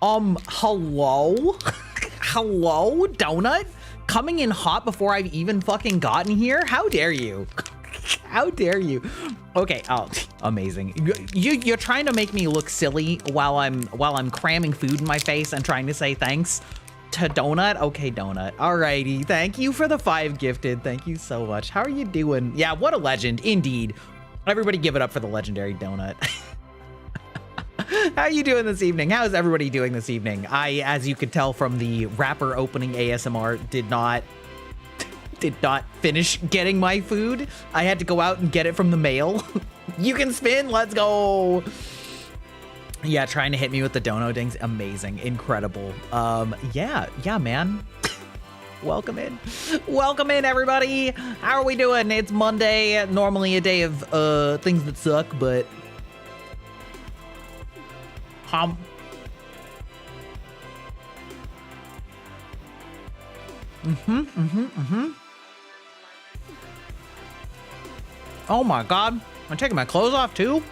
Hello? Hello, donut? Coming in hot before I've even fucking gotten here? How dare you? How dare you? Okay, oh, amazing. You're trying to make me look silly while I'm cramming food in my face and trying to say thanks to Donut? Okay, Donut. Alrighty, thank you for the 5 gifted. Thank you so much. How are you doing? Yeah, what a legend, indeed. Everybody give it up for the legendary Donut. How are you doing this evening? How is everybody doing this evening? I, as you could tell from the rapper opening ASMR, did not finish getting my food. I had to go out and get it from the mail. You can spin, let's go. Yeah, trying to hit me with the dono dings, amazing, incredible. Yeah, man. Welcome in everybody. How are we doing? It's Monday, normally a day of things that suck, but Oh my god, I'm taking my clothes off too?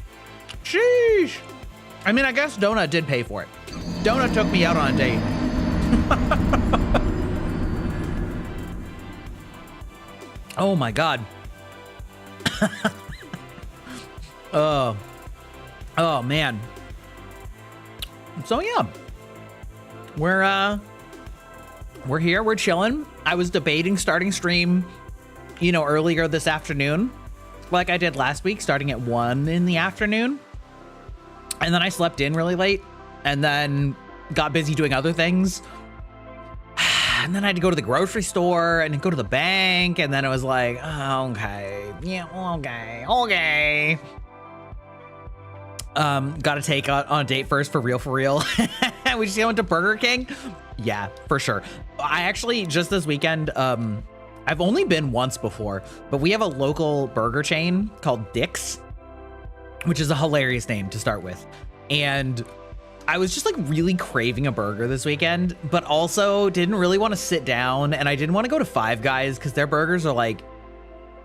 Sheesh. I mean, I guess Donut did pay for it. Donut took me out on a date. Oh my god. Oh man. So yeah, we're here, we're chilling. I was debating starting stream, you know, earlier this afternoon, like I did last week, starting at 1 in the afternoon. And then I slept in really late and then got busy doing other things. And then I had to go to the grocery store and then go to the bank. And then it was like, oh, okay, yeah, okay. Got to take on a date first for real. We just went to Burger King. Yeah, for sure. I actually, just this weekend, I've only been once before, but we have a local burger chain called Dick's, which is a hilarious name to start with. And I was just like really craving a burger this weekend, but also didn't really want to sit down, and I didn't want to go to Five Guys because their burgers are like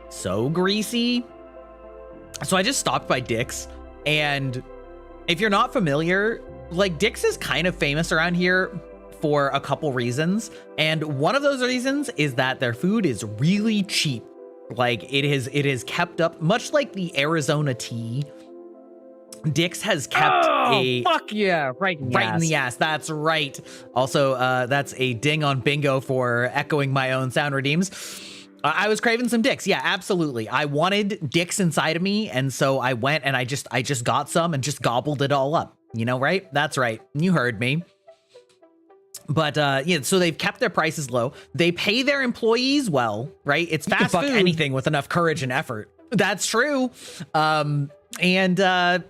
so greasy. So I just stopped by Dick's. And if you're not familiar, like Dick's is kind of famous around here for a couple reasons. And one of those reasons is that their food is really cheap. Like it is kept up, much like the Arizona tea. Dick's has kept fuck yeah, right in the ass. That's right. Also, that's a ding on bingo for echoing my own sound redeems. I was craving some Dick's. Yeah, absolutely. I wanted Dick's inside of me, and so I went and I just got some and just gobbled it all up. You know, right? That's right. You heard me. But yeah, so they've kept their prices low. They pay their employees well, right? It's fast food. Anything with enough courage and effort. That's true. You know,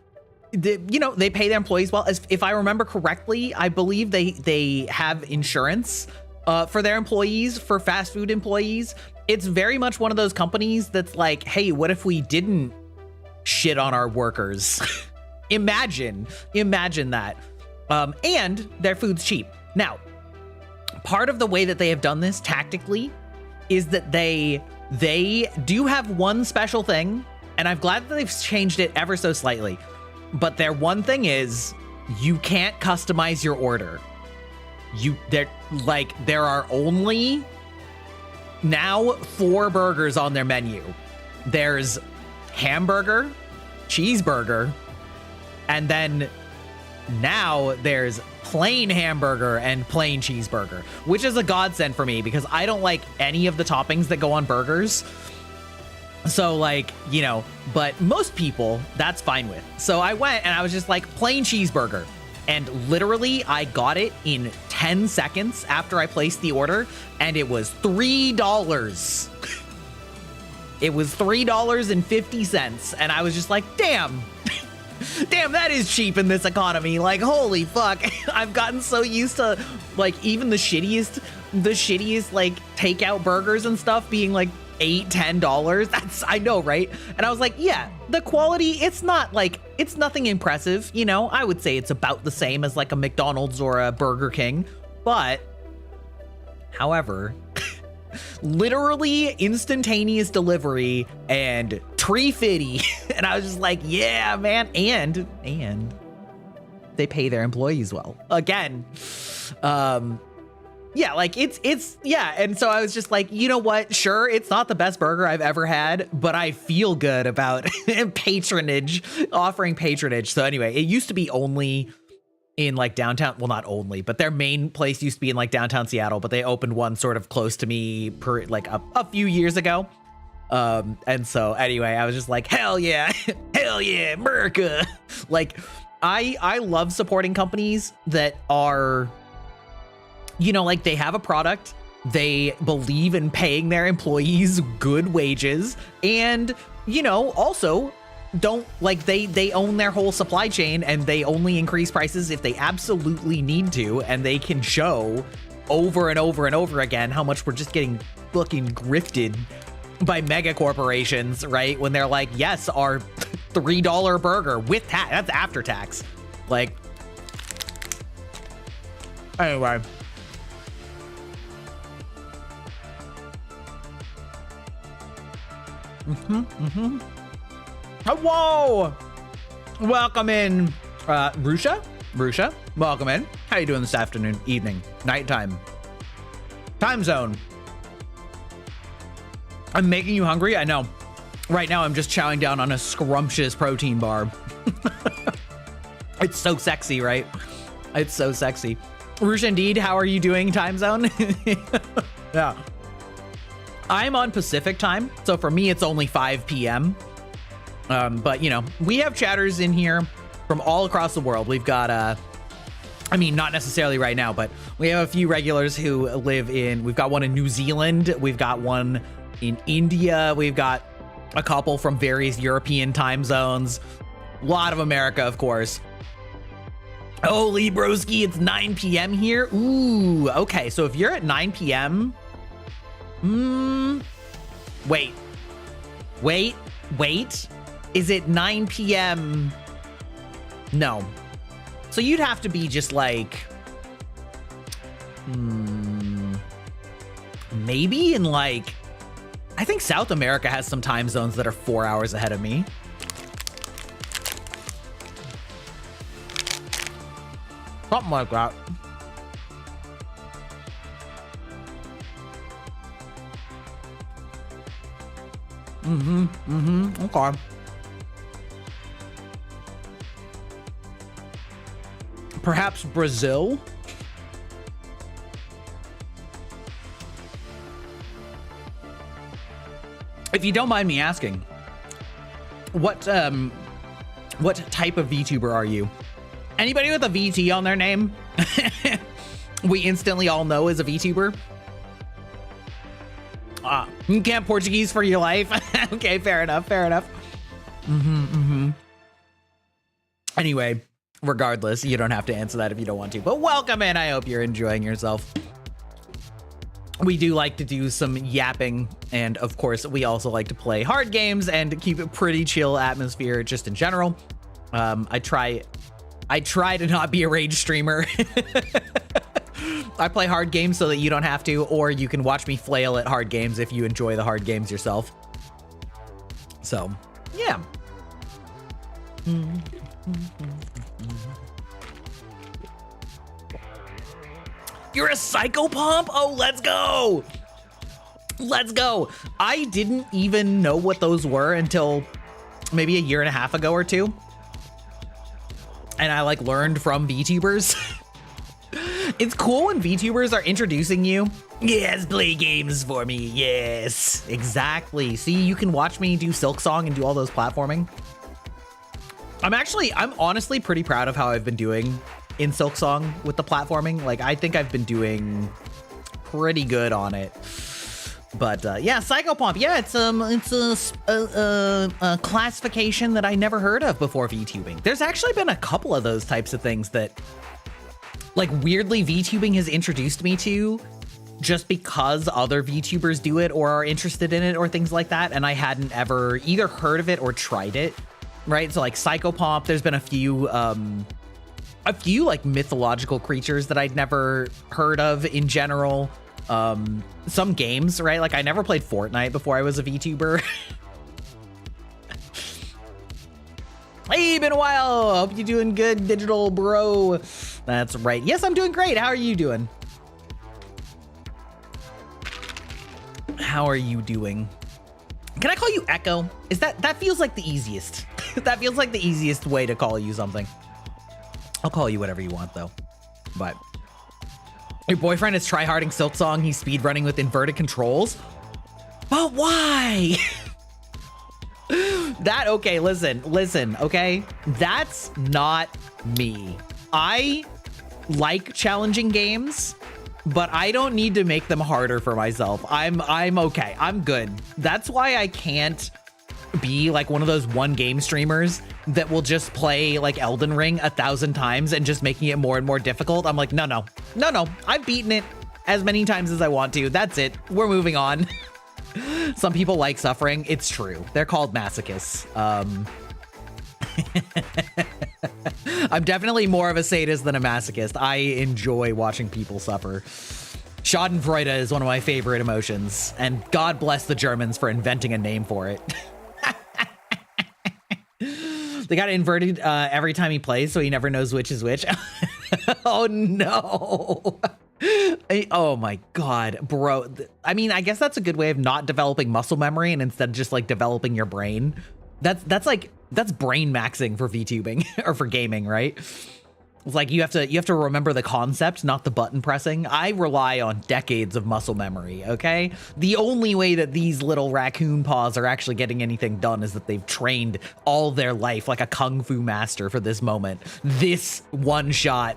they pay their employees well. If I remember correctly, I believe they have insurance for their employees, for fast food employees. It's very much one of those companies that's like, hey, what if we didn't shit on our workers? Imagine that. And their food's cheap. Now, part of the way that they have done this tactically is that they do have one special thing, and I'm glad that they've changed it ever so slightly. But their one thing is you can't customize your order. There are only now 4 burgers on their menu. There's hamburger, cheeseburger, and then now there's plain hamburger and plain cheeseburger, which is a godsend for me because I don't like any of the toppings that go on burgers. So like, you know, but most people that's fine with. So I went and I was just like plain cheeseburger, and literally I got it in 10 seconds after I placed the order, and it was $3. It was $3.50, and I was just like, damn, that is cheap in this economy. Like, holy fuck. I've gotten so used to like even the shittiest like takeout burgers and stuff being like $8-10. That's, I know, right? And I was like, yeah, the quality, it's nothing impressive, you know. I would say it's about the same as like a McDonald's or a Burger King, but however, literally instantaneous delivery and tree fitty. And I was just like, yeah, man. And they pay their employees well. Again, yeah, like it's yeah. And so I was just like, you know what? Sure, it's not the best burger I've ever had, but I feel good about patronage, offering patronage. So anyway, it used to be only in like downtown. Well, not only, but their main place used to be in like downtown Seattle, but they opened one sort of close to me per like a few years ago. And so anyway, I was just like, hell yeah, hell yeah, America. Like I love supporting companies that are, you know, like they have a product, they believe in paying their employees good wages, and, you know, also don't like they own their whole supply chain and they only increase prices if they absolutely need to, and they can show over and over and over again how much we're just getting fucking grifted by mega corporations, right? When they're like, yes, our $3 burger with tax, that's after tax. Like, anyway. Oh, whoa! Welcome in, Rusha, welcome in. How you doing this afternoon, evening, nighttime, time zone? I'm making you hungry, I know. Right now, I'm just chowing down on a scrumptious protein bar. It's so sexy, right? It's so sexy. Rusha, indeed, how are you doing, time zone? Yeah. I'm on Pacific time, so for me, it's only 5 p.m. But, you know, we have chatters in here from all across the world. We've got, I mean, not necessarily right now, but we have a few regulars who live in, we've got one in New Zealand, we've got one in India, we've got a couple from various European time zones, a lot of America, of course. Holy broski, it's 9 p.m. here. Ooh, okay, so if you're at 9 p.m., wait, is it 9 p.m.? No. So you'd have to be just like, maybe in like, I think South America has some time zones that are 4 hours ahead of me. Something like that. Okay. Perhaps Brazil? If you don't mind me asking, what type of VTuber are you? Anybody with a VT on their name? We instantly all know is a VTuber. You can't Portuguese for your life. Okay, fair enough. Anyway, regardless, you don't have to answer that if you don't want to, but welcome in. I hope you're enjoying yourself. We do like to do some yapping, and of course, we also like to play hard games and keep a pretty chill atmosphere just in general. I try to not be a rage streamer. I play hard games so that you don't have to, or you can watch me flail at hard games if you enjoy the hard games yourself. So, yeah. You're a psychopomp? Oh, let's go. Let's go. I didn't even know what those were until maybe a year and a half ago or two. And I like learned from VTubers. It's cool when VTubers are introducing you. Yes, play games for me. Yes, exactly. See, you can watch me do Silksong and do all those platforming. I'm honestly pretty proud of how I've been doing in Silksong with the platforming. Like, I think I've been doing pretty good on it. But yeah, Psychopomp. Yeah, it's a classification that I never heard of before VTubing. There's actually been a couple of those types of things that, like, weirdly VTubing has introduced me to just because other VTubers do it or are interested in it or things like that, and I hadn't ever either heard of it or tried it, right? So like Psychopomp, there's been a few like mythological creatures that I'd never heard of in general. Some games, right? Like I never played Fortnite before I was a VTuber. Hey, been a while. Hope you're doing good, digital bro. That's right. Yes, I'm doing great. How are you doing? How are you doing? Can I call you Echo? Is that feels like the easiest. That feels like the easiest way to call you something. I'll call you whatever you want though. But your boyfriend is tryharding Silksong. He's speedrunning with inverted controls. But why? Okay, listen, okay? That's not me. I like challenging games, but I don't need to make them harder for myself. I'm okay. I'm good. That's why I can't be like one of those one game streamers that will just play like Elden Ring 1,000 times and just making it more and more difficult. I'm like, no. I've beaten it as many times as I want to. That's it. We're moving on. Some people like suffering. It's true. They're called masochists. I'm definitely more of a sadist than a masochist. I enjoy watching people suffer. Schadenfreude is one of my favorite emotions, and God bless the Germans for inventing a name for it. They got it inverted every time he plays, so he never knows which is which. Oh no. Oh my God, bro. I mean, I guess that's a good way of not developing muscle memory and instead just like developing your brain. That's brain maxing for VTubing or for gaming, right? It's like you have to remember the concept, not the button pressing. I rely on decades of muscle memory, okay? The only way that these little raccoon paws are actually getting anything done is that they've trained all their life like a kung fu master for this moment. This one shot.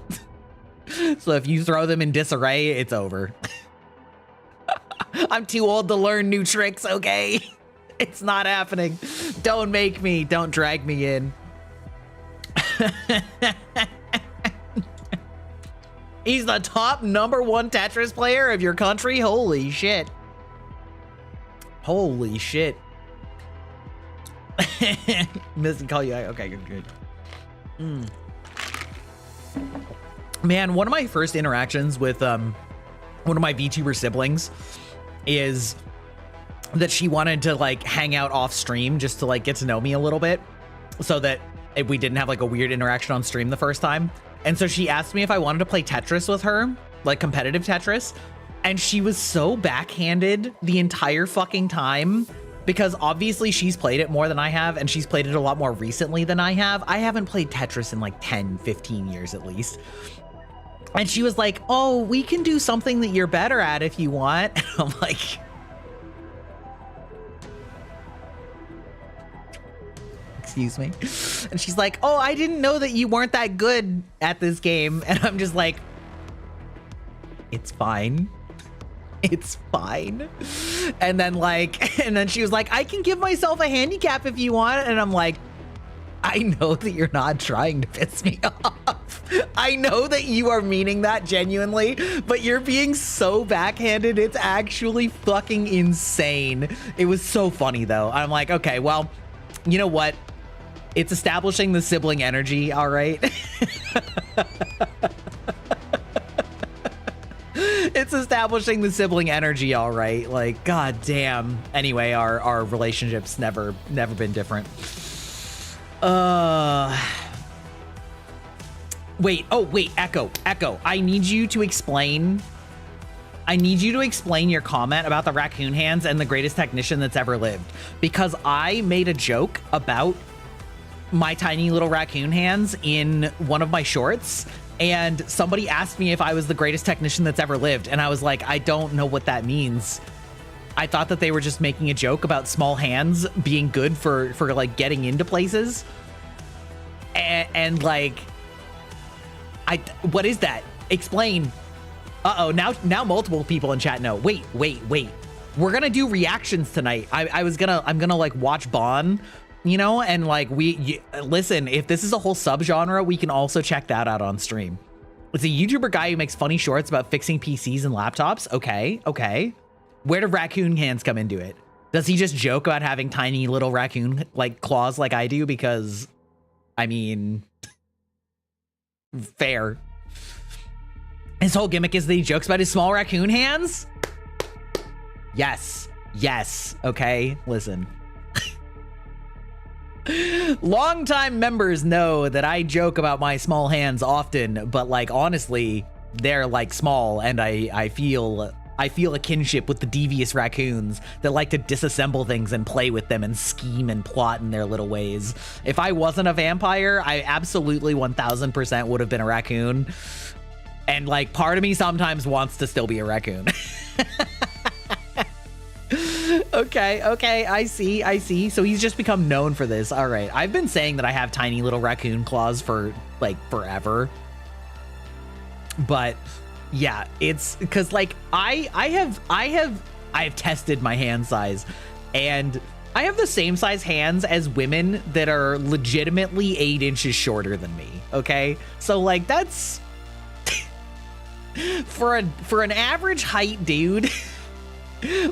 So if you throw them in disarray, it's over. I'm too old to learn new tricks, okay? It's not happening. Don't make me. Don't drag me in. He's the top #1 Tetris player of your country? Holy shit. Holy shit. Missy call you. Okay, good. Man, one of my first interactions with one of my VTuber siblings is that she wanted to like hang out off stream just to like get to know me a little bit so that if we didn't have like a weird interaction on stream the first time. And so she asked me if I wanted to play Tetris with her, like competitive Tetris. And she was so backhanded the entire fucking time because obviously she's played it more than I have and she's played it a lot more recently than I have. I haven't played Tetris in like 10, 15 years at least. And she was like, oh, we can do something that you're better at if you want. And I'm like, excuse me. And she's like, oh, I didn't know that you weren't that good at this game. And I'm just like, it's fine. It's fine. And then she was like, I can give myself a handicap if you want. And I'm like, I know that you're not trying to piss me off. I know that you are meaning that genuinely, but you're being so backhanded. It's actually fucking insane. It was so funny though. I'm like, okay, well, you know what? It's establishing the sibling energy, all right? It's establishing the sibling energy, all right? Like, god damn. Anyway, our relationship's never been different. Wait, Echo, I need you to explain your comment about the raccoon hands and the greatest technician that's ever lived, because I made a joke about my tiny little raccoon hands in one of my shorts, and somebody asked me if I was the greatest technician that's ever lived, and I was like, I don't know what that means. I thought that they were just making a joke about small hands being good for like getting into places. And like, what is that? Explain. Uh-oh, now multiple people in chat know. Wait. We're gonna do reactions tonight. I'm gonna like watch Bon, you know, and like listen, if this is a whole subgenre, we can also check that out on stream. It's a YouTuber guy who makes funny shorts about fixing PCs and laptops. Okay. Where do raccoon hands come into it? Does he just joke about having tiny little raccoon like claws like I do? Because, I mean, fair. His whole gimmick is that he jokes about his small raccoon hands? Yes. Okay, listen. Longtime members know that I joke about my small hands often, but like honestly, they're like small, and I feel a kinship with the devious raccoons that like to disassemble things and play with them and scheme and plot in their little ways. If I wasn't a vampire, I absolutely 1000% would have been a raccoon. And like part of me sometimes wants to still be a raccoon. Okay, I see. So he's just become known for this. All right. I've been saying that I have tiny little raccoon claws for like forever. But yeah, it's because like I have tested my hand size, and I have the same size hands as women that are legitimately 8 inches shorter than me. Okay. So like that's for an average height dude.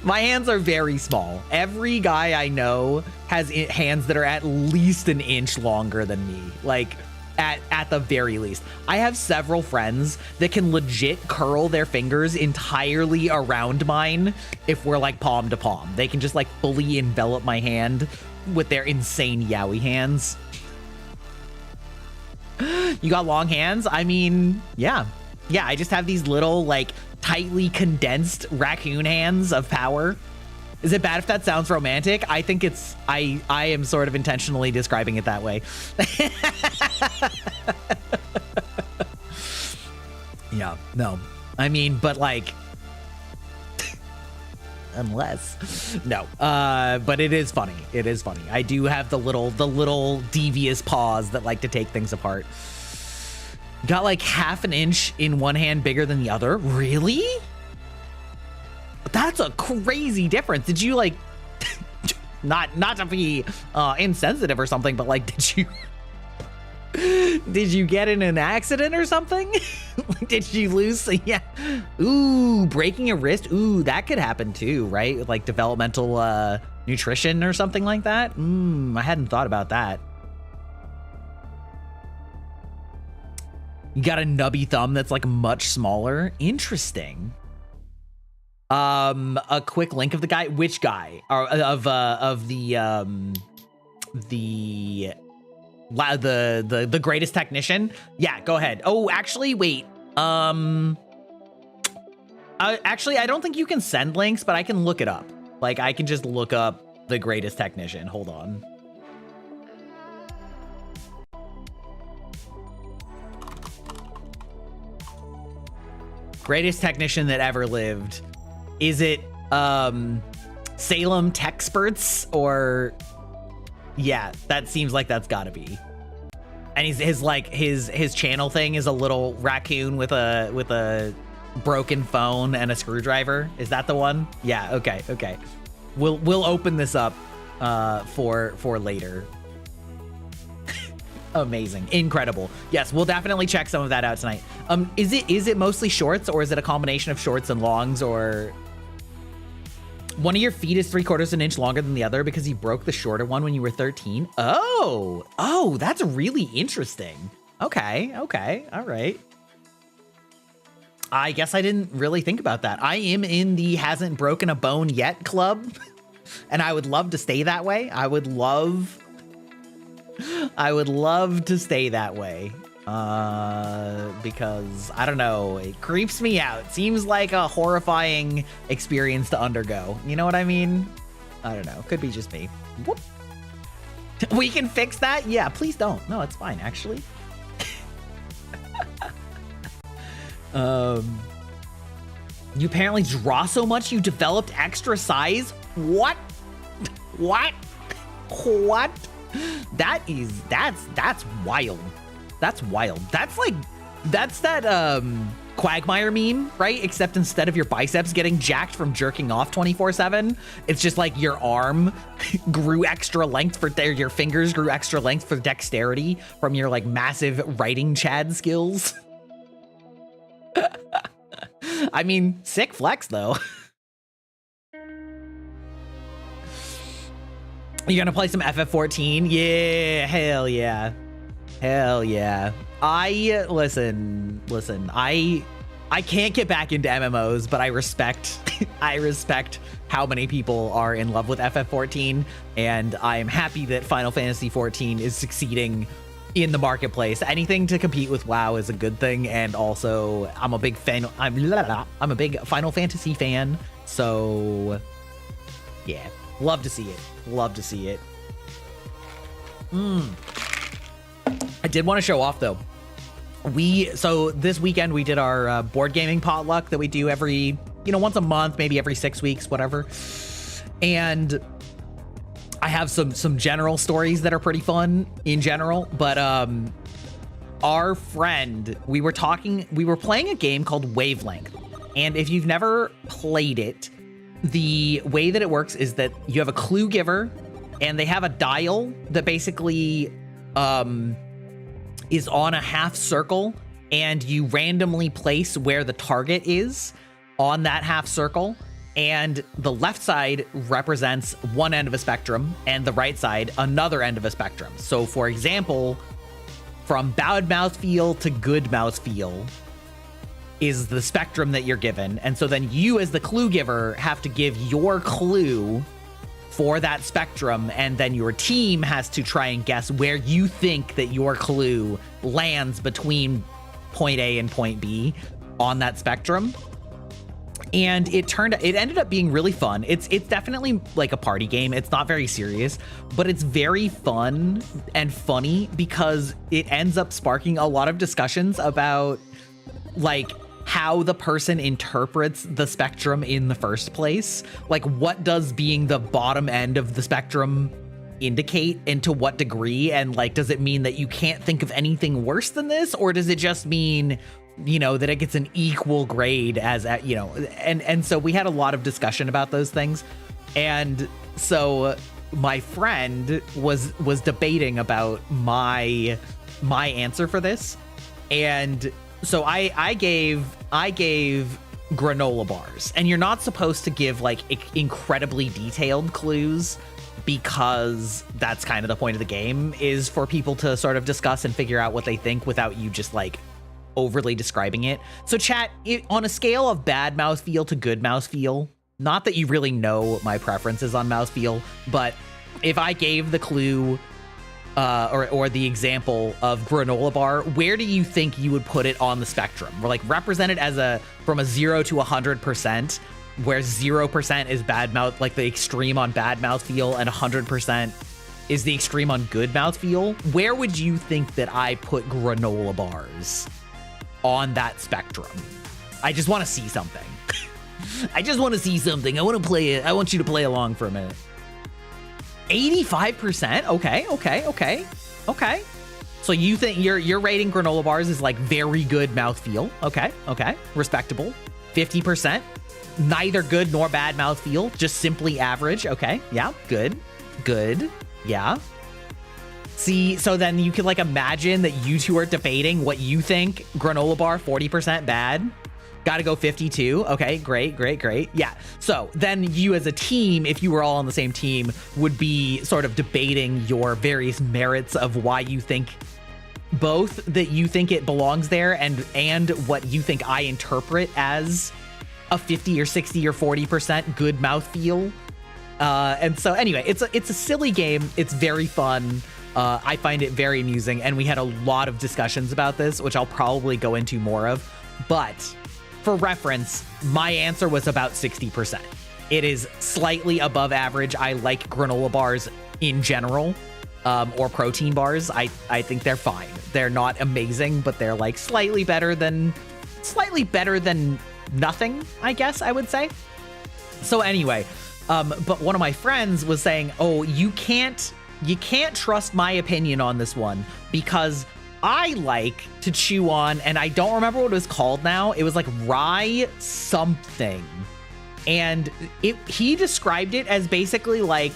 My hands are very small. Every guy I know has hands that are at least an inch longer than me, like at the very least. I have several friends that can legit curl their fingers entirely around mine if we're like palm to palm. They can just like fully envelop my hand with their insane yaoi hands. You got long hands? I mean, yeah, I just have these little like tightly condensed raccoon hands of power. Is it bad if that sounds romantic? I think it's, I am sort of intentionally describing it that way. Yeah, no. I mean, but like, unless, no. But it is funny. It is funny. I do have the little devious paws that like to take things apart. Got like half an inch in one hand bigger than the other. Really? That's a crazy difference. Did you like, not to be insensitive or something, but like, did you get in an accident or something? Did you lose? Yeah. Ooh, breaking a wrist. Ooh, that could happen too, right? Like developmental nutrition or something like that. I hadn't thought about that. You got a nubby thumb that's like much smaller. Interesting. A quick link of the guy. Which guy? Or of the greatest technician? Yeah, go ahead. Oh, actually, wait. Actually, I don't think you can send links, but I can look it up. Like, I can just look up the greatest technician. Hold on. Greatest technician that ever lived. Is it Salem Techsperts or yeah, that seems like that's gotta be. And his channel thing is a little raccoon with a broken phone and a screwdriver. Is that the one? Yeah, okay. We'll open this up for later. Amazing. Incredible. Yes, we'll definitely check some of that out tonight. Is it mostly shorts, or is it a combination of shorts and longs, or one of your feet is 3/4 inch longer than the other because you broke the shorter one when you were 13? Oh, that's really interesting. Okay. All right. I guess I didn't really think about that. I am in the hasn't broken a bone yet club, and I would love to stay that way. I would love to stay that way because I don't know, it creeps me out. Seems like a horrifying experience to undergo. You know what I mean? I don't know. Could be just me. Whoop. We can fix that? Yeah, please don't. No, it's fine, actually. You apparently draw so much you developed extra size? What? That's wild. That's wild. That's that Quagmire meme, right? Except instead of your biceps getting jacked from jerking off 24/7, it's just like your arm grew extra length for your fingers grew extra length for dexterity from your like massive writing Chad skills. I mean, sick flex though. You gonna play some FF14? Yeah, hell yeah. Hell yeah. Listen, I I can't get back into MMOs, but I respect I respect how many people are in love with FF14, and I am happy that Final Fantasy 14 is succeeding in the marketplace. Anything to compete with WoW is a good thing, and also I'm a big fan. I'm a big Final Fantasy fan, so yeah, love to see it. Love to see it. I did want to show off though. So this weekend we did our board gaming potluck that we do every, once a month, maybe every 6 weeks, whatever. And I have some general stories that are pretty fun in general, but our friend, we were playing a game called Wavelength. And if you've never played it, the way that it works is that you have a clue giver and they have a dial that basically is on a half circle, and you randomly place where the target is on that half circle, and the left side represents one end of a spectrum and the right side another end of a spectrum. So for example, from bad mouthfeel to good mouthfeel is the spectrum that you're given, and so then you as the clue giver have to give your clue for that spectrum, and then your team has to try and guess where you think that your clue lands between point A and point B on that spectrum. And it ended up being really fun. It's definitely like a party game. It's not very serious, but it's very fun and funny because it ends up sparking a lot of discussions about like how the person interprets the spectrum in the first place. Like, what does being the bottom end of the spectrum indicate, and to what degree? And like, does it mean that you can't think of anything worse than this, or does it just mean, that it gets an equal grade as, and so we had a lot of discussion about those things. And so my friend was debating about my answer for this. And so I gave granola bars, and you're not supposed to give like incredibly detailed clues because that's kind of the point of the game, is for people to sort of discuss and figure out what they think without you just like overly describing it. So chat, on a scale of bad mouthfeel to good mouthfeel, not that you really know my preferences on mouthfeel, but if I gave the clue or the example of granola bar, where do you think you would put it on the spectrum? We're like represented as from a 0 to 100%, where 0% is bad mouth, like the extreme on bad mouthfeel, and 100% is the extreme on good mouthfeel. Where would you think that I put granola bars on that spectrum? I just want to see something. I just want to see something. I want to play it. I want you to play along for a minute. 85%? Okay. So you think you're rating granola bars is like very good mouthfeel. Okay. Respectable. 50%? Neither good nor bad mouthfeel, just simply average. Okay. Yeah. Good. Yeah. See, so then you could like imagine that you two are debating what you think. Granola bar, 40% bad. Got to go 52. Okay, great. Yeah. So then you as a team, if you were all on the same team, would be sort of debating your various merits of why you think both that you think it belongs there and what you think I interpret as a 50 or 60 or 40% good mouthfeel. And so anyway, it's a silly game. It's very fun. I find it very amusing, and we had a lot of discussions about this, which I'll probably go into more of. But for reference, my answer was about 60%. It is slightly above average. I like granola bars in general, or protein bars. I think they're fine. They're not amazing, but they're like slightly better than nothing, I guess I would say. So anyway, but one of my friends was saying, oh, you can't trust my opinion on this one because I like to chew on, and I don't remember what it was called now. It was like rye something. And he described it as basically like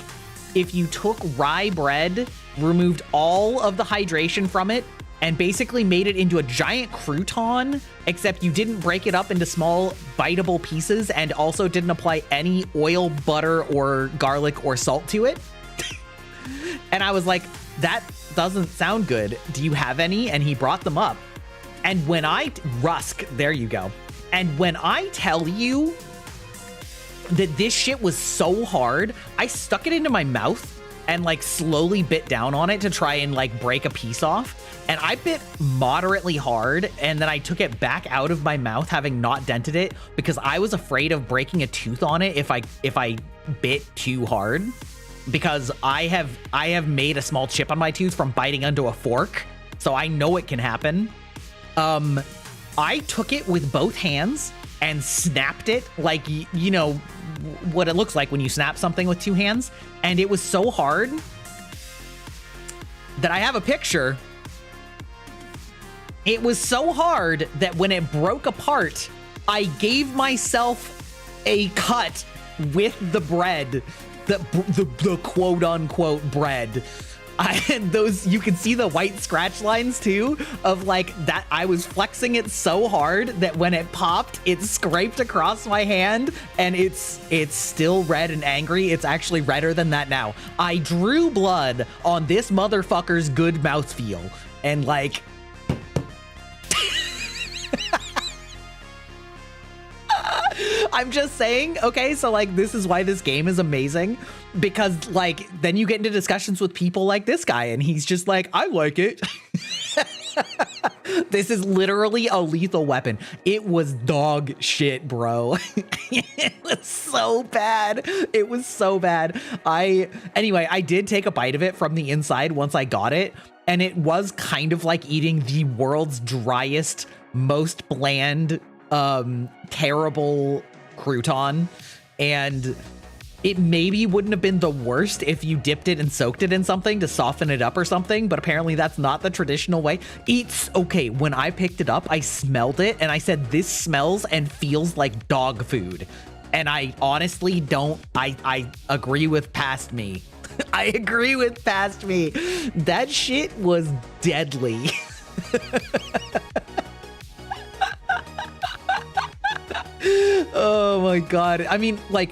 if you took rye bread, removed all of the hydration from it, and basically made it into a giant crouton, except you didn't break it up into small biteable pieces and also didn't apply any oil, butter, or garlic or salt to it. And I was like, that doesn't sound good. Do you have any? And he brought them up. And when rusk, there you go. And when I tell you that this shit was so hard, I stuck it into my mouth and like slowly bit down on it to try and like break a piece off. And I bit moderately hard, and then I took it back out of my mouth, having not dented it, because I was afraid of breaking a tooth on it if I bit too hard, because I have made a small chip on my tooth from biting onto a fork, so I know it can happen. I took it with both hands and snapped it like, you know, what it looks like when you snap something with two hands. And it was so hard that I have a picture. It was so hard that when it broke apart, I gave myself a cut with the bread, the quote unquote bread. And those, you can see the white scratch lines too, of like that. I was flexing it so hard that when it popped, it scraped across my hand, and it's still red and angry. It's actually redder than that now. I drew blood on this motherfucker's good mouthfeel, and like, I'm just saying, okay, so like this is why this game is amazing, because like then you get into discussions with people like this guy and he's just like, I like it. This is literally a lethal weapon. It was dog shit, bro. It was so bad. It was so bad. Anyway, I did take a bite of it from the inside once I got it, and it was kind of like eating the world's driest, most bland, terrible crouton, and it maybe wouldn't have been the worst if you dipped it and soaked it in something to soften it up or something, but apparently that's not the traditional way. It's okay. When I picked it up, I smelled it and I said, this smells and feels like dog food. And I honestly don't, I agree with past me. I agree with past me. That shit was deadly. Oh my god. I mean, like,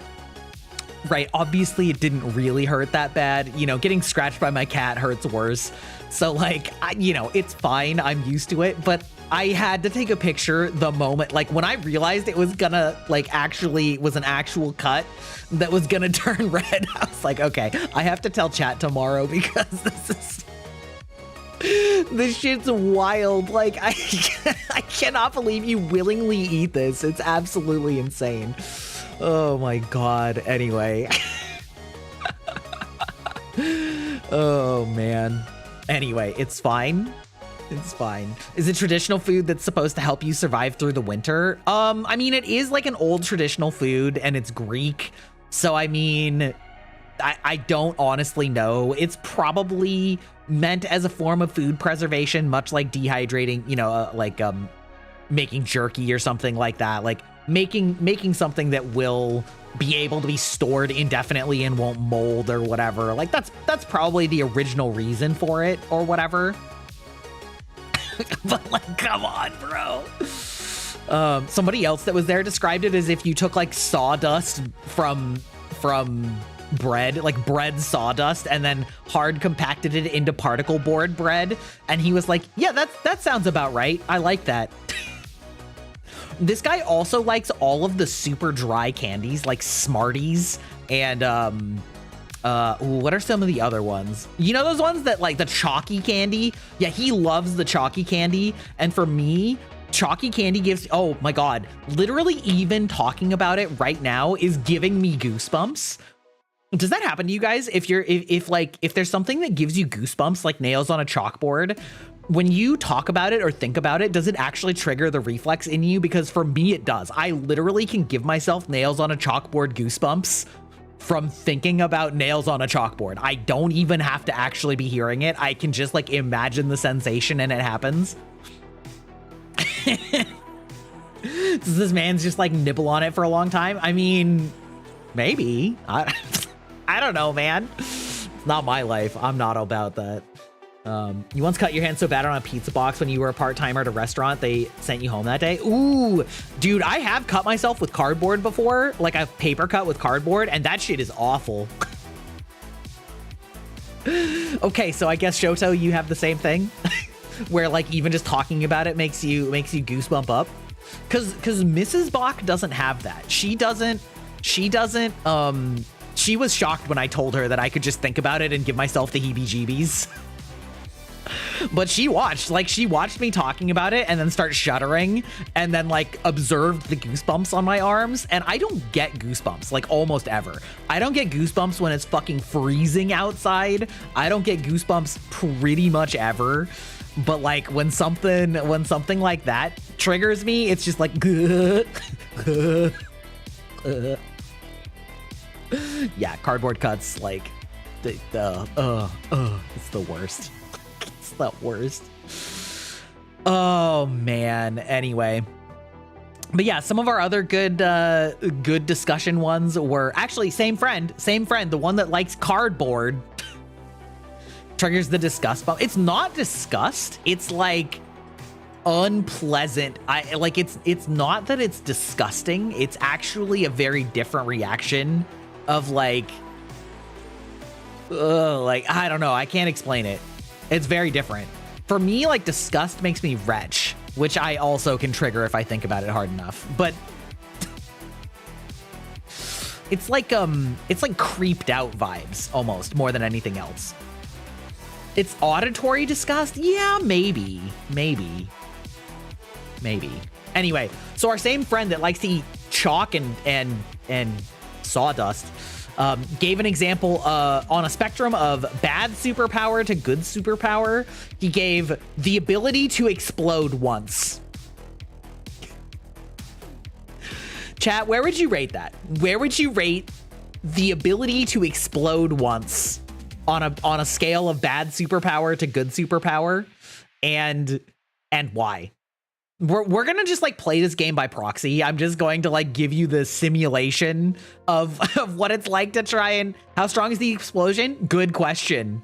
right, obviously it didn't really hurt that bad. You know, getting scratched by my cat hurts worse. So like, you know, it's fine. I'm used to it. But I had to take a picture the moment, like when I realized it was gonna, like, actually was an actual cut that was gonna turn red. I was like, okay, I have to tell chat tomorrow because this shit's wild. Like, I cannot believe you willingly eat this. It's absolutely insane. Oh my god. Anyway. Oh man. Anyway, it's fine. It's fine. Is it traditional food that's supposed to help you survive through the winter? I mean, it is like an old traditional food and it's Greek. So I mean, I don't honestly know. It's probably meant as a form of food preservation, much like dehydrating, you know, making jerky or something like that. Like making something that will be able to be stored indefinitely and won't mold or whatever. Like that's probably the original reason for it or whatever. But like, come on, bro. Somebody else that was there described it as if you took like sawdust from bread, like bread sawdust, and then hard compacted it into particle board bread. And he was like, yeah, that sounds about right. I like that. This guy also likes all of the super dry candies like Smarties and what are some of the other ones? You know, those ones that like the chalky candy? Yeah, he loves the chalky candy. And for me, chalky candy gives, oh my god, literally even talking about it right now is giving me goosebumps. Does that happen to you guys? If there's something that gives you goosebumps, like nails on a chalkboard, when you talk about it or think about it, does it actually trigger the reflex in you? Because for me, it does. I literally can give myself nails on a chalkboard goosebumps from thinking about nails on a chalkboard. I don't even have to actually be hearing it. I can just like imagine the sensation and it happens. Does this man's just like nibble on it for a long time? I mean, maybe. I don't know, man. It's not my life. I'm not about that. You once cut your hand so bad on a pizza box when you were a part-timer at a restaurant, they sent you home that day? Ooh, dude, I have cut myself with cardboard before, like a paper cut with cardboard, and that shit is awful. Okay, so I guess Shoto, you have the same thing? Where like even just talking about it makes you goosebump up? Because Mrs. Bach doesn't have that. She doesn't, she was shocked when I told her that I could just think about it and give myself the heebie-jeebies. But she watched me talking about it and then start shuddering and then like observed the goosebumps on my arms. And I don't get goosebumps like almost ever. I don't get goosebumps when it's fucking freezing outside. I don't get goosebumps pretty much ever. But like when something like that triggers me, it's just like yeah, cardboard cuts like it's the worst. It's the worst. Oh man. Anyway. But yeah, some of our other good discussion ones were actually same friend, the one that likes cardboard triggers the disgust bump. It's not disgust. It's like unpleasant. It's not that it's disgusting. It's actually a very different reaction of like I don't know. I can't explain it. It's very different. For me, like disgust makes me retch, which I also can trigger if I think about it hard enough. But it's like creeped out vibes almost more than anything else. It's auditory disgust? Yeah, maybe. Anyway, so our same friend that likes to eat chalk and sawdust gave an example on a spectrum of bad superpower to good superpower. He gave the ability to explode once. Chat, where would you rate that? Where would you rate the ability to explode once on a scale of bad superpower to good superpower, and why? We're gonna just like play this game by proxy. I'm just going to like give you the simulation of what it's like to try and how strong is the explosion? Good question.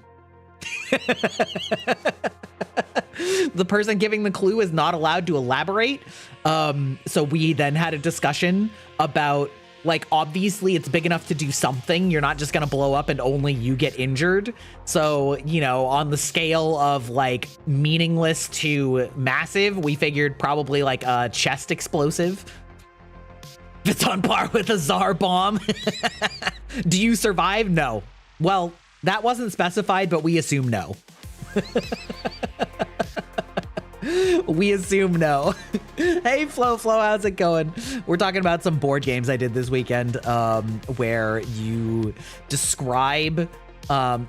The person giving the clue is not allowed to elaborate. So we then had a discussion about like, obviously it's big enough to do something. You're not just gonna blow up and only you get injured. So, you know, on the scale of like meaningless to massive, we figured probably like a chest explosive. It's on par with a Tsar bomb. Do you survive? No. Well, that wasn't specified, but we assume no. We assume no. Hey, Flo, how's it going? We're talking about some board games I did this weekend, where you describe,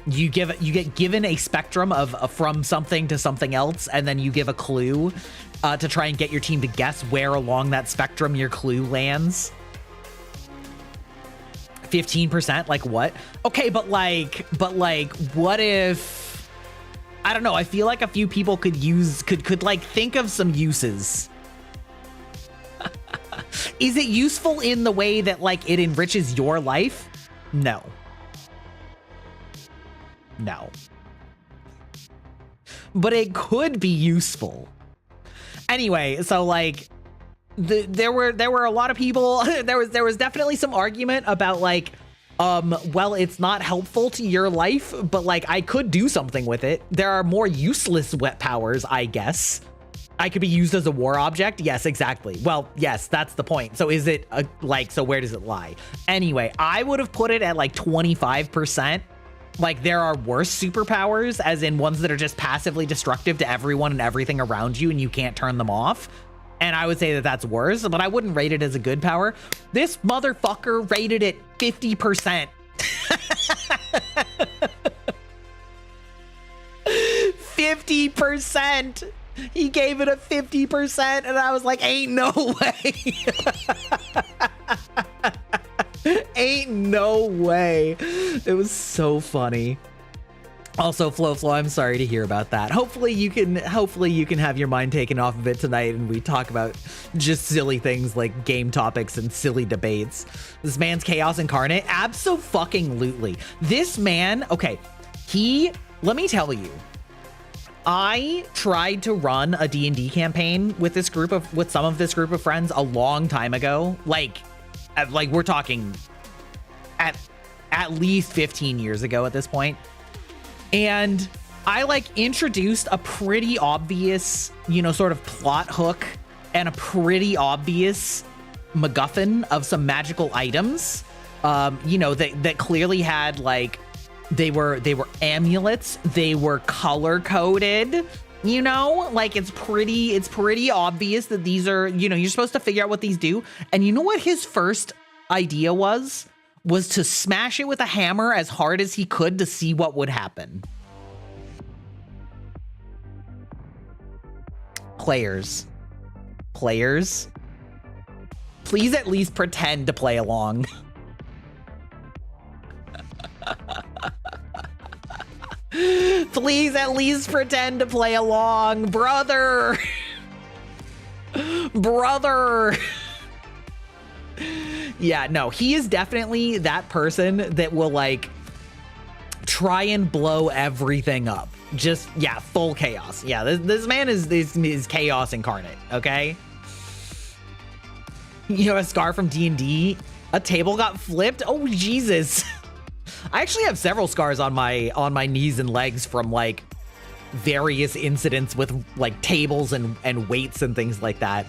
you get given a spectrum of from something to something else, and then you give a clue to try and get your team to guess where along that spectrum your clue lands. 15%, like what? Okay, but like, what if? I don't know. I feel like a few people could like think of some uses. Is it useful in the way that like it enriches your life? No. But it could be useful. Anyway, so like there were a lot of people. there was definitely some argument about like, well, it's not helpful to your life, but like I could do something with it. There are more useless wet powers, I guess. I could be used as a war object. Yes, exactly. Well, yes, that's the point. So is it so where does it lie? Anyway, I would have put it at like 25%. Like there are worse superpowers, as in ones that are just passively destructive to everyone and everything around you and you can't turn them off. And I would say that that's worse, but I wouldn't rate it as a good power. This motherfucker rated it 50%. 50%. He gave it a 50%, and I was like, ain't no way. Ain't no way. It was so funny. Also, Flo, I'm sorry to hear about that. Hopefully you can have your mind taken off of it tonight and we talk about just silly things like game topics and silly debates. This man's chaos incarnate. Abso-fucking-lutely. This man, okay, let me tell you, I tried to run a D&D campaign with some of this group of friends a long time ago. Like we're talking at least 15 years ago at this point. And I like introduced a pretty obvious, sort of plot hook and a pretty obvious MacGuffin of some magical items, you know, that clearly had like, they were amulets, they were color coded, you know, like it's pretty obvious that these are, you know, you're supposed to figure out what these do. And you know what his first idea was to smash it with a hammer as hard as he could to see what would happen. Players, please at least pretend to play along. Please at least pretend to play along, brother. Brother. Yeah, no, he is definitely that person that will like try and blow everything up. Just, yeah, full chaos. Yeah, this man is chaos incarnate, okay? You know, a scar from D&D, a table got flipped. Oh, Jesus. I actually have several scars on my knees and legs from like various incidents with like tables and weights and things like that.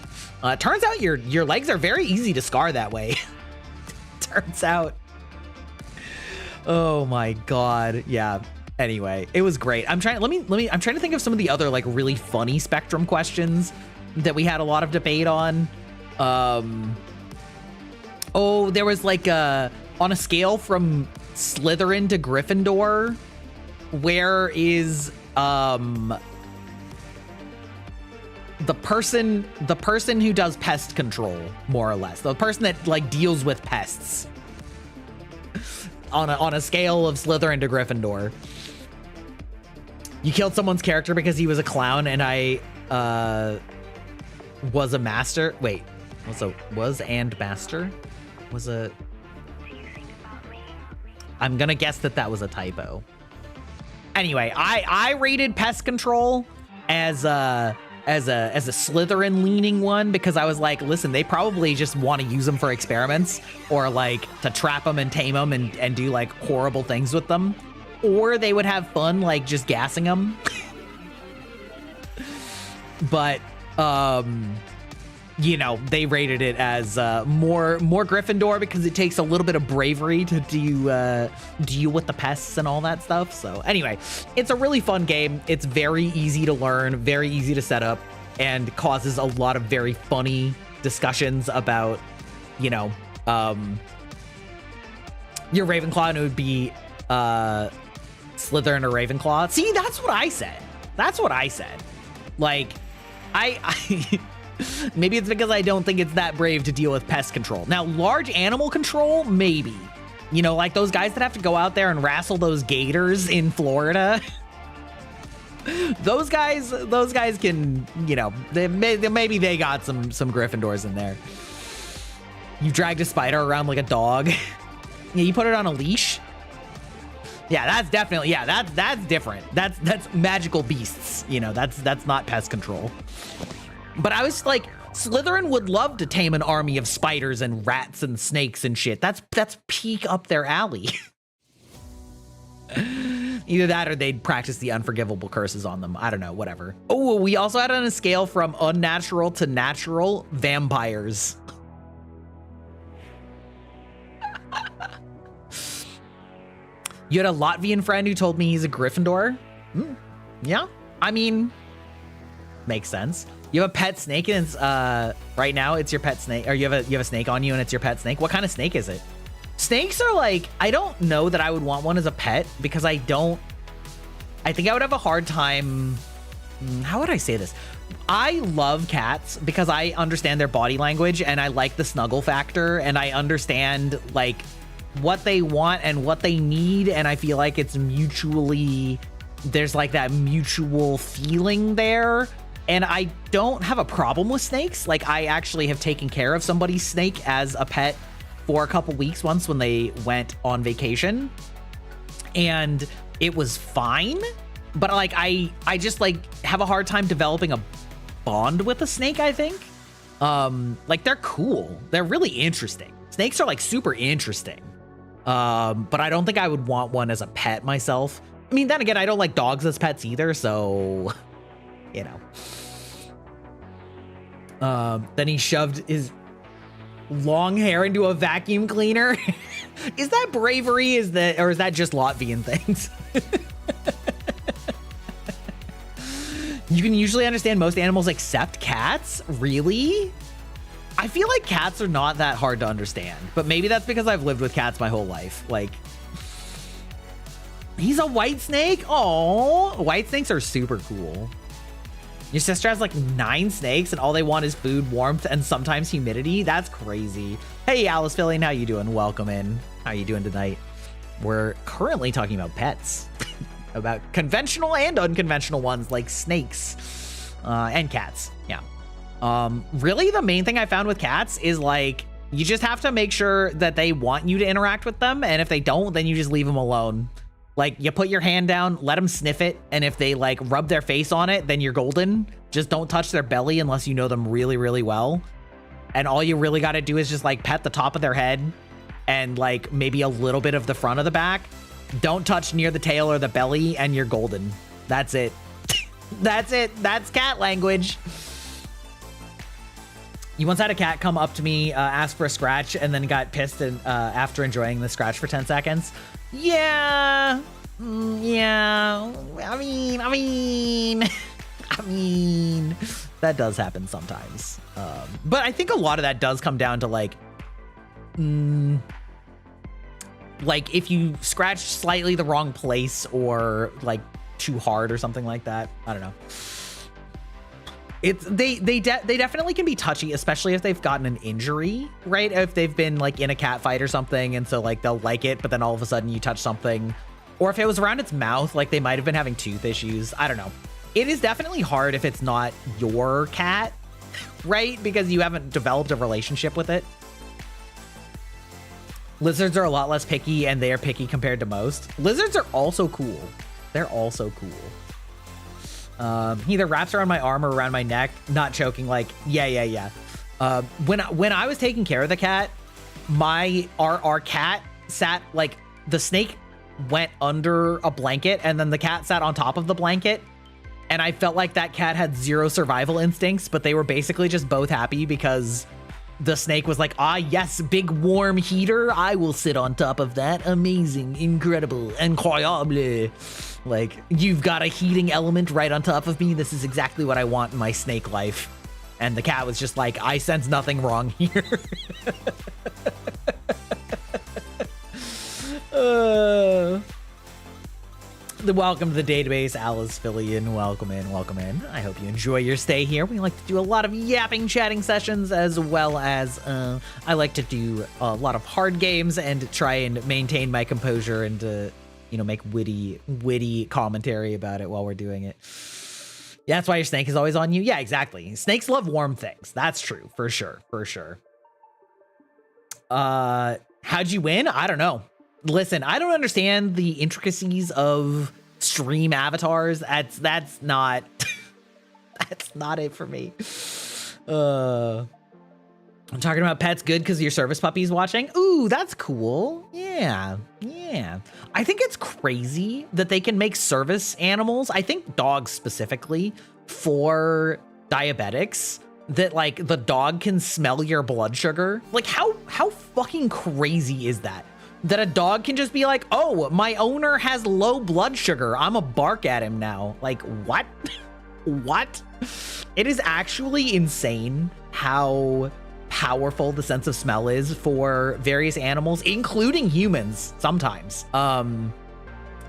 Turns out your legs are very easy to scar that way. Turns out. Oh my God. Yeah. Anyway, it was great. I'm trying to think of some of the other like really funny Spectrum questions that we had a lot of debate on. Oh, there was like on a scale from Slytherin to Gryffindor, where is the person who does pest control, more or less, the person that like deals with pests on a scale of Slytherin to Gryffindor. You killed someone's character because he was a clown, and I was a master. Wait, was and master was a. I'm gonna guess that was a typo. Anyway, I rated pest control as a Slytherin leaning one because I was like, listen, they probably just want to use them for experiments or like to trap them and tame them and do like horrible things with them, or they would have fun like just gassing them. But you know, they rated it as more Gryffindor because it takes a little bit of bravery to deal with the pests and all that stuff. So anyway, it's a really fun game. It's very easy to learn, very easy to set up, and causes a lot of very funny discussions about, you know, your Ravenclaw, and it would be Slytherin or Ravenclaw. See, that's what I said. That's what I said. Like, I maybe it's because I don't think it's that brave to deal with pest control. Now, large animal control, maybe. You know, like those guys that have to go out there and wrestle those gators in Florida. Those guys can, you know, maybe they got some Gryffindors in there. You dragged a spider around like a dog. Yeah, you put it on a leash. Yeah, that's definitely, yeah, that's different. That's magical beasts. You know, that's not pest control. But I was like, Slytherin would love to tame an army of spiders and rats and snakes and shit. That's peak up their alley. Either that or they'd practice the unforgivable curses on them. I don't know, whatever. Oh, we also had on a scale from unnatural to natural vampires. You had a Latvian friend who told me he's a Gryffindor. Yeah, I mean, makes sense. You have a pet snake, and it's right now it's your pet snake, or you have a snake on you, and it's your pet snake. What kind of snake is it? Snakes are like, I don't know that I would want one as a pet because I think I would have a hard time. How would I say this? I love cats because I understand their body language and I like the snuggle factor, and I understand like what they want and what they need, and I feel like it's mutually, there's like that mutual feeling there. And I don't have a problem with snakes. Like, I actually have taken care of somebody's snake as a pet for a couple weeks once when they went on vacation, and it was fine. But like, I just like have a hard time developing a bond with a snake, I think. Like, they're cool. They're really interesting. Snakes are like super interesting. But I don't think I would want one as a pet myself. I mean, then again, I don't like dogs as pets either, so you know. Then he shoved his long hair into a vacuum cleaner. Is that bravery? Or is that just Latvian things? You can usually understand most animals except cats? Really? I feel like cats are not that hard to understand, but maybe that's because I've lived with cats my whole life. Like, he's a white snake? Oh, white snakes are super cool. Your sister has like 9 snakes and all they want is food, warmth, and sometimes humidity? That's crazy. Hey, Alice Fillion, how you doing? Welcome in. How you doing tonight? We're currently talking about pets. About conventional and unconventional ones like snakes and cats. Yeah. Really, the main thing I found with cats is like, you just have to make sure that they want you to interact with them. And if they don't, then you just leave them alone. Like, you put your hand down, let them sniff it. And if they like rub their face on it, then you're golden. Just don't touch their belly unless you know them really, really well. And all you really got to do is just like pet the top of their head and like maybe a little bit of the front of the back. Don't touch near the tail or the belly and you're golden. That's it. That's it. That's cat language. You once had a cat come up to me, ask for a scratch, and then got pissed after enjoying the scratch for 10 seconds. Yeah. Yeah. I mean, that does happen sometimes. But I think a lot of that does come down to like if you scratch slightly the wrong place or like too hard or something like that. I don't know. They definitely can be touchy, especially if they've gotten an injury, right? If they've been like in a cat fight or something, and so like they'll like it, but then all of a sudden you touch something, or if it was around its mouth, like they might have been having tooth issues. I don't know. It is definitely hard if it's not your cat, right? Because you haven't developed a relationship with it. Lizards are a lot less picky, and they are picky compared to most. Lizards are also cool. They're also cool. He either wraps around my arm or around my neck, not choking, like, yeah. When I was taking care of the cat, our cat sat, like, the snake went under a blanket, and then the cat sat on top of the blanket, and I felt like that cat had 0 survival instincts, but they were basically just both happy because the snake was like, ah, yes, big warm heater. I will sit on top of that. Amazing, incredible, incroyable. Like, you've got a heating element right on top of me. This is exactly what I want in my snake life. And the cat was just like, I sense nothing wrong here. Welcome to the database, Alice Fillion. Welcome in, welcome in. I hope you enjoy your stay here. We like to do a lot of yapping, chatting sessions, as well as I like to do a lot of hard games and try and maintain my composure and make witty commentary about it while we're doing it. Yeah, that's why your snake is always on you. Yeah, exactly. Snakes love warm things. That's true, for sure. How'd you win? I don't know. Listen, I don't understand the intricacies of stream avatars. That's not that's not it for me. I'm talking about pets good because your service puppy's watching. Ooh, that's cool. Yeah. I think it's crazy that they can make service animals, I think dogs specifically, for diabetics, that like the dog can smell your blood sugar. Like how fucking crazy is that? That a dog can just be like, oh, my owner has low blood sugar. I'm a bark at him now. Like, what? What? It is actually insane how powerful the sense of smell is for various animals, including humans sometimes.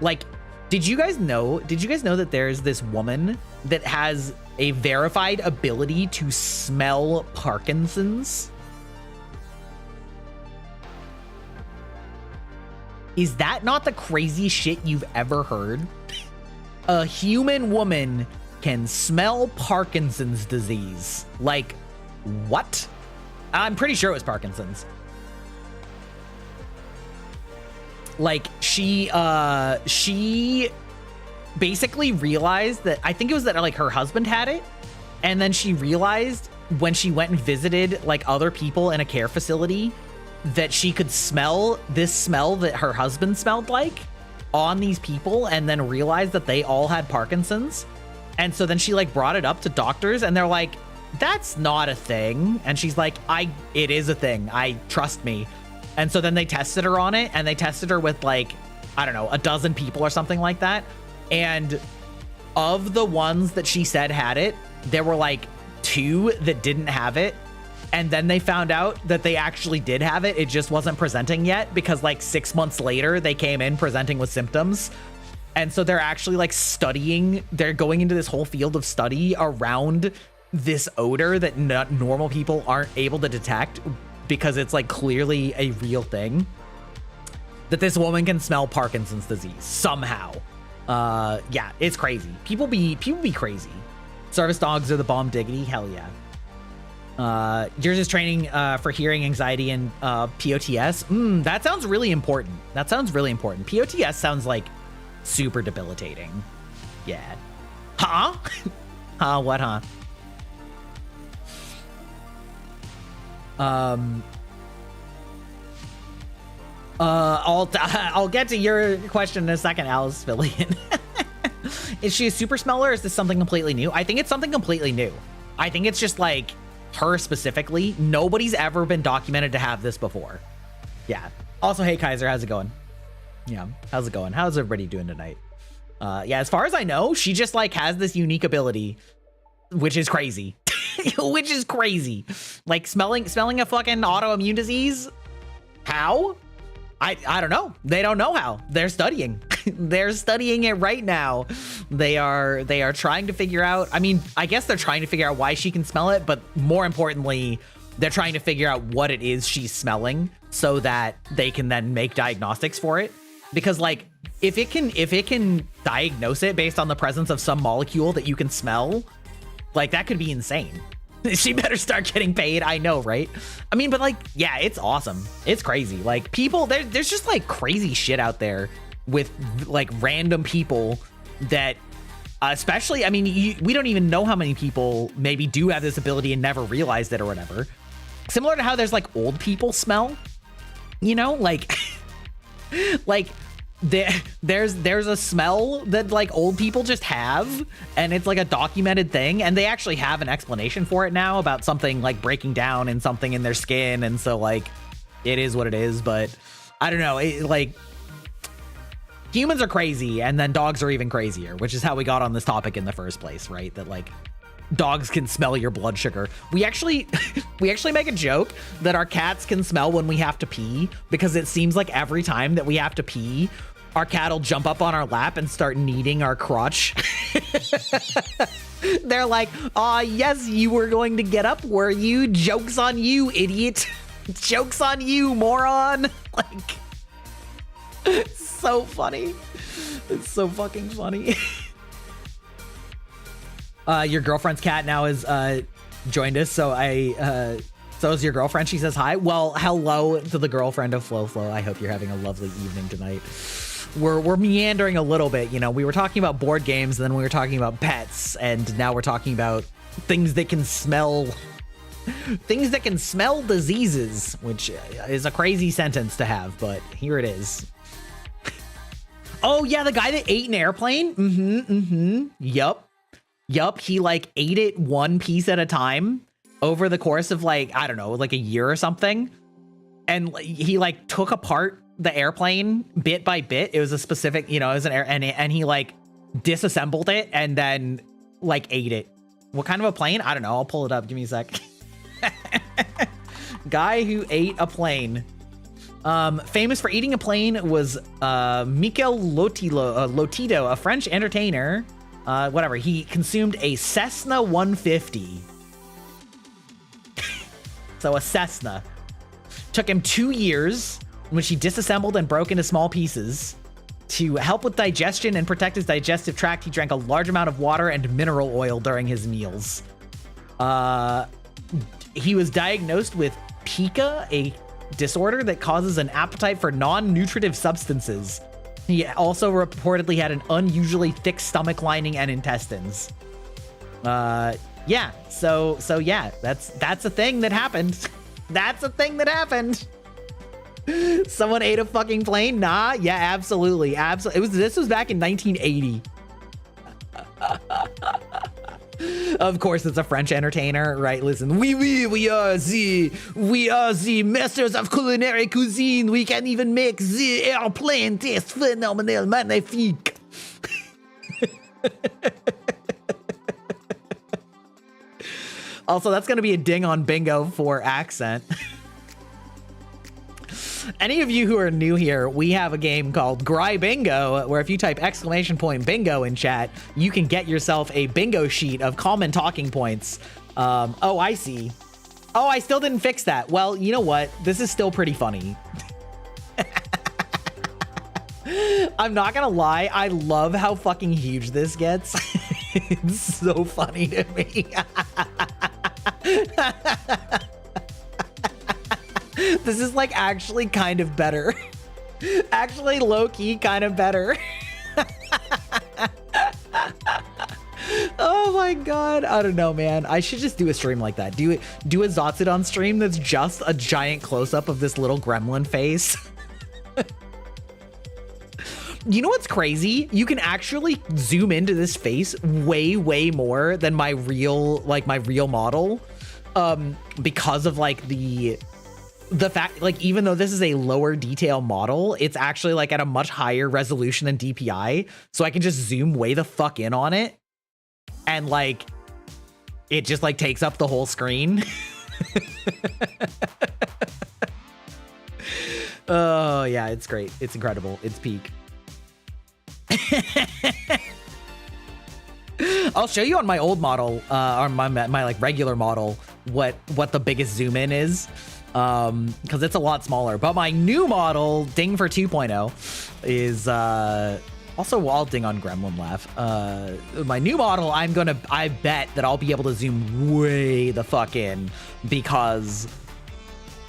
Like, did you guys know that there's this woman that has a verified ability to smell Parkinson's? Is that not the craziest shit you've ever heard? A human woman can smell Parkinson's disease. Like, what? I'm pretty sure it was Parkinson's. Like, she basically realized that, I think it was that like her husband had it, and then she realized when she went and visited like other people in a care facility that she could smell this smell that her husband smelled like on these people, and then realized that they all had Parkinson's. And so then she like brought it up to doctors, and they're like, that's not a thing. And she's like, it is a thing. Trust me. And so then they tested her on it, and they tested her with like, I don't know, a dozen people or something like that. And of the ones that she said had it, there were like 2 that didn't have it. And then they found out that they actually did have it. It just wasn't presenting yet, because like 6 months later, they came in presenting with symptoms. And so they're actually like studying, they're going into this whole field of study around this odor that normal people aren't able to detect, because it's like clearly a real thing, that this woman can smell Parkinson's disease somehow. Yeah, it's crazy. People be crazy. Service dogs are the bomb diggity. Hell yeah. Yours is training for hearing anxiety and POTS. That sounds really important. That sounds really important. POTS sounds like super debilitating. Yeah. Huh? What, huh? I'll get to your question in a second, Alice Fillion. Is she a super smeller, or is this something completely new? I think it's something completely new. I think it's just like her specifically. Nobody's ever been documented to have this before. Yeah. Also, hey Kaiser, how's it going? Yeah, how's it going? How's everybody doing tonight? Yeah, as far as I know, she just like has this unique ability, which is crazy. Which is crazy. Like smelling a fucking autoimmune disease. How? I don't know. They don't know how. They're studying. They're studying it right now. They are trying to figure out, I mean, I guess they're trying to figure out why she can smell it, but more importantly, they're trying to figure out what it is she's smelling so that they can then make diagnostics for it. Because like if it can diagnose it based on the presence of some molecule that you can smell, like that could be insane. She better start getting paid. I know, right? I mean, but like, yeah, it's awesome. It's crazy. Like people, there's just like crazy shit out there with like random people that, especially, I mean, we don't even know how many people maybe do have this ability and never realized it or whatever. Similar to how there's like old people smell, you know, like, like there's a smell that like old people just have, and it's like a documented thing, and they actually have an explanation for it now about something like breaking down and something in their skin, and so like it is what it is. But I don't know, like humans are crazy, and then dogs are even crazier, which is how we got on this topic in the first place, right? That like dogs can smell your blood sugar. We actually make a joke that our cats can smell when we have to pee, because it seems like every time that we have to pee, our cat will jump up on our lap and start kneading our crotch. They're like, "Aw, yes, you were going to get up, were you? Joke's on you, idiot. Joke's on you, moron." Like, it's so funny. It's so fucking funny. Your girlfriend's cat now has joined us, so so is your girlfriend. She says hi. Well, hello to the girlfriend of Flo. I hope you're having a lovely evening tonight. We're meandering a little bit, you know. We were talking about board games, and then we were talking about pets, and now we're talking about things that can smell diseases, which is a crazy sentence to have, but here it is. Oh yeah, the guy that ate an airplane. Yup, he like ate it one piece at a time over the course of like, I don't know, like a year or something. And he like took apart the airplane bit by bit. It was a specific, you know, it was an air, and he like disassembled it and then like ate it. What kind of a plane? I don't know. I'll pull it up. Give me a sec. Guy who ate a plane. Famous for eating a plane was Mikel Lotito, a French entertainer. Whatever, he consumed a Cessna 150. So a Cessna. Took him 2 years, which he disassembled and broke into small pieces. To help with digestion and protect his digestive tract, he drank a large amount of water and mineral oil during his meals. He was diagnosed with pica, a disorder that causes an appetite for non-nutritive substances. He also reportedly had an unusually thick stomach lining and intestines. Yeah, so yeah, that's a thing that happened. That's a thing that happened. Someone ate a fucking plane? Nah, yeah, absolutely. This was back in 1980. Of course, it's a French entertainer, right? Listen, we are the masters of culinary cuisine. We can even make the airplane taste phenomenal, magnifique. Also, that's going to be a ding on bingo for accent. Any of you who are new here, we have a game called Gry Bingo, where if you type !bingo in chat, you can get yourself a bingo sheet of common talking points. Oh, I see. Oh, I still didn't fix that. Well, you know what? This is still pretty funny. I'm not gonna lie, I love how fucking huge this gets. It's so funny to me. This is like actually kind of better. Actually low-key kind of better. Oh my god, I don't know, man. I should just do a stream like that. Do a Zotsudon stream that's just a giant close-up of this little gremlin face. You know what's crazy? You can actually zoom into this face way more than my real model. Because of like the fact, like, even though this is a lower detail model, it's actually like at a much higher resolution than DPI. So I can just zoom way the fuck in on it. And like, it just like takes up the whole screen. Oh yeah, it's great. It's incredible. It's peak. I'll show you on my old model, or my like regular model, what the biggest zoom in is, because it's a lot smaller. But my new model, Ding for 2.0, is also, I'll ding on Gremlin Laugh. My new model, I bet that I'll be able to zoom way the fuck in, because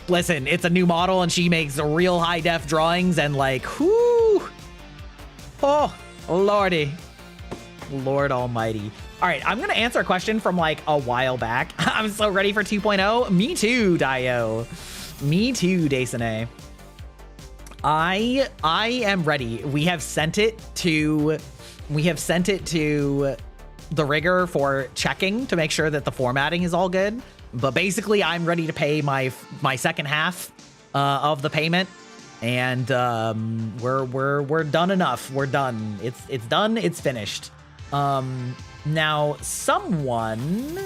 listen, it's a new model and she makes real high def drawings, and like, whoo, oh lordy. Lord almighty. All right, I'm gonna answer a question from like a while back. I'm so ready for 2.0. Me too, Dio. Me too, Desane. I am ready. We have sent it to the rigger for checking to make sure that the formatting is all good. But basically, I'm ready to pay my second half of the payment. And we're done enough. We're done. It's done. It's finished. Now someone,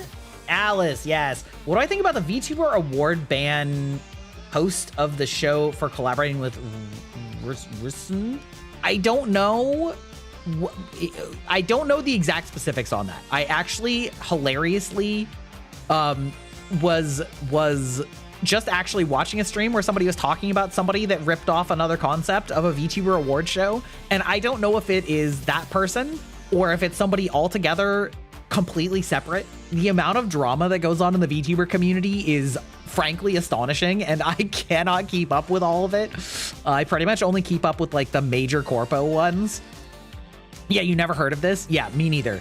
Alice, yes. What do I think about the VTuber award ban host of the show for collaborating with Rison? I don't know. I don't know the exact specifics on that. I actually hilariously was just actually watching a stream where somebody was talking about somebody that ripped off another concept of a VTuber award show, and I don't know if it is that person or if it's somebody altogether completely separate. The amount of drama that goes on in the VTuber community is frankly astonishing, and I cannot keep up with all of it. I pretty much only keep up with like the major corpo ones. Yeah, you never heard of this? Yeah, me neither.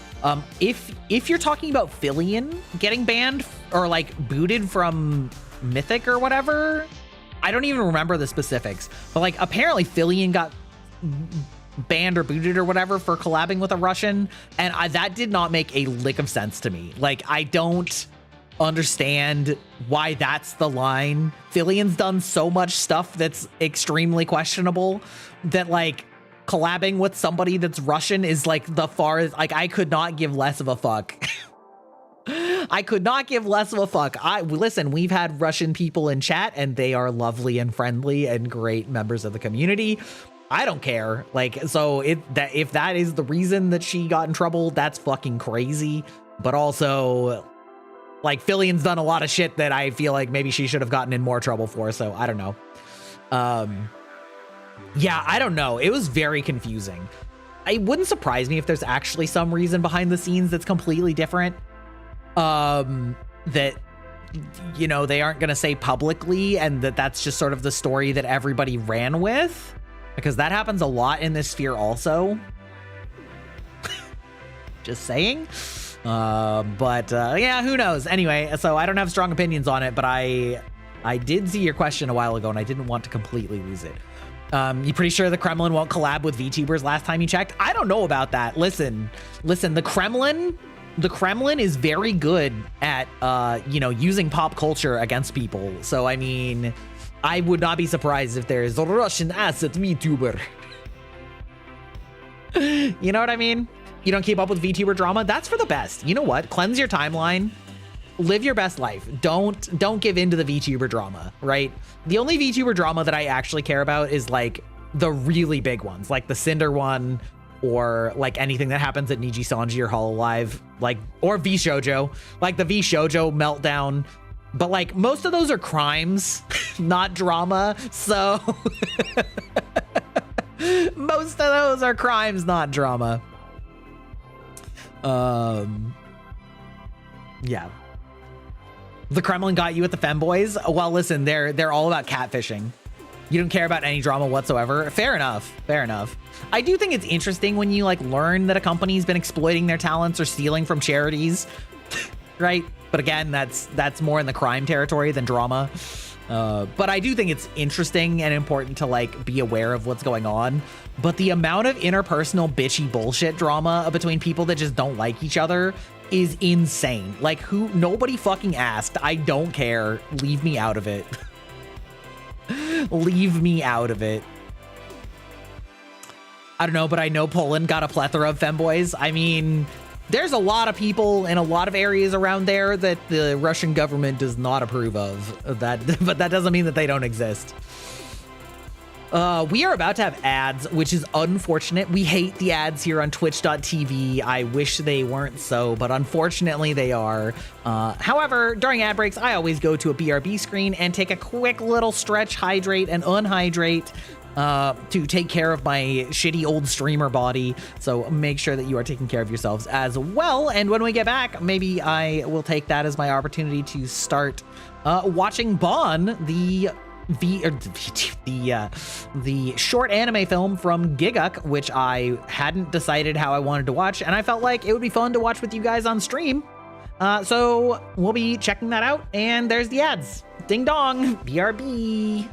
If you're talking about Fillion getting banned or like booted from Mythic or whatever, I don't even remember the specifics, but like apparently Fillion got banned or booted or whatever for collabing with a Russian, and that did not make a lick of sense to me. Like, I don't understand why that's the line. Fillion's done so much stuff that's extremely questionable that like collabing with somebody that's Russian is like the farthest. Like, I could not give less of a fuck. I could not give less of a fuck. Listen, we've had Russian people in chat and they are lovely and friendly and great members of the community. I don't care. Like, so if that is the reason that she got in trouble, that's fucking crazy. But also, like, Fillion's done a lot of shit that I feel like maybe she should have gotten in more trouble for. So I don't know. Yeah, I don't know. It was very confusing. It wouldn't surprise me if there's actually some reason behind the scenes that's completely different. That, you know, they aren't going to say publicly, and that's just sort of the story that everybody ran with, because that happens a lot in this sphere also. Just saying. Yeah, who knows? Anyway, so I don't have strong opinions on it, but I did see your question a while ago and I didn't want to completely lose it. You pretty sure the Kremlin won't collab with VTubers last time you checked? I don't know about that. Listen, the Kremlin the Kremlin is very good at, you know, using pop culture against people. So, I mean, I would not be surprised if there's a Russian asset vtuber. You know what I mean? You don't keep up with VTuber drama? That's for the best. You know what? Cleanse your timeline. Live your best life. Don't give in to the VTuber drama, right? The only VTuber drama that I actually care about is like the really big ones, like the Cinder one, or like anything that happens at Niji Sanji or hololive, like, or vshojo, like the vshojo meltdown. But like most of those are crimes, not drama. So most of those are crimes, not drama. Yeah. The Kremlin got you at the femboys? Well, listen, they're all about catfishing. You don't care about any drama whatsoever. Fair enough. Fair enough. I do think it's interesting when you like learn that a company's been exploiting their talents or stealing from charities, right? But again, that's more in the crime territory than drama. But I do think it's interesting and important to like be aware of what's going on. But the amount of interpersonal bitchy bullshit drama between people that just don't like each other is insane. Like, nobody fucking asked. I don't care. Leave me out of it. Leave me out of it. I don't know, but I know Poland got a plethora of femboys. I mean, there's a lot of people in a lot of areas around there that the Russian government does not approve of. But that doesn't mean that they don't exist. We are about to have ads, which is unfortunate. We hate the ads here on twitch.tv. I wish they weren't so, but unfortunately they are. However, during ad breaks, I always go to a BRB screen and take a quick little stretch, hydrate, and unhydrate to take care of my shitty old streamer body. So make sure that you are taking care of yourselves as well. And when we get back, maybe I will take that as my opportunity to start watching Bon, the short anime film from Giguk, which I hadn't decided how I wanted to watch, and I felt like it would be fun to watch with you guys on stream. So we'll be checking that out, and there's the ads. Ding dong, BRB.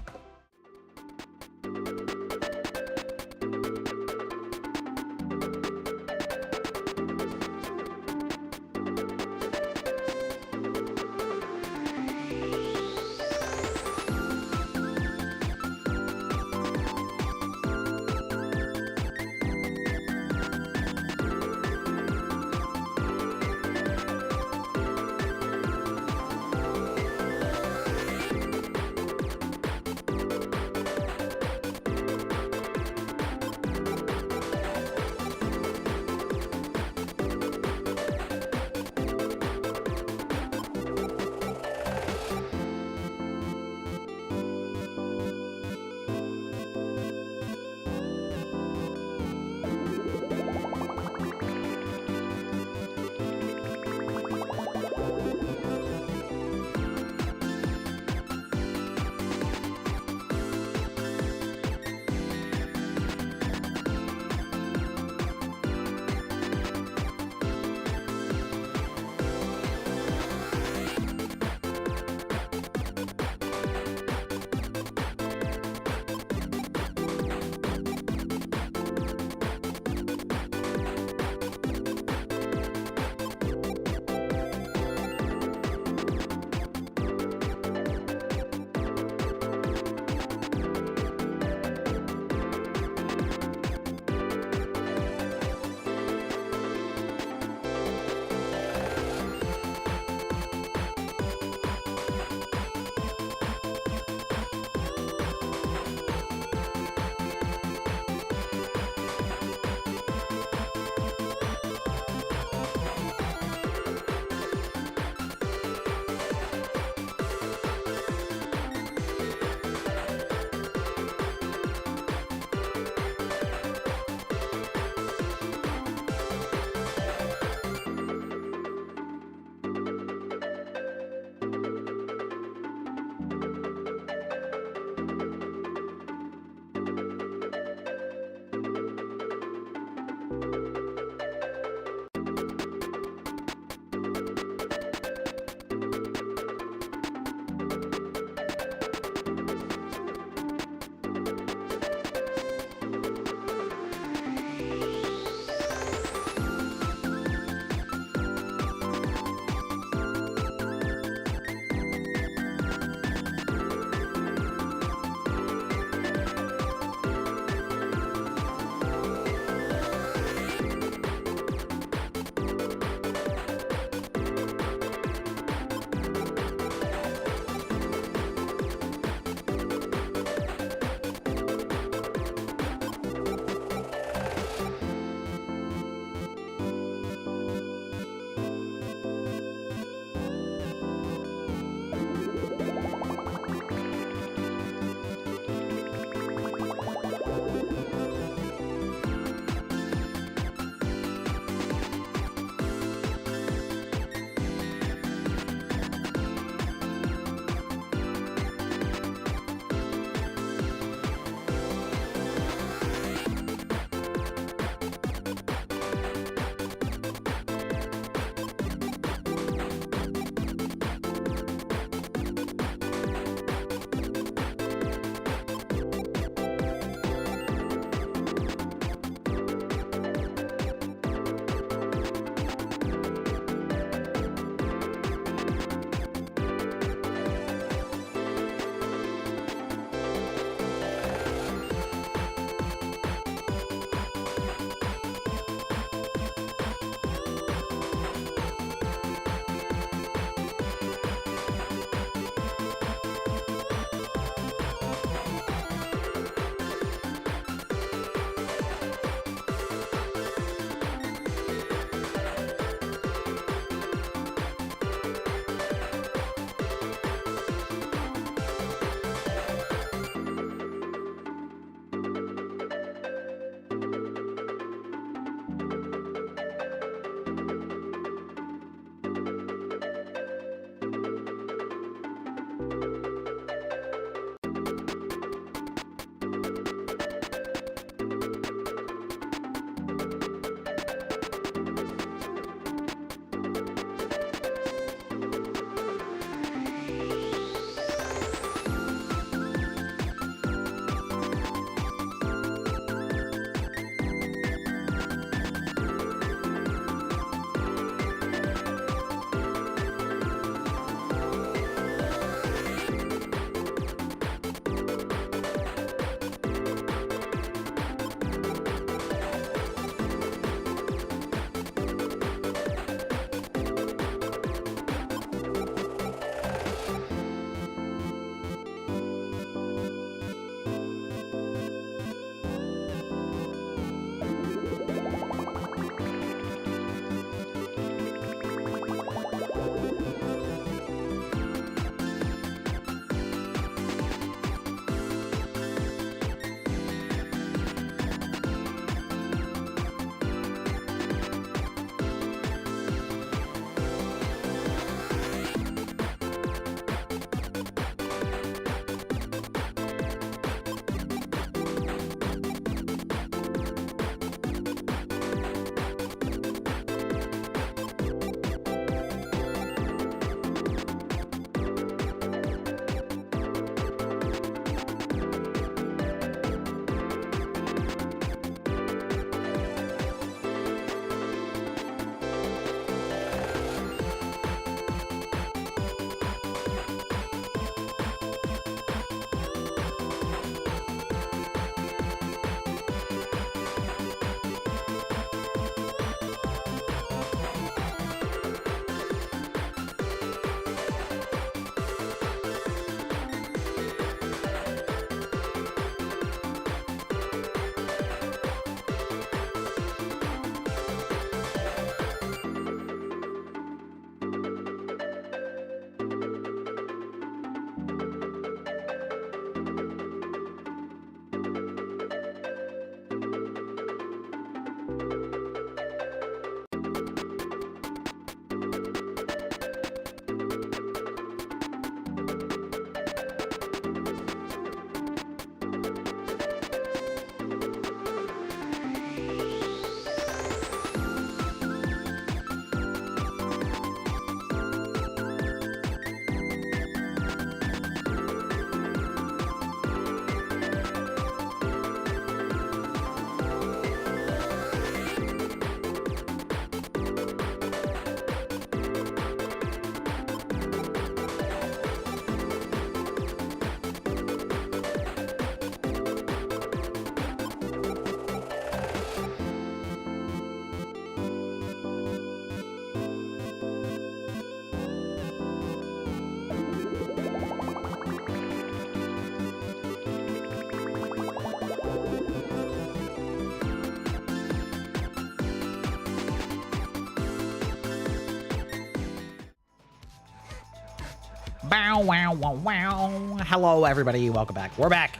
Bow, wow, wow, wow. Hello, everybody. Welcome back. We're back.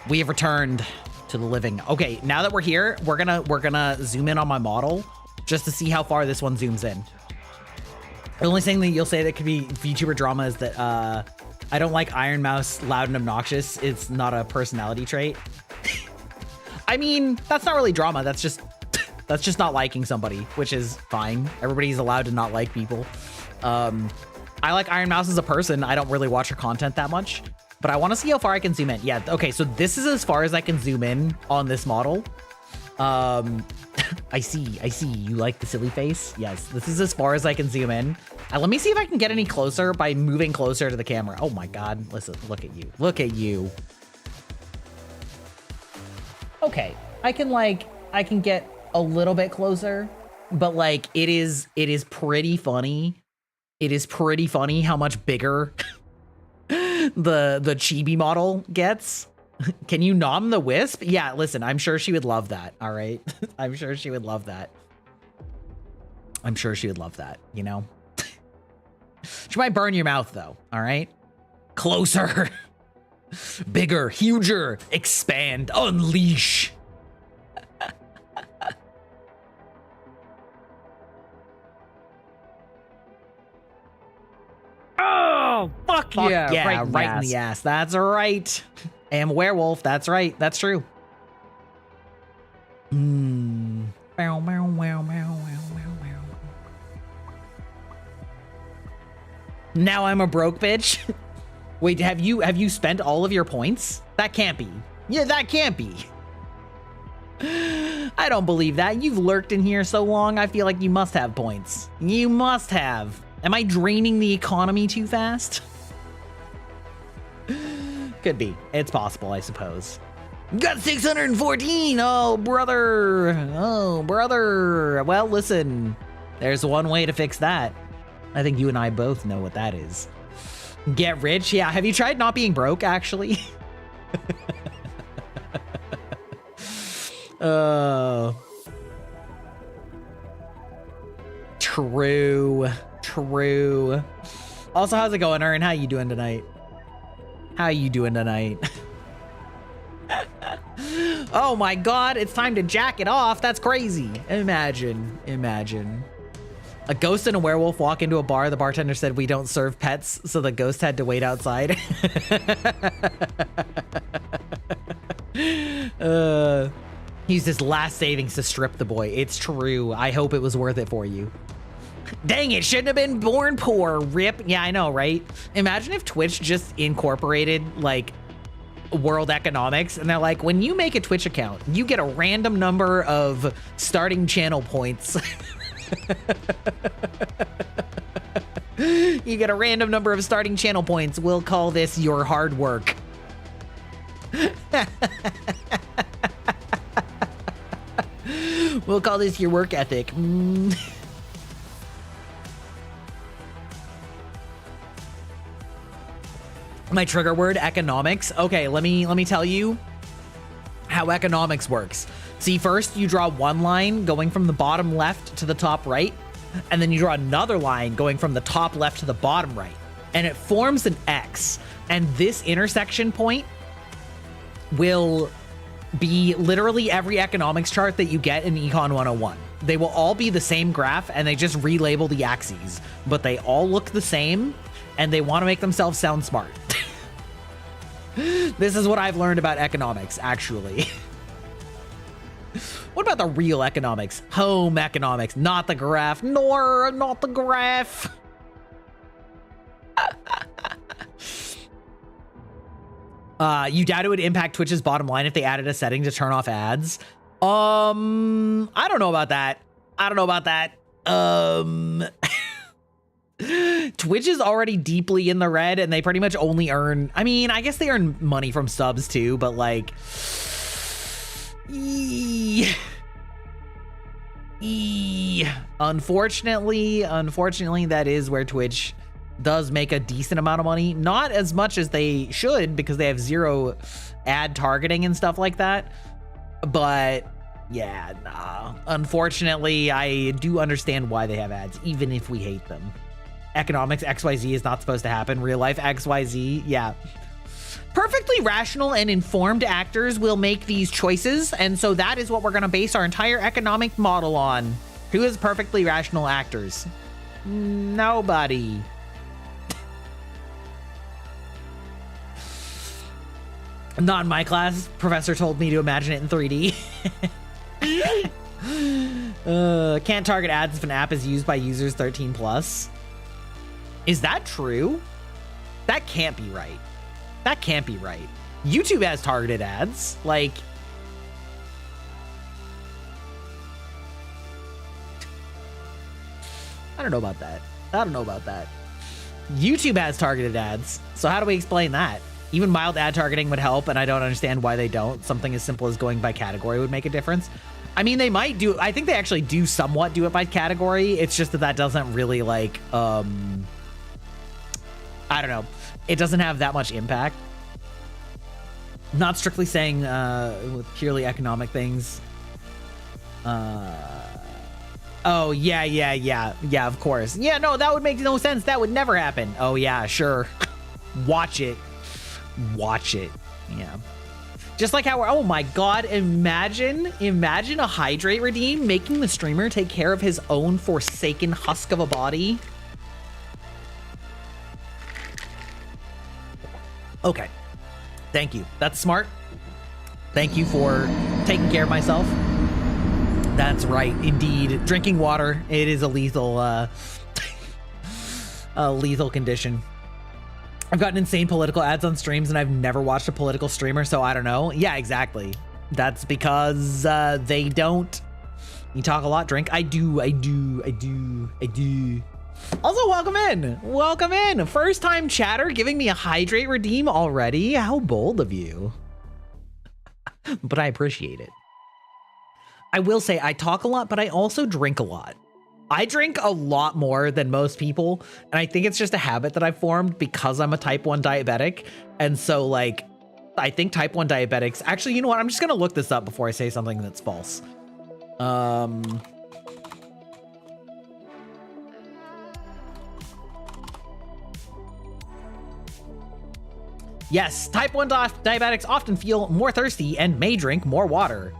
We have returned to the living. Okay, now that we're here, we're gonna zoom in on my model just to see how far this one zooms in. The only thing that you'll say that could be VTuber drama is that I don't like Iron Mouse loud and obnoxious. It's not a personality trait. I mean, that's not really drama. That's just not liking somebody, which is fine. Everybody's allowed to not like people. I like Iron Mouse as a person. I don't really watch her content that much, but I want to see how far I can zoom in. Yeah, okay, so this is as far as I can zoom in on this model. I see. You like the silly face? Yes, this is as far as I can zoom in. Let me see if I can get any closer by moving closer to the camera. Oh my God, listen, look at you. Look at you. Okay, I can get a little bit closer, but like it is pretty funny. It is pretty funny how much bigger the chibi model gets. Can you nom the wisp? Yeah, listen, I'm sure she would love that. All right. I'm sure she would love that. I'm sure she would love that, you know? She might burn your mouth though. All right. Closer. Bigger, huger, expand, unleash. Oh, fuck Fuck yeah, right in the ass. That's right. Am a werewolf. That's right. That's true. Bow, bow, wow, wow, wow, wow, wow. Now I'm a broke bitch. Wait, have you spent all of your points? That can't be. Yeah, that can't be. I don't believe that. You've lurked in here so long, I feel like you must have points. You must have. Am I draining the economy too fast? Could be. It's possible, I suppose. Got 614! Oh, brother! Oh, brother! Well, listen. There's one way to fix that. I think you and I both know what that is. Get rich? Yeah, have you tried not being broke, actually? True. True. Also, how's it going, Ern? How you doing tonight? How you doing tonight? Oh my god, it's time to jack it off. That's crazy. Imagine. A ghost and a werewolf walk into a bar. The bartender said, "We don't serve pets," so the ghost had to wait outside. He's his last savings to strip the boy. It's true. I hope it was worth it for you. Dang it, shouldn't have been born poor. Rip. Yeah, I know, right? Imagine if Twitch just incorporated, like, world economics, and they're like, when you make a Twitch account, you get a random number of starting channel points. You get a random number of starting channel points. We'll call this your hard work. We'll call this your work ethic. My trigger word, economics. Okay, let me tell you how economics works. See, first you draw one line going from the bottom left to the top right, and then you draw another line going from the top left to the bottom right, and it forms an X. And this intersection point will be literally every economics chart that you get in Econ 101. They will all be the same graph, and they just relabel the axes, but they all look the same, and they want to make themselves sound smart. This is what I've learned about economics, actually. What about the real economics? Home economics, not the graph. Nor, not the graph. You doubt it would impact Twitch's bottom line if they added a setting to turn off ads? I don't know about that. Twitch is already deeply in the red, and they pretty much only earn, I mean, I guess they earn money from subs too, but like, unfortunately, that is where Twitch does make a decent amount of money. Not as much as they should, because they have zero ad targeting and stuff like that. But yeah, nah. Unfortunately, I do understand why they have ads, even if we hate them. Economics XYZ is not supposed to happen. Real life XYZ, yeah. Perfectly rational and informed actors will make these choices, and so that is what we're going to base our entire economic model on. Who is perfectly rational actors? Nobody. Not in my class. Professor told me to imagine it in 3D. Can't target ads if an app is used by users 13 plus. Is that true? That can't be right. That can't be right. YouTube has targeted ads. Like, I don't know about that. YouTube has targeted ads. So how do we explain that? Even mild ad targeting would help, and I don't understand why they don't. Something as simple as going by category would make a difference. I mean, they might do, I think they actually do somewhat do it by category. It's just that doesn't really, like, I don't know. It doesn't have that much impact. Not strictly saying with purely economic things. Oh, yeah, of course. Yeah, no, that would make no sense. That would never happen. Oh, yeah, sure. Watch it. Yeah. Just like how, oh my god, imagine a hydrate redeem making the streamer take care of his own forsaken husk of a body. Okay. Thank you. That's smart. Thank you for taking care of myself. That's right. Indeed. Drinking water. It is a lethal, a lethal condition. I've gotten insane political ads on streams and I've never watched a political streamer, so I don't know. Yeah, exactly. That's because they don't. You talk a lot, drink. I do. Also, welcome in. Welcome in. First time chatter giving me a hydrate redeem already. How bold of you. But I appreciate it. I will say I talk a lot, but I also drink a lot. I drink a lot more than most people, and I think it's just a habit that I've formed because I'm a type 1 diabetic. And so, like, I think type 1 diabetics... Actually, you know what? I'm just going to look this up before I say something that's false. Yes, type 1 diabetics often feel more thirsty and may drink more water.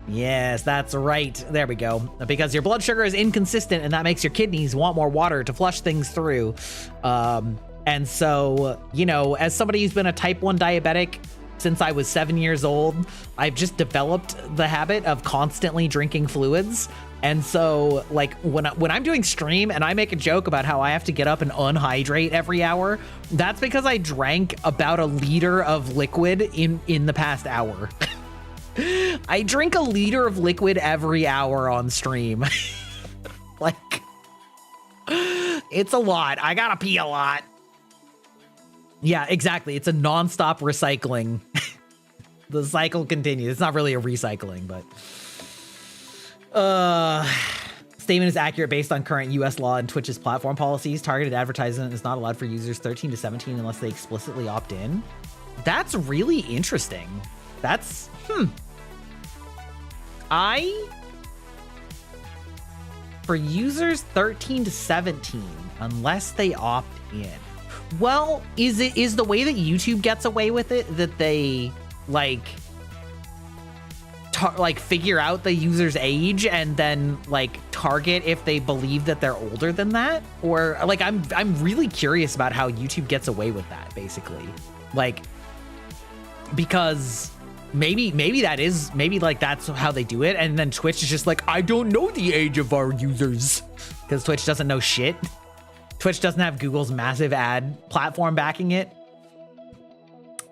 Yes, that's right. There we go. Because your blood sugar is inconsistent and that makes your kidneys want more water to flush things through. And so, you know, as somebody who's been a type 1 diabetic since I was 7 years old, I've just developed the habit of constantly drinking fluids. And so, like, when I'm doing stream and I make a joke about how I have to get up and unhydrate every hour, that's because I drank about a liter of liquid in the past hour. I drink a liter of liquid every hour on stream. Like, it's a lot. I gotta pee a lot. Yeah, exactly. It's a nonstop recycling. The cycle continues. It's not really a recycling, but... Statement is accurate based on current US law and Twitch's platform policies. Targeted advertisement is not allowed for users 13 to 17 unless they explicitly opt in. That's really interesting. That's, for users 13 to 17, unless they opt in. Well, is the way that YouTube gets away with it that they like figure out the user's age and then like target if they believe that they're older than that? Or like, I'm really curious about how YouTube gets away with that, basically. Like, because maybe like that's how they do it, and then Twitch is just like, I don't know the age of our users, because Twitch doesn't know shit. Twitch doesn't have Google's massive ad platform backing it.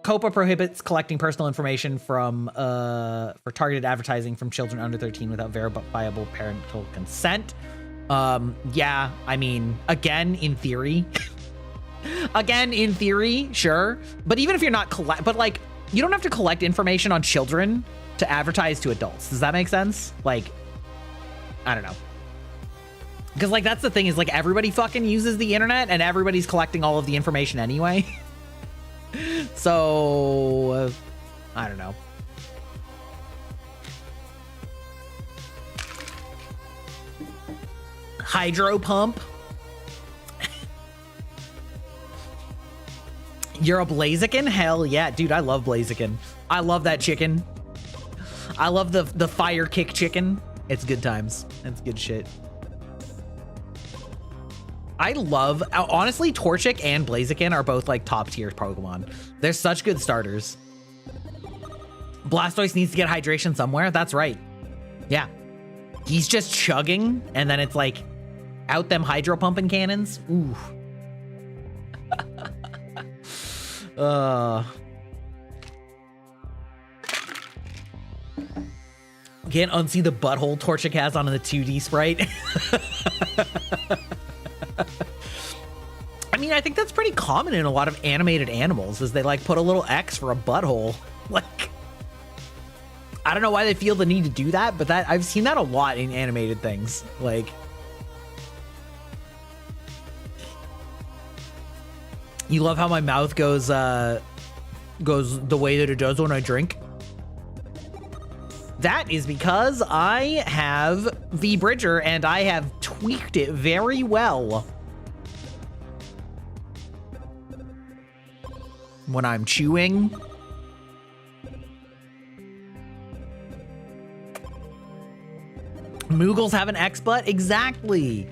COPA prohibits collecting personal information from for targeted advertising from children under 13 without verifiable parental consent. Yeah, I mean, again, in theory, sure. But even if you're not but like, you don't have to collect information on children to advertise to adults. Does that make sense? Like, I don't know. Because like, that's the thing, is like, everybody fucking uses the internet and everybody's collecting all of the information anyway. So, I don't know. Hydro pump. You're a Blaziken? Hell yeah. Dude, I love Blaziken. I love that chicken. I love the fire kick chicken. It's good times. It's good shit. I love, honestly, Torchic and Blaziken are both like top tier Pokemon. They're such good starters. Blastoise needs to get hydration somewhere. That's right. Yeah. He's just chugging and then it's like out them hydro pumping cannons. Ooh. Can't unsee the butthole Torchic has on the 2D sprite. I mean, I think that's pretty common in a lot of animated animals, is they like put a little X for a butthole. Like, I don't know why they feel the need to do that, but that I've seen that a lot in animated things. Like, you love how my mouth goes the way that it does when I drink. That is because I have V-Bridger and I have tweaked it very well when I'm chewing. Moogles have an X-butt? Exactly.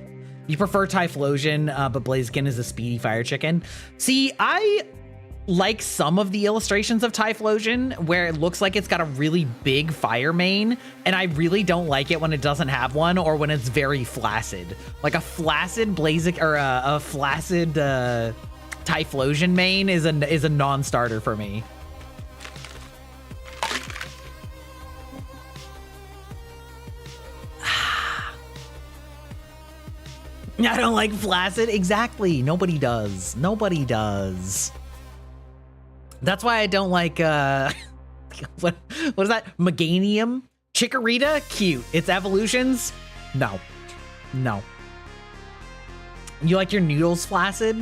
You prefer Typhlosion, but Blaziken is a speedy fire chicken. See, like some of the illustrations of Typhlosion, where it looks like it's got a really big fire mane, and I really don't like it when it doesn't have one, or when it's very flaccid. Like a flaccid Blaziken, or a flaccid Typhlosion mane is a non-starter for me. I don't like flaccid. Exactly. Nobody does. Nobody does. That's why I don't like what is that? Meganium? Chikorita? Cute. Its evolutions? No. No. You like your noodles flaccid?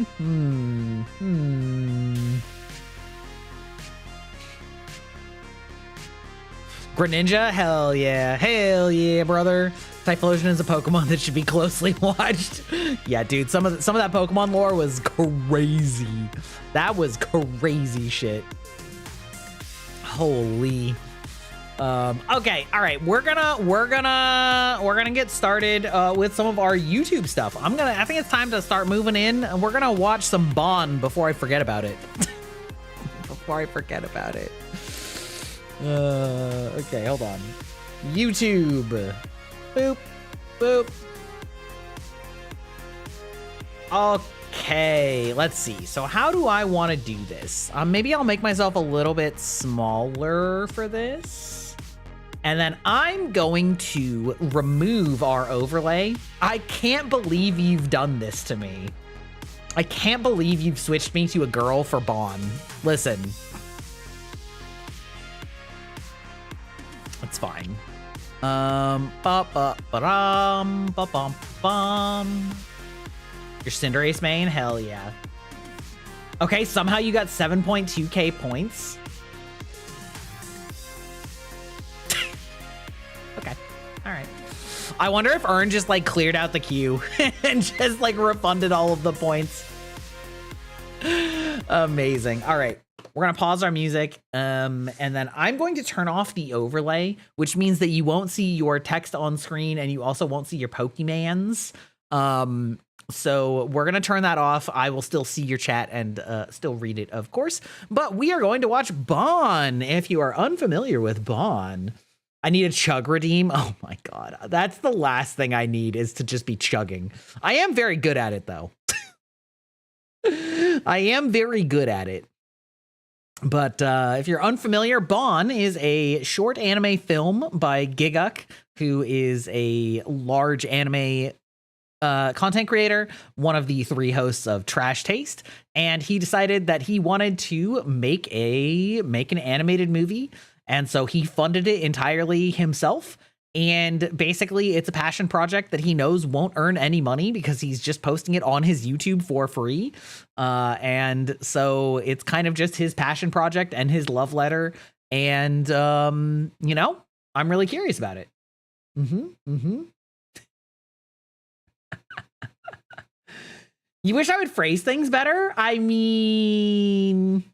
Greninja? Hell yeah. Hell yeah, brother. Typhlosion is a Pokemon that should be closely watched. Yeah, dude, some of that Pokemon lore was crazy. That was crazy shit. Holy. Okay, all right, we're gonna get started with some of our YouTube stuff. I think it's time to start moving in, and we're gonna watch some Bond before I forget about it. Okay, hold on. YouTube. Boop, boop. Okay, let's see. So how do I want to do this? Maybe I'll make myself a little bit smaller for this. And then I'm going to remove our overlay. I can't believe you've done this to me. I can't believe you've switched me to a girl for Bon. Listen. It's fine. Your Cinderace main? Hell yeah. Okay, somehow you got 7.2k points. Okay, all right. I wonder if Ern just like cleared out the queue and just like refunded all of the points. Amazing. All right. We're going to pause our music, and then I'm going to turn off the overlay, which means that you won't see your text on screen, and you also won't see your Pokemans. So we're going to turn that off. I will still see your chat and still read it, of course. But we are going to watch Bon. If you are unfamiliar with Bon, I need a chug redeem. Oh my god. That's the last thing I need, is to just be chugging. I am very good at it, though. I am very good at it. But if you're unfamiliar, Bon is a short anime film by Giguk, who is a large anime content creator, one of the 3 hosts of Trash Taste, and he decided that he wanted to make an animated movie, and so he funded it entirely himself. And basically, it's a passion project that he knows won't earn any money because he's just posting it on his YouTube for free. And so it's kind of just his passion project and his love letter. And, you know, I'm really curious about it. You wish I would phrase things better? I mean...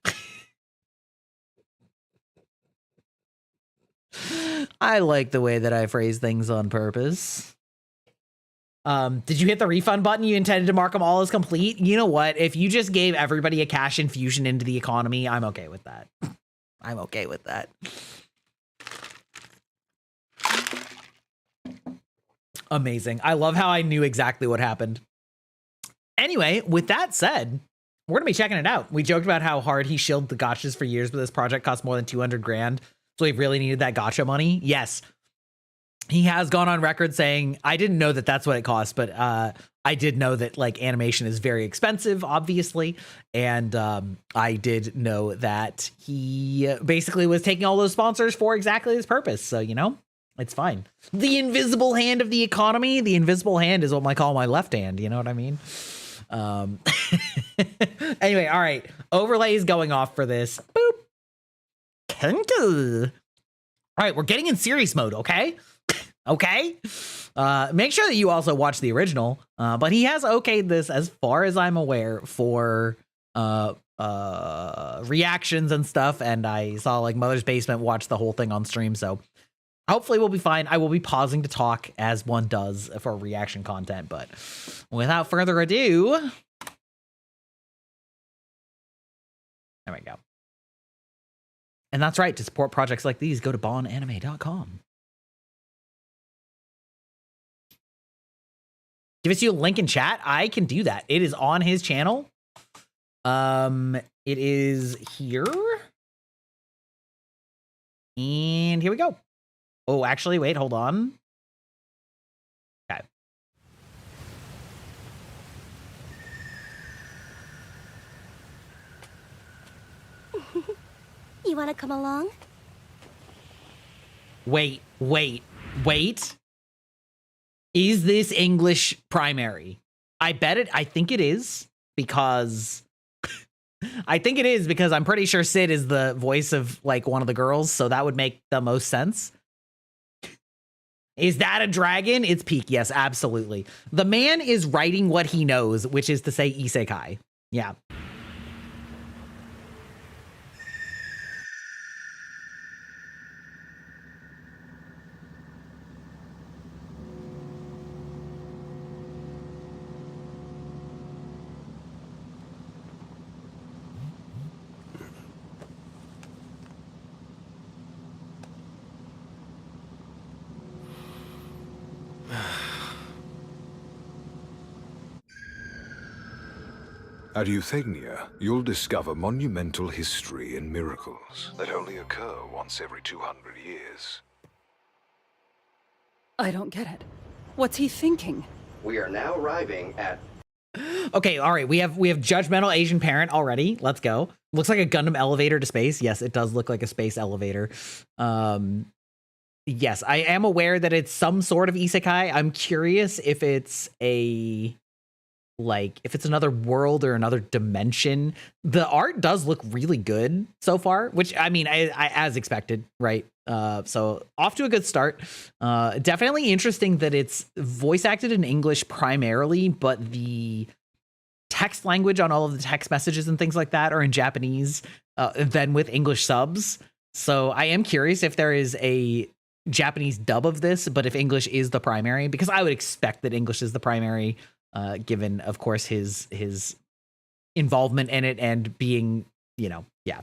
I like the way that I phrase things on purpose. Did you hit the refund button? You intended to mark them all as complete? You know what? If you just gave everybody a cash infusion into the economy, I'm okay with that. I'm okay with that. Amazing. I love how I knew exactly what happened. Anyway, with that said, we're going to be checking it out. We joked about how hard he shilled the gotchas for years, but this project cost more than 200 grand. So he really needed that gotcha money. Yes. He has gone on record saying, I didn't know that that's what it costs, but I did know that like animation is very expensive, obviously. And I did know that he basically was taking all those sponsors for exactly this purpose. So, you know, it's fine. The invisible hand of the economy. The invisible hand is what I call my left hand. You know what I mean? Anyway, all right. Overlay is going off for this. Boop. All right, we're getting in series mode, okay? Okay? Make sure that you also watch the original, but he has okayed this, as far as I'm aware, for reactions and stuff, and I saw like Mother's Basement watch the whole thing on stream, so hopefully we'll be fine. I will be pausing to talk, as one does for reaction content, but without further ado... There we go. And that's right. To support projects like these, go to bonanime.com. Give us you a link in chat. I can do that. It is on his channel. It is here. And here we go. Oh, actually, wait, hold on. Okay. You want to come along? Wait. Is this English primary? I bet it. I think it is because I'm pretty sure Sid is the voice of like one of the girls. So that would make the most sense. Is that a dragon? It's Peak. Yes, absolutely. The man is writing what he knows, which is to say isekai. Yeah. At Euthagnia, you'll discover monumental history and miracles that only occur once every 200 years. I don't get it. What's he thinking? We are now arriving at... Okay, all right. We have judgmental Asian parent already. Let's go. Looks like a Gundam elevator to space. Yes, it does look like a space elevator. Yes, I am aware that it's some sort of isekai. I'm curious if it's if it's another world or another dimension. The art does look really good so far, which I mean, I as expected, right? So off to a good start. Definitely interesting that it's voice acted in English primarily, but the text language on all of the text messages and things like that are in Japanese, then with English subs. So I am curious if there is a Japanese dub of this, but if English is the primary, because I would expect that English is the primary, given, of course, his involvement in it and being, yeah.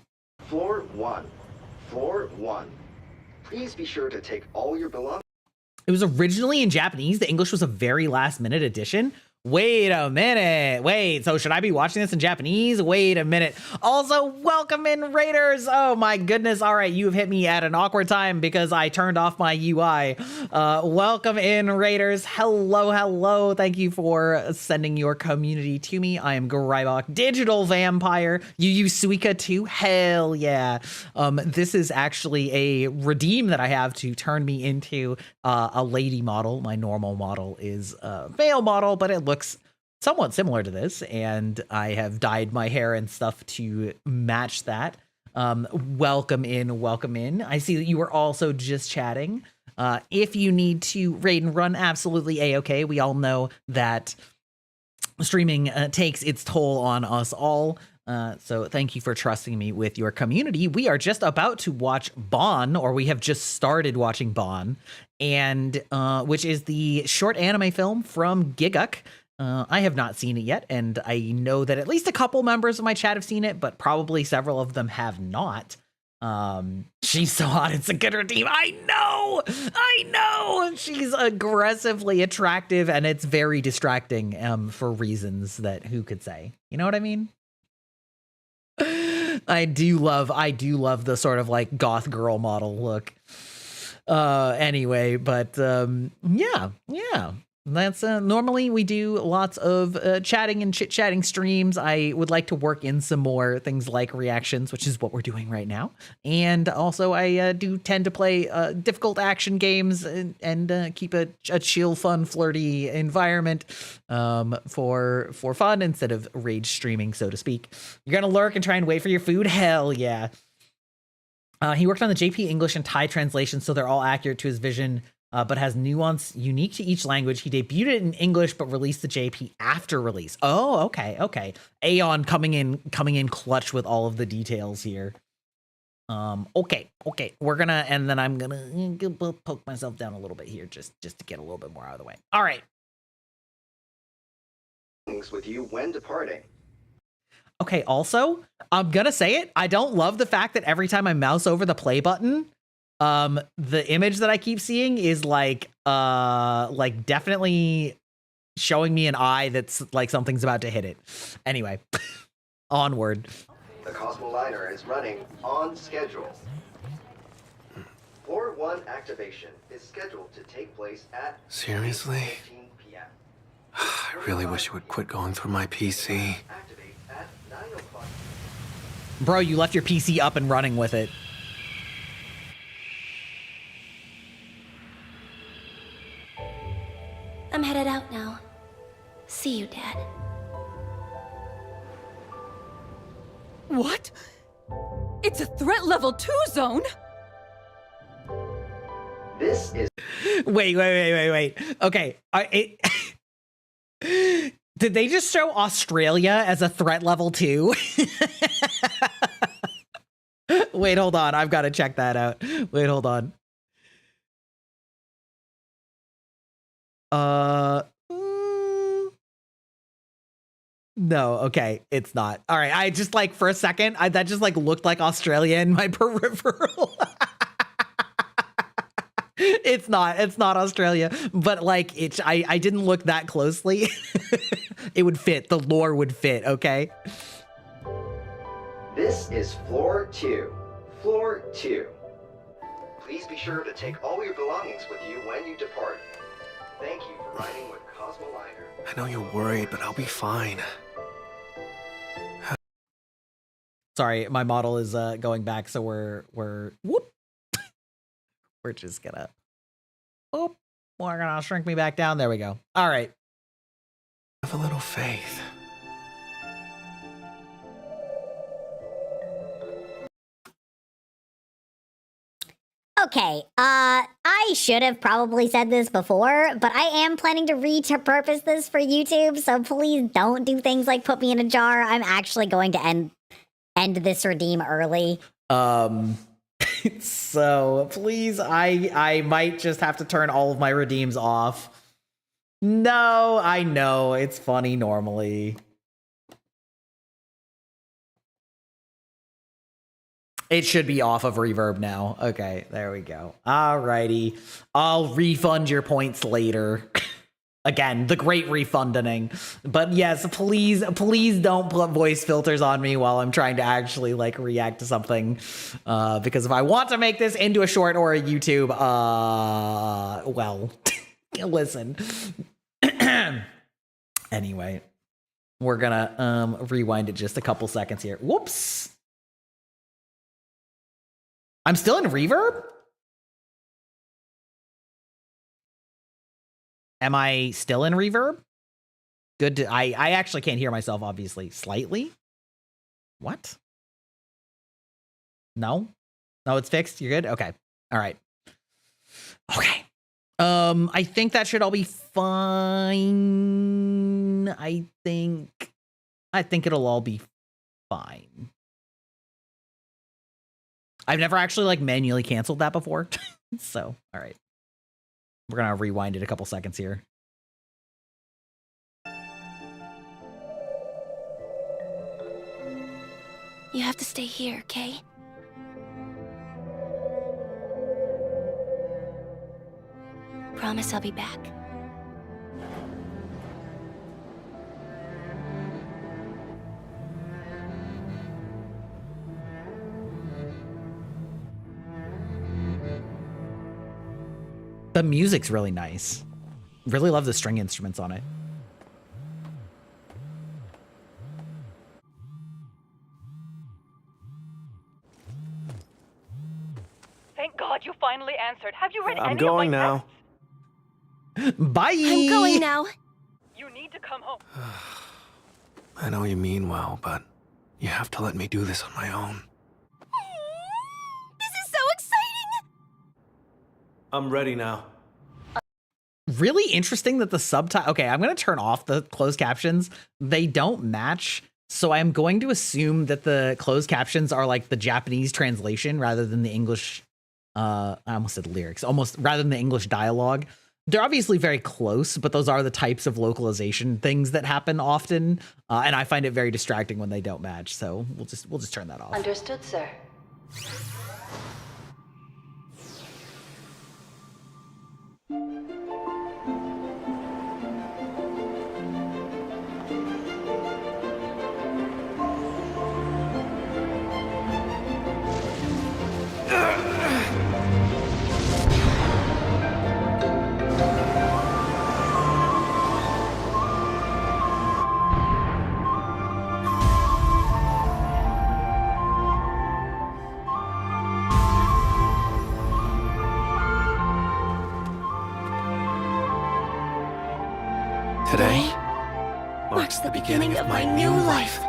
Floor 1. Floor 1. Please be sure to take all your belongings. It was originally in Japanese. The English was a very last minute addition. Wait a minute. Wait, so should I be watching this in Japanese? Wait a minute. Also, welcome in, Raiders. Oh my goodness. All right, you've hit me at an awkward time because I turned off my UI. Welcome in, Raiders. Hello. Thank you for sending your community to me. I am Grybach, digital vampire. You use Suika too? Hell yeah. This is actually a redeem that I have to turn me into a lady model. My normal model is a male model, but it looks somewhat similar to this, and I have dyed my hair and stuff to match that. Welcome in. I see that you were also just chatting. If you need to raid and run, absolutely a-okay. We all know that streaming takes its toll on us all. So thank you for trusting me with your community. We are just about to watch Bon, or we have just started watching Bon, and which is the short anime film from Giguk. I have not seen it yet, and I know that at least a couple members of my chat have seen it, but probably several of them have not. She's so hot, it's a good redeem. I know. She's aggressively attractive, and it's very distracting for reasons that who could say? You know what I mean? I do love the sort of like goth girl model look. Anyway, but yeah. That's normally we do lots of chatting and chit-chatting streams. I would like to work in some more things like reactions, which is what we're doing right now. And also I do tend to play difficult action games and keep a chill, fun, flirty environment for fun instead of rage streaming, so to speak. You're gonna lurk and try and wait for your food? Hell yeah. He worked on the JP English and Thai translation, so they're all accurate to his vision, but has nuance unique to each language. He debuted it in English, but released the JP after release. Oh, okay. Aeon coming in clutch with all of the details here. Okay. We're gonna, and then I'm gonna poke myself down a little bit here, just to get a little bit more out of the way. All right. With you when departing. Okay, also, I'm gonna say it. I don't love the fact that every time I mouse over the play button, the image that I keep seeing is like definitely showing me an eye that's like something's about to hit it. Anyway, onward. The Cosmoliner is running on schedule. Floor 1 activation is scheduled to take place at Seriously? 15 p.m. I really wish you would quit going through my PC. Activate at 9 o'clock. Bro, you left your PC up and running with it. I'm headed out now. See you, Dad. What? It's a threat level 2 zone? This is Wait. Okay. Did they just show Australia as a threat level 2? Wait, hold on. I've got to check that out. Wait, hold on. No, okay, it's not. All right, I just like for a second, that just like looked like Australia in my peripheral. It's not Australia, but like I didn't look that closely. It would fit, the lore would fit, okay? This is floor 2. Floor 2. Please be sure to take all your belongings with you when you depart. Thank you for riding with Cosmoliner. I know you're worried, but I'll be fine. Sorry, my model is going back, so we're whoop. We're just gonna whoop. We're gonna shrink me back down. There we go. All right. Have a little faith. Okay, I should have probably said this before, but I am planning to repurpose this for YouTube, so please don't do things like put me in a jar. I'm actually going to end this redeem early. So please, I might just have to turn all of my redeems off. No, I know, it's funny normally. It should be off of reverb now. Okay, there we go. Alrighty. I'll refund your points later. Again, the great refunding. But yes, please don't put voice filters on me while I'm trying to actually like react to something. Because if I want to make this into a short or a YouTube, well, listen. Anyway, we're gonna rewind it just a couple seconds here. Whoops. I'm still in reverb? Am I still in reverb? Good to, I actually can't hear myself, obviously. Slightly? What? No? No, it's fixed? You're good? Okay. All right. Okay. I think that should all be fine. I think it'll all be fine. I've never actually like manually canceled that before. So, all right. We're going to rewind it a couple seconds here. You have to stay here, okay? Promise I'll be back. The music's really nice. Really love the string instruments on it. Thank God you finally answered. Have you read I'm any going of my now. tests? Bye. I'm going now. You need to come home. I know you mean well, but you have to let me do this on my own. This is so exciting! I'm ready now. Really interesting that the subtitle. Okay, I'm going to turn off the closed captions. They don't match. So I'm going to assume that the closed captions are like the Japanese translation rather than the English. I almost said lyrics, almost rather than the English dialogue. they're obviously very close, but those are the types of localization things that happen often, and I find it very distracting when they don't match. So we'll just turn that off. Understood, sir. Today marks the beginning of my new life.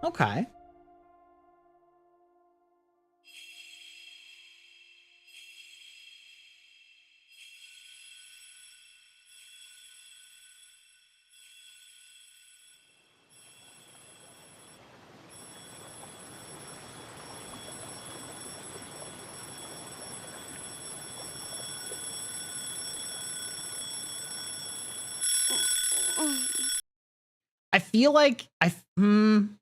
Okay. I feel like I'm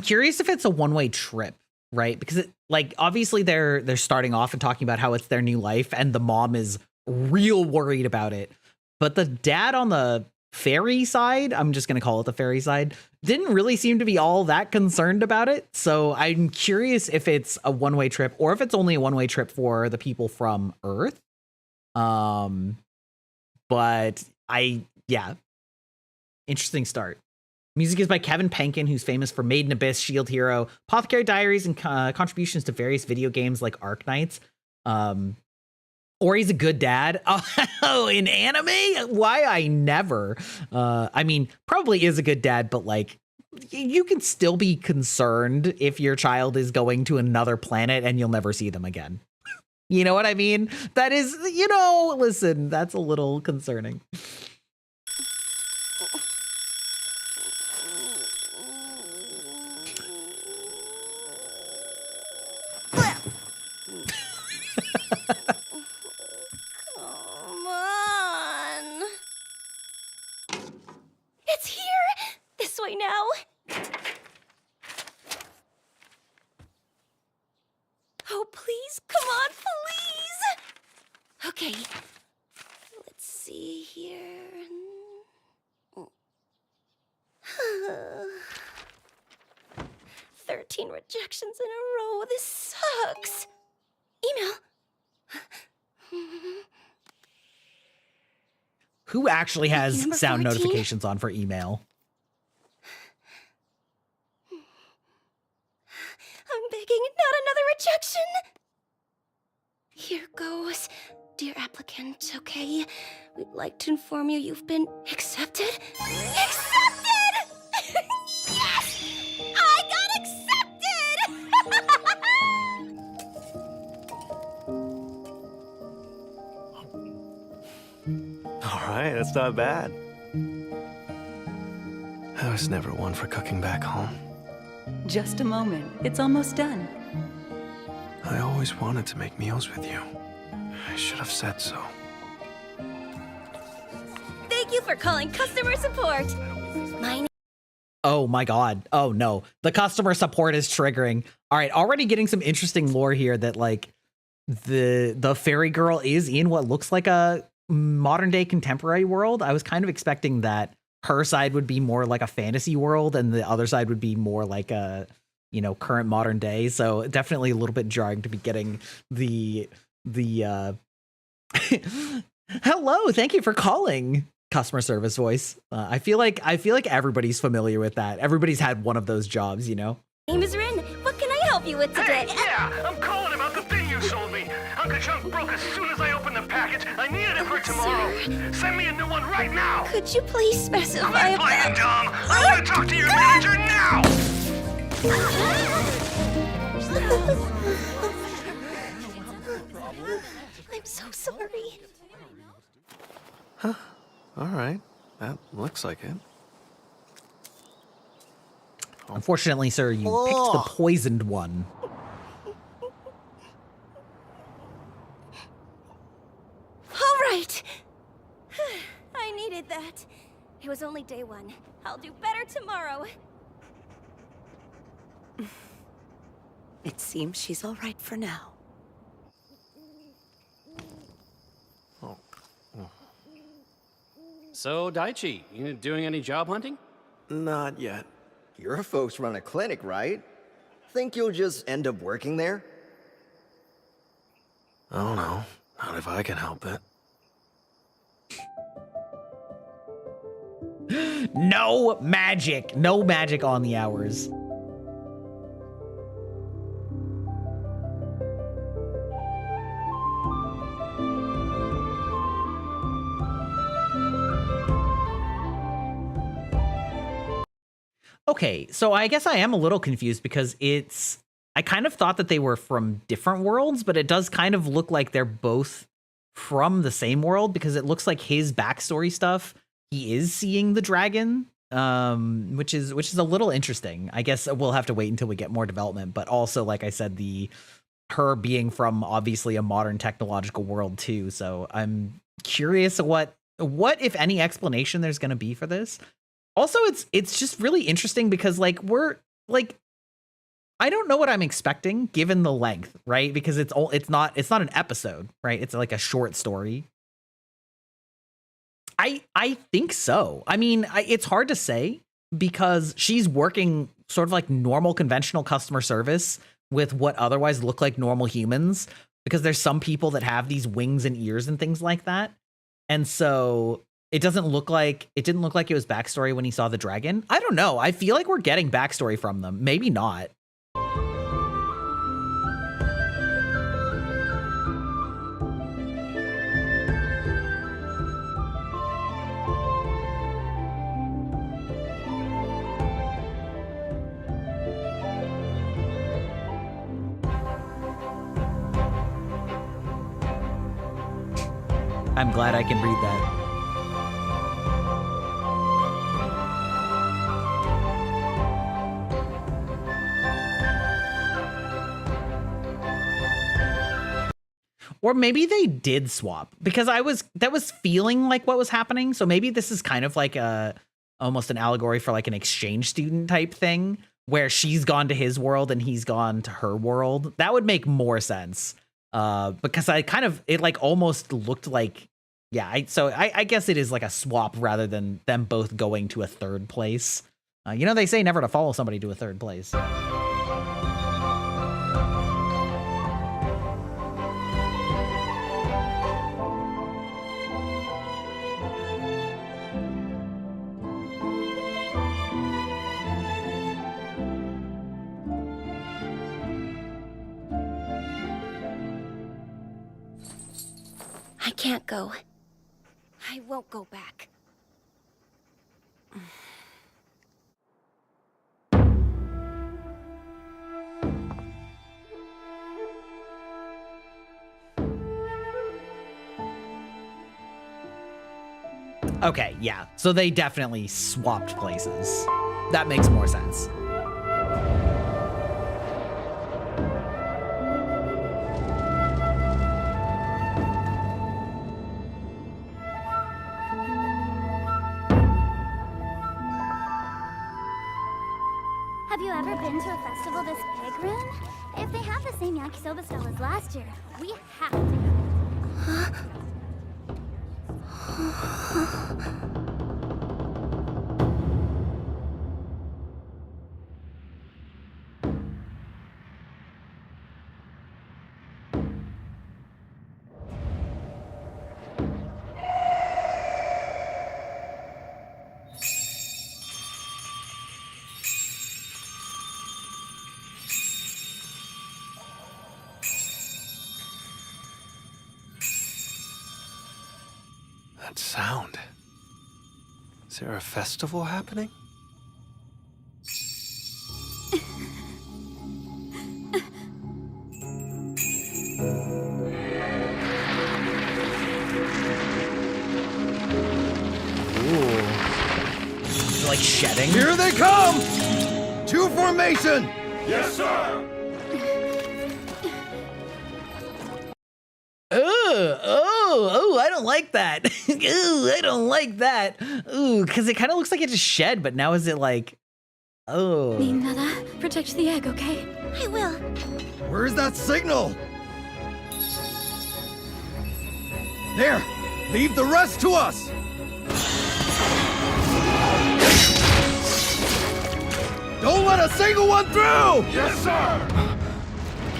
curious if it's a one-way trip, right? Because it, like, obviously they're starting off and talking about how it's their new life, and the mom is real worried about it. But the dad on the fairy side, I'm just gonna call it the fairy side, didn't really seem to be all that concerned about it. So I'm curious if it's a one-way trip or if it's only a one-way trip for the people from Earth. But interesting start. Music is by Kevin Penkin, who's famous for Made in Abyss, Shield Hero, Apothecary Diaries, and contributions to various video games like Arknights. Or he's a good dad. Oh, in anime? Why I never. I mean, probably is a good dad, but like, you can still be concerned if your child is going to another planet and you'll never see them again. You know what I mean? That is, listen, that's a little concerning. Come on. It's here. This way now. Oh, please. Come on, please. Okay. Let's see here. 13 rejections in a row. This sucks. Email. Who actually has Number sound 14? notifications on for email? I'm begging, not another rejection. Here goes. Dear applicant, okay? We'd like to inform you you've been accepted. Accepted! Yes! I got accepted! All right, that's not bad. I was never one for cooking back home. Just a moment. It's almost done. I always wanted to make meals with you. I should have said so. Thank you for calling customer support. Oh my god. Oh no. The customer support is triggering. All right, already getting some interesting lore here that like the fairy girl is in what looks like a modern day contemporary world. I was kind of expecting that her side would be more like a fantasy world and the other side would be more like a, current modern day. So definitely a little bit jarring to be getting the hello, thank you for calling customer service voice. I feel like everybody's familiar with that. Everybody's had one of those jobs, Name is Rin. What can I help you with today? Hey, yeah, I'm calling about the thing you sold me. Uncle Chunk broke as soon as I opened the package. I needed it for tomorrow. Send me a new one right now. Could you please specify Quit playing dumb. I want to talk to your manager now. I'm so sorry. Huh. All right. That looks like it. Unfortunately, sir, you picked the poisoned one. All right. I needed that. It was only day one. I'll do better tomorrow. It seems she's all right for now. So, Daichi, you doing any job hunting? Not yet. Your folks run a clinic, right? Think you'll just end up working there? I don't know. Not if I can help it. No magic. No magic on the hours. Okay, so I guess I am a little confused because I kind of thought that they were from different worlds, but it does kind of look like they're both from the same world because it looks like his backstory stuff, he is seeing the dragon, which is a little interesting. I guess we'll have to wait until we get more development, but also, like I said, her being from obviously a modern technological world too. So I'm curious what if any explanation there's going to be for this. Also, it's just really interesting because I don't know what I'm expecting given the length, right? Because it's not an episode, right? It's like a short story. I think so. I mean, it's hard to say because she's working sort of like normal conventional customer service with what otherwise look like normal humans because there's some people that have these wings and ears and things like that. And so it didn't look like it was backstory when he saw the dragon. I don't know. I feel like we're getting backstory from them. Maybe not. I'm glad I can read that. Or maybe they did swap because that was feeling like what was happening. So maybe this is kind of like almost an allegory for like an exchange student type thing where she's gone to his world and he's gone to her world. That would make more sense. Because it like almost looked like, yeah. I guess it is like a swap rather than them both going to a third place. They say never to follow somebody to a third place. I can't go. I won't go back. Okay, yeah. So they definitely swapped places. That makes more sense. Have you ever been to a festival this big, Rin? If they have the same yakisoba style as last year, we have to go. That sound. Is there a festival happening? Like shedding. Here they come! To formation! Yes, sir! I don't like that. Ooh, I don't like that. Ooh, because it kind of looks like it just shed, but now is it like, oh. Nada, protect the egg, okay? I will. Where's that signal? There! Leave the rest to us! Don't let a single one through! Yes, sir!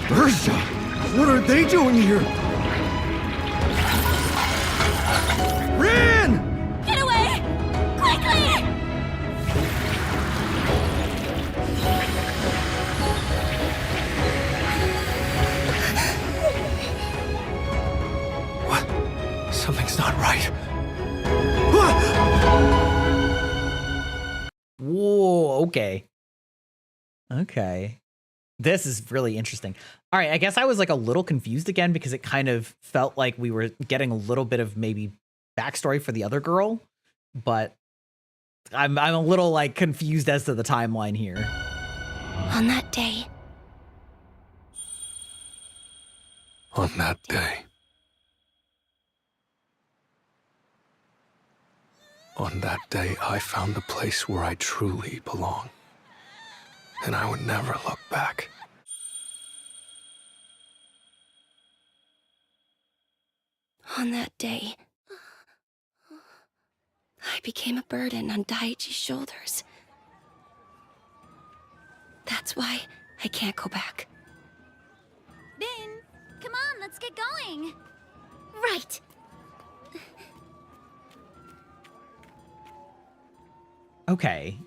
Ursha! What are they doing here? Rin! Get away! Quickly! What? Something's not right. Whoa, okay. Okay. This is really interesting. All right, I guess I was like a little confused again because it kind of felt like we were getting a little bit of maybe backstory for the other girl, but I'm a little like confused as to the timeline here. On that day. On that day. On that day, I found the place where I truly belong. And I would never look back. On that day, I became a burden on Daiichi's shoulders. That's why I can't go back. Bin, come on, let's get going. Right! Okay.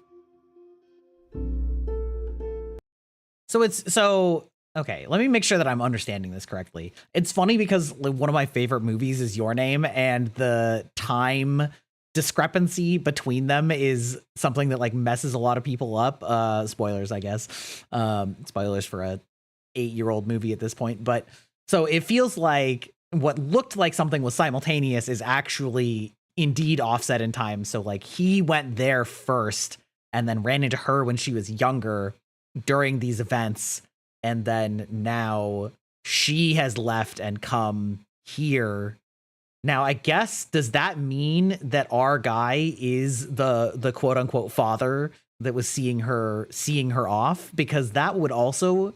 Okay, let me make sure that I'm understanding this correctly. It's funny because one of my favorite movies is Your Name, and the time discrepancy between them is something that like messes a lot of people up. Spoilers, I guess. Spoilers for a 8-year-old movie at this point. But so it feels like what looked like something was simultaneous is actually indeed offset in time. So like he went there first and then ran into her when she was younger during these events, and then now she has left and come here. Now, I guess, does that mean that our guy is the quote unquote father that was seeing her off? Because that would also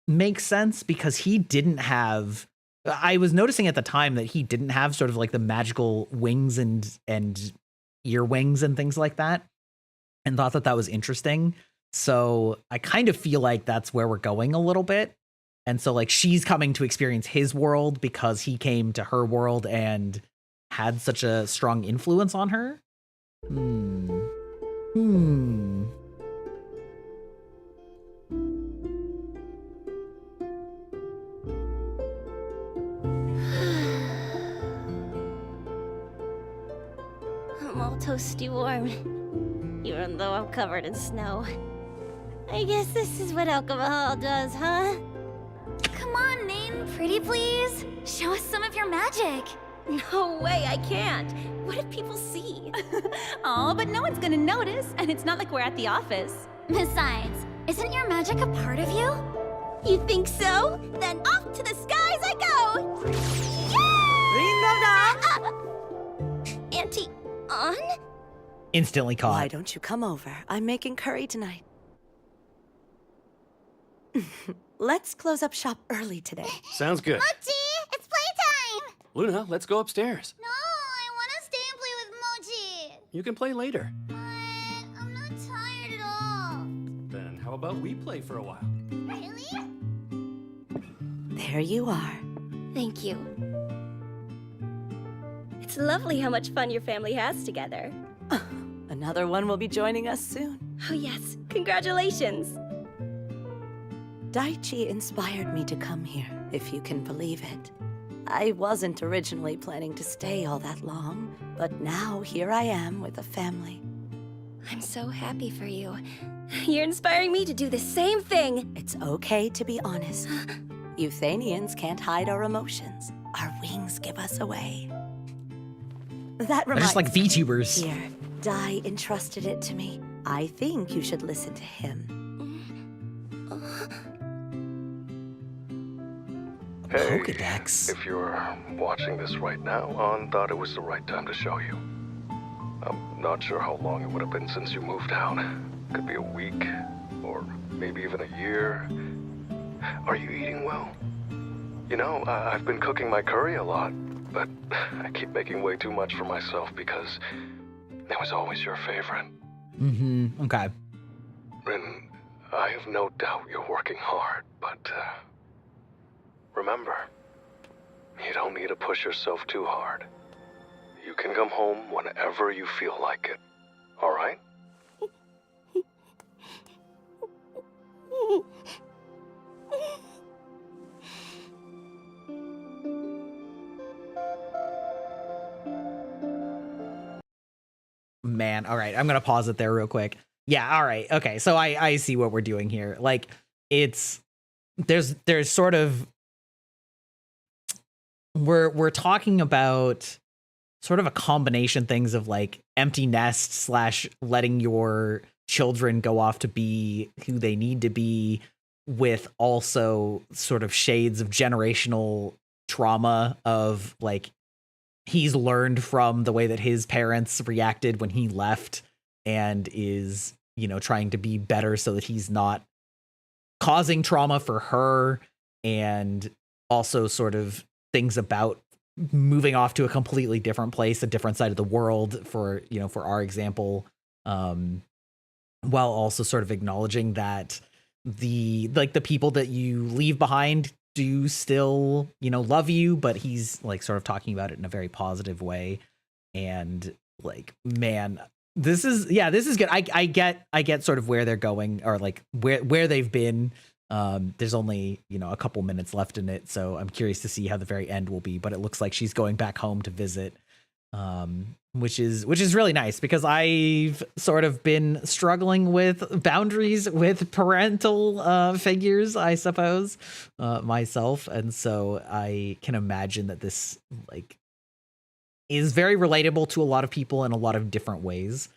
make sense, because he didn't have, I was noticing at the time that he didn't have sort of like the magical wings and ear wings and things like that, and thought that was interesting. So I kind of feel like that's where we're going a little bit. And so like she's coming to experience his world because he came to her world and had such a strong influence on her. I'm all toasty warm, even though I'm covered in snow. I guess this is what alcohol does, huh? Come on, Nin, pretty please. Show us some of your magic. No way, I can't. What if people see? Oh, but no one's gonna notice, and it's not like we're at the office. Besides, isn't your magic a part of you? You think so? Then off to the skies I go! Auntie, on? Instantly caught. Why don't you come over? I'm making curry tonight. Let's close up shop early today. Sounds good. Mochi, it's playtime! Luna, let's go upstairs. No, I want to stay and play with Mochi. You can play later. But I'm not tired at all. Then how about we play for a while? Really? There you are. Thank you. It's lovely how much fun your family has together. Another one will be joining us soon. Oh yes, congratulations. Daiichi inspired me to come here, if you can believe it. I wasn't originally planning to stay all that long, but now here I am with a family. I'm so happy for you. You're inspiring me to do the same thing. It's okay to be honest. Euthanians can't hide our emotions. Our wings give us away. That They're reminds just like vtubers. Here, Dai entrusted it to me. I think you should listen to him. Hey, Pokedex. if you're watching this right now, An thought it was the right time to show you. I'm not sure how long it would have been since you moved out. Could be a week, or maybe even a year. Are you eating well? You know, I've been cooking my curry a lot, but I keep making way too much for myself because it was always your favorite. Okay. And I have no doubt you're working hard, but remember, you don't need to push yourself too hard. You can come home whenever you feel like it, all right? Man, all right, I'm gonna pause it there real quick. Yeah, all right, okay, so I see what we're doing here. Like, it's there's sort of we're talking about sort of a combination things of like empty nest / letting your children go off to be who they need to be, with also sort of shades of generational trauma of like he's learned from the way that his parents reacted when he left and is, you know, trying to be better so that he's not causing trauma for her, and also sort of things about moving off to a completely different place, a different side of the world for, you know, for our example, while also sort of acknowledging that the people that you leave behind do still, you know, love you, but he's like sort of talking about it in a very positive way. And like, man, this is good. I get sort of where they're going, or like where they've been. There's only, you know, a couple minutes left in it, so I'm curious to see how the very end will be, but it looks like she's going back home to visit, which is really nice, because I've sort of been struggling with boundaries with parental figures, I suppose, myself, and so I can imagine that this like is very relatable to a lot of people in a lot of different ways.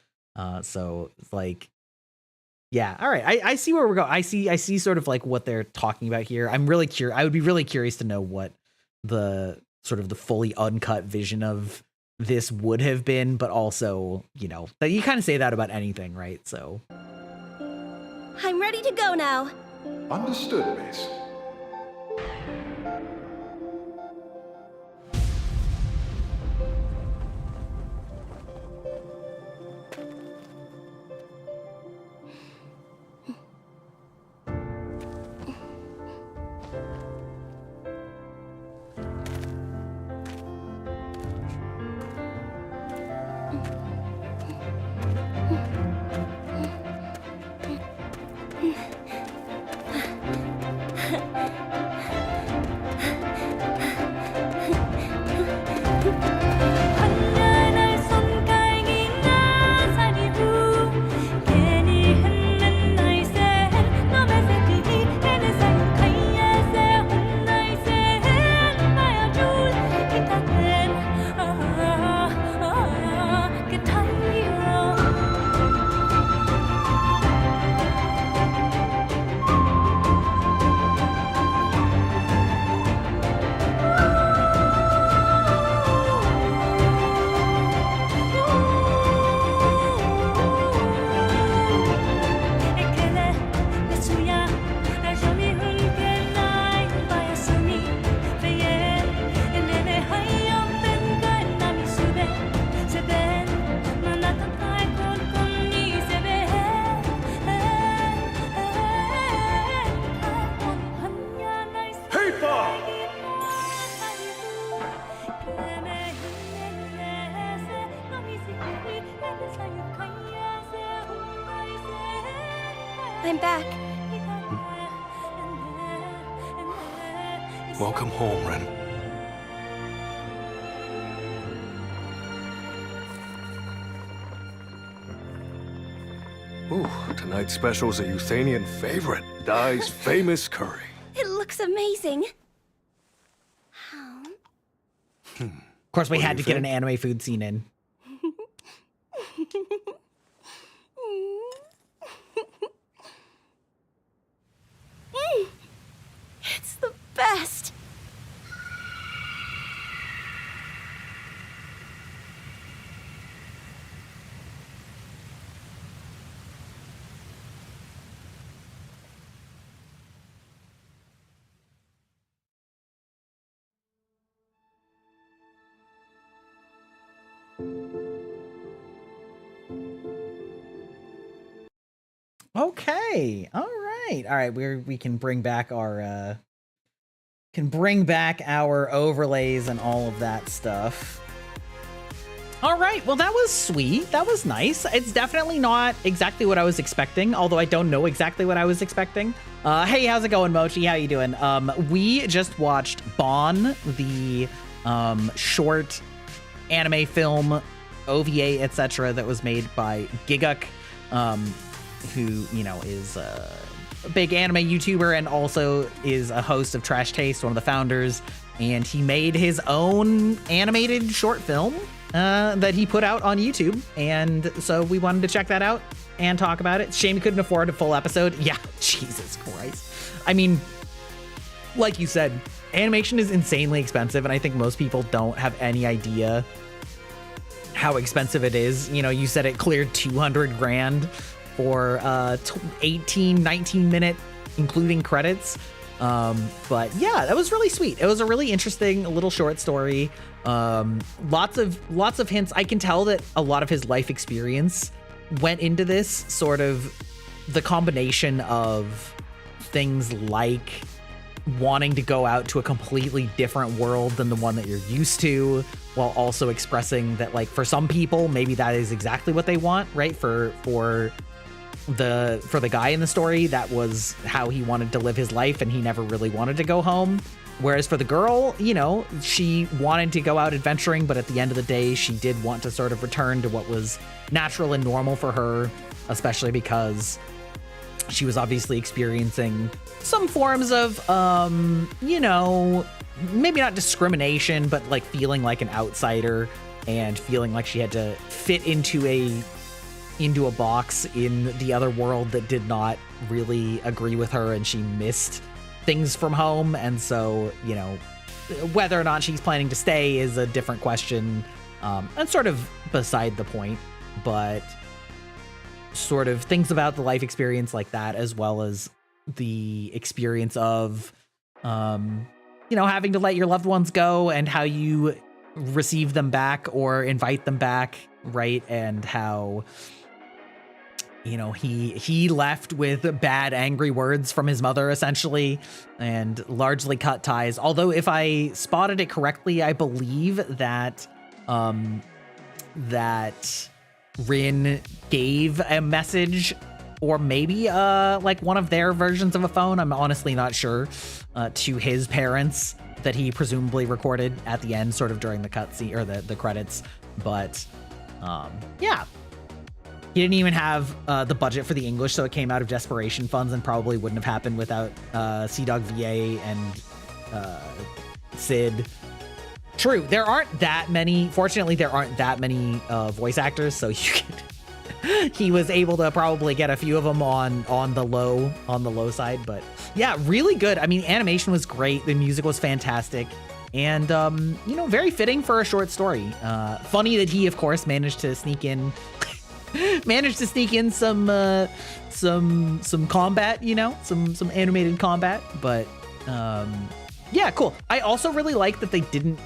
So like, yeah, all right, I see where we're going. I see sort of like what they're talking about here. I'm really curious. I would be really curious to know what the sort of the fully uncut vision of this would have been, but also, you know, that you kind of say that about anything, right? So I'm ready to go now. Understood, miss. I'm back. Welcome home, Ren. Ooh, tonight's special's a Euthanian favorite. Dai's famous curry. It looks amazing. of course we What do had to you get an think? anime food scene in. It's the best. Okay. All right. We can bring back our overlays and all of that stuff. All right. Well, that was sweet. That was nice. It's definitely not exactly what I was expecting, although I don't know exactly what I was expecting. Hey, how's it going, Mochi? How you doing? We just watched Bon, the short anime film OVA, etc., that was made by Giguk, who, you know, is a big anime YouTuber and also is a host of Trash Taste, one of the founders. And he made his own animated short film that he put out on YouTube. And so we wanted to check that out and talk about it. Shame he couldn't afford a full episode. Yeah, Jesus Christ. I mean, like you said, animation is insanely expensive, and I think most people don't have any idea how expensive it is. You know, you said it cleared 200 grand for 18, 19 minute, including credits. But yeah, that was really sweet. It was a really interesting little short story. Lots of hints. I can tell that a lot of his life experience went into this, sort of the combination of things like wanting to go out to a completely different world than the one that you're used to, while also expressing that, like, for some people, maybe that is exactly what they want, right? For the guy in the story, that was how he wanted to live his life, and he never really wanted to go home. Whereas for the girl, you know, she wanted to go out adventuring, but at the end of the day, she did want to sort of return to what was natural and normal for her, especially because she was obviously experiencing some forms of, you know, maybe not discrimination, but like feeling like an outsider and feeling like she had to fit into a box in the other world that did not really agree with her, and she missed things from home. And so, you know, whether or not she's planning to stay is a different question, and sort of beside the point, but sort of things about the life experience like that, as well as the experience of, you know, having to let your loved ones go and how you receive them back or invite them back, right? And how, you know, he left with bad, angry words from his mother, essentially, and largely cut ties. Although, if I spotted it correctly, I believe that that Rin gave a message, or maybe like one of their versions of a phone, I'm honestly not sure, to his parents that he presumably recorded at the end, sort of during the cutscene or the credits. But yeah. He didn't even have the budget for the English, so it came out of desperation funds and probably wouldn't have happened without C-Dog VA and Sid. True, there aren't that many. Fortunately, there aren't that many voice actors, so you could. He was able to probably get a few of them on the low side, but yeah, really good. I mean, animation was great. The music was fantastic. And, you know, very fitting for a short story. Funny that he, of course, managed to sneak in some combat, you know, some animated combat, but yeah, cool. I also really like that they didn't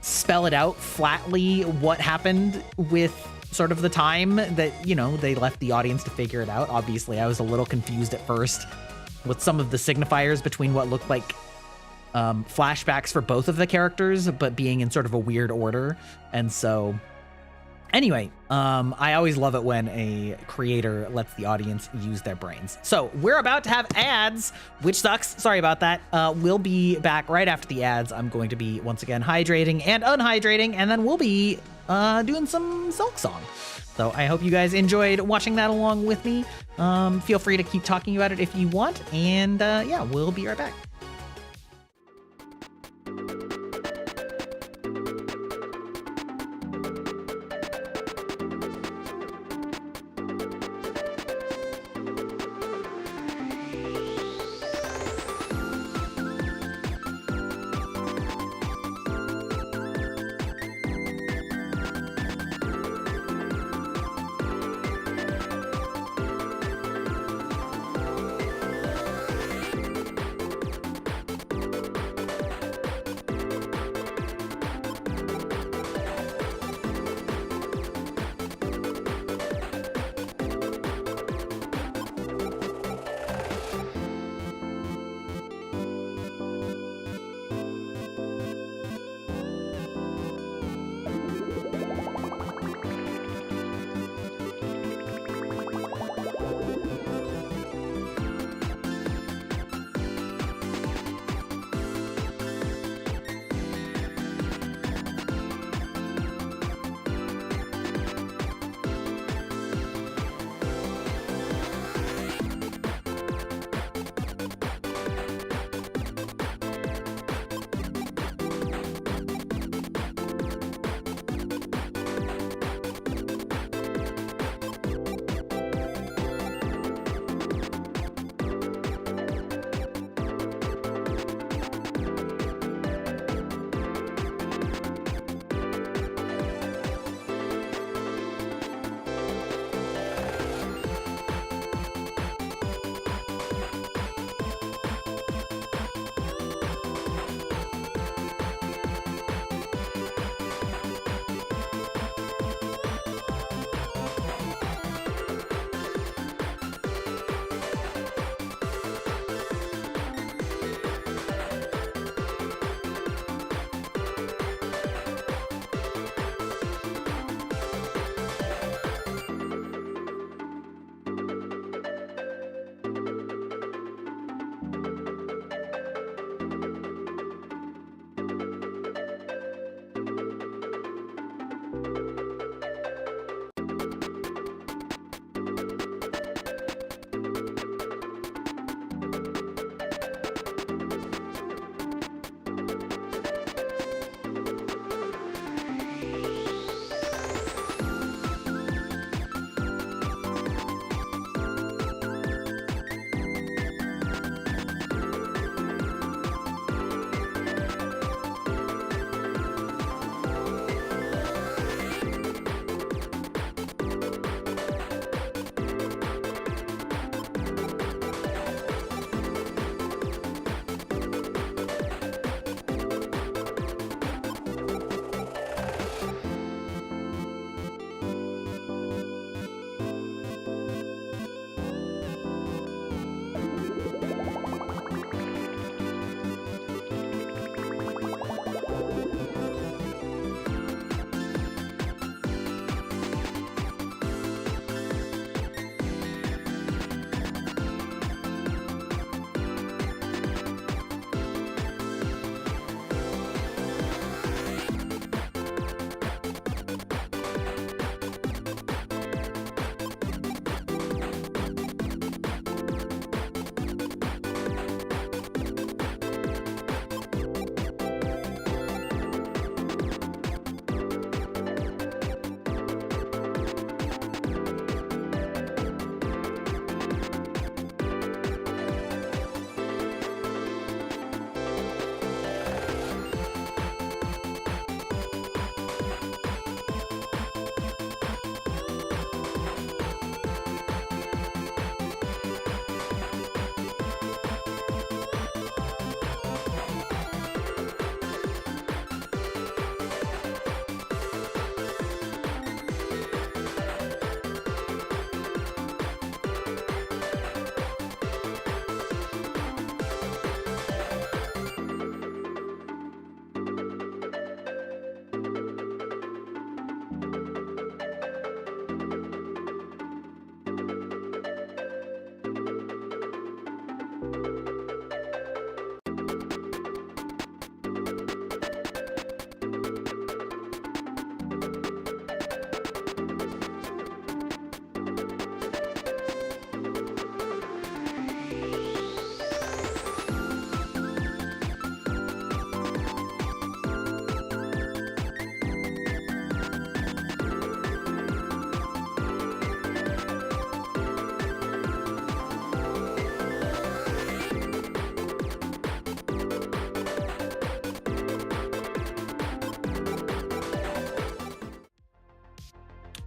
spell it out flatly what happened with sort of the time, that, you know, they left the audience to figure it out. Obviously, I was a little confused at first with some of the signifiers between what looked like flashbacks for both of the characters, but being in sort of a weird order. And so anyway, I always love it when a creator lets the audience use their brains. So we're about to have ads, which sucks. Sorry about that. We'll be back right after the ads. I'm going to be once again hydrating and unhydrating, and then we'll be doing some Silksong. So I hope you guys enjoyed watching that along with me. Feel free to keep talking about it if you want. And yeah, we'll be right back.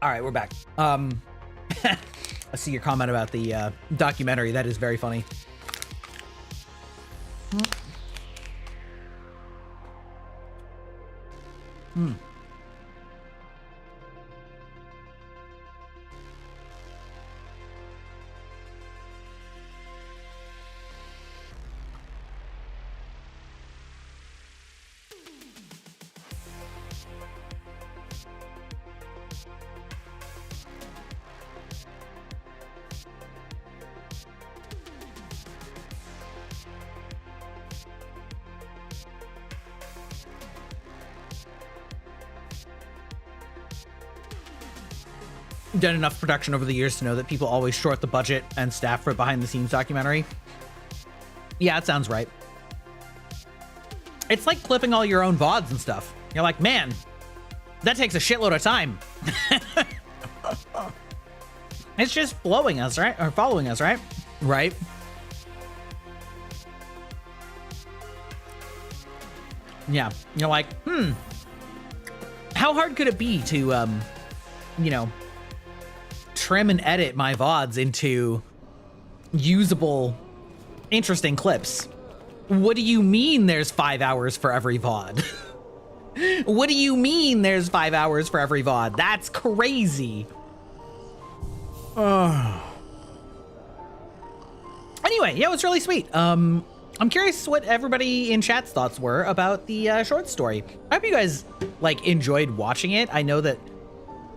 All right, we're back. I see your comment about the documentary. That is very funny. Done enough production over the years to know that people always short the budget and staff for a behind the scenes documentary. Yeah, it sounds right. It's like clipping all your own VODs and stuff. You're like, man, that takes a shitload of time. It's just following us, right? Or following us, right? Right. Yeah. You're like, how hard could it be to, you know, trim and edit my VODs into usable, interesting clips? What do you mean there's 5 hours for every VOD? What do you mean there's 5 hours for every VOD? That's crazy. Anyway, yeah, it was really sweet. I'm curious what everybody in chat's thoughts were about the short story. I hope you guys like enjoyed watching it. I know that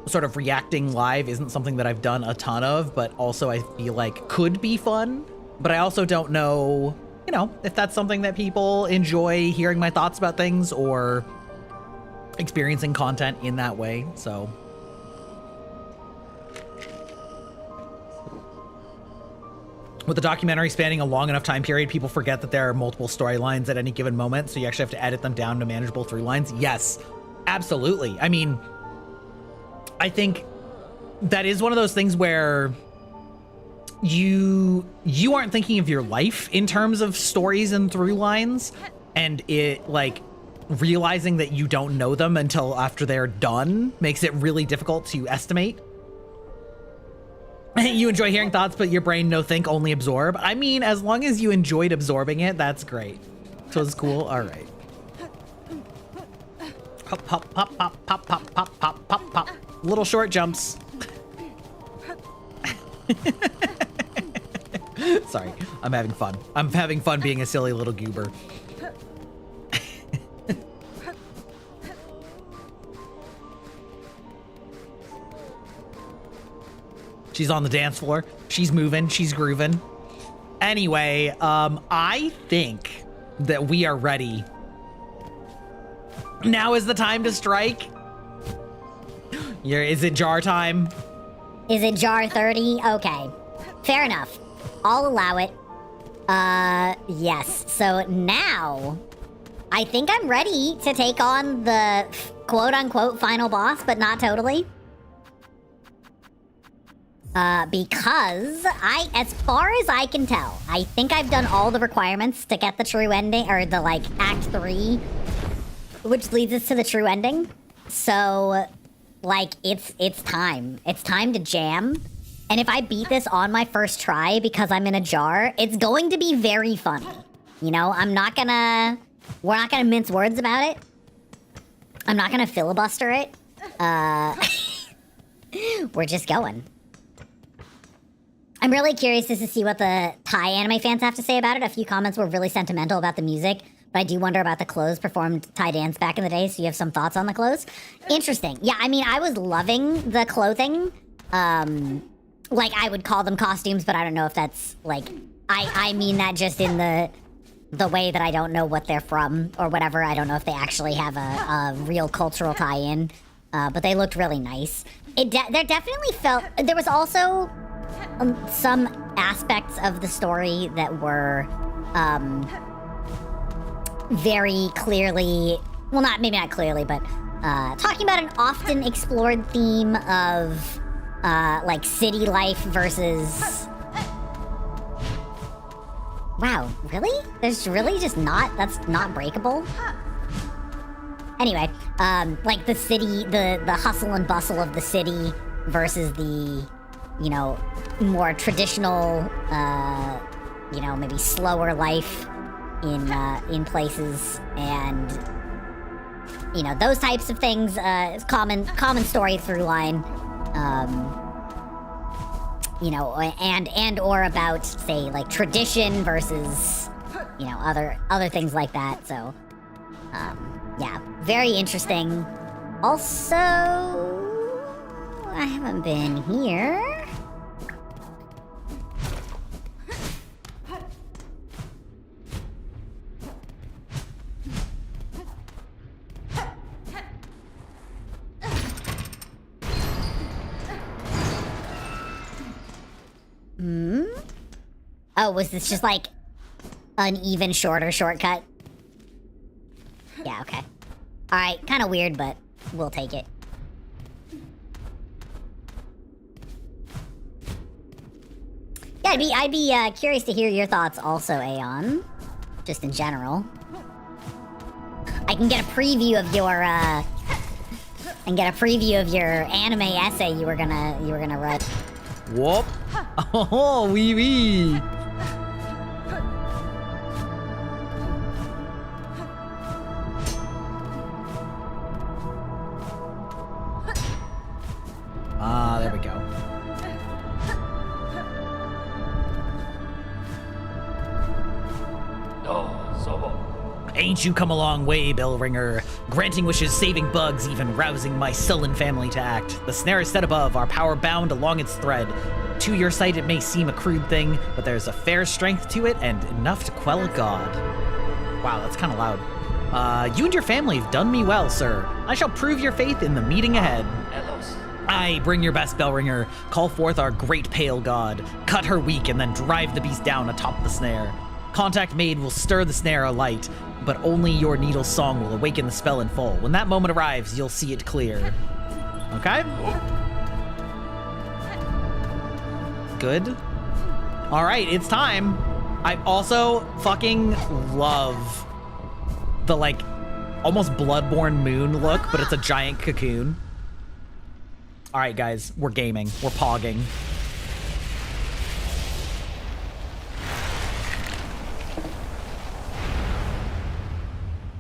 sort of reacting live isn't something that I've done a ton of, but also I feel like could be fun. But I also don't know, you know, if that's something that people enjoy hearing my thoughts about things or experiencing content in that way. So with the documentary spanning a long enough time period, people forget that there are multiple storylines at any given moment, so you actually have to edit them down to manageable through lines. Yes, absolutely. I mean, I think that is one of those things where you aren't thinking of your life in terms of stories and through lines, and it like realizing that you don't know them until after they're done makes it really difficult to estimate. You enjoy hearing thoughts, but your brain no think, only absorb. I mean, as long as you enjoyed absorbing it, that's great. So it's cool. All right. Hop, hop, hop, hop, pop, pop, pop, pop, pop, pop. Little short jumps. Sorry, I'm having fun. I'm having fun being a silly little goober. She's on the dance floor. She's moving. She's grooving. Anyway, I think that we are ready. Now is the time to strike. Is it jar time? Is it jar 30? Okay. Fair enough. I'll allow it. Yes. So now, I think I'm ready to take on the quote-unquote final boss, but not totally. Because as far as I can tell, I think I've done all the requirements to get the true ending, or the, like, Act 3, which leads us to the true ending. So, like, it's time. It's time to jam. And if I beat this on my first try because I'm in a jar, it's going to be very funny. You know, we're not gonna mince words about it. I'm not gonna filibuster it. We're just going. I'm really curious to see what the Thai anime fans have to say about it. A few comments were really sentimental about the music, but I do wonder about the clothes performed Thai dance back in the day, so you have some thoughts on the clothes? Interesting. Yeah, I mean, I was loving the clothing. Like, I would call them costumes, but I don't know if that's, like... I mean that just in the way that I don't know what they're from, or whatever. I don't know if they actually have a real cultural tie-in, but they looked really nice. There definitely felt... There was also... some aspects of the story that were very clearly, well, maybe not clearly, but talking about an often explored theme of like city life versus... Wow, really? There's really just that's not breakable? Anyway, like the city, the hustle and bustle of the city versus the, you know, more traditional, you know, maybe slower life in places, and you know, those types of things. Common story through line. You know, and or about, say, like tradition versus, you know, other things like that. So, yeah, very interesting. Also, I haven't been here. Oh, was this just like an even shorter shortcut? Yeah, okay. Alright, kind of weird, but we'll take it. Yeah, I'd be curious to hear your thoughts also, Aeon. Just in general. I can get a preview of your anime essay you were gonna write. Whoop. Oh, wee wee. Ah, there we go. Ain't you come a long way, bell ringer? Granting wishes, saving bugs, even rousing my sullen family to act. The snare is set above, our power bound along its thread. To your sight it may seem a crude thing, but there's a fair strength to it and enough to quell a god. Wow, that's kind of loud. You and your family have done me well, sir. I shall prove your faith in the meeting ahead. Aye, bring your best, Bellringer. Call forth our great pale god. Cut her weak and then drive the beast down atop the snare. Contact made will stir the snare alight, but only your needle's song will awaken the spell in full. When that moment arrives, you'll see it clear. Okay? Good. All right, it's time. I also fucking love the, like, almost Bloodborne moon look, but it's a giant cocoon. All right, guys, we're gaming. We're pogging.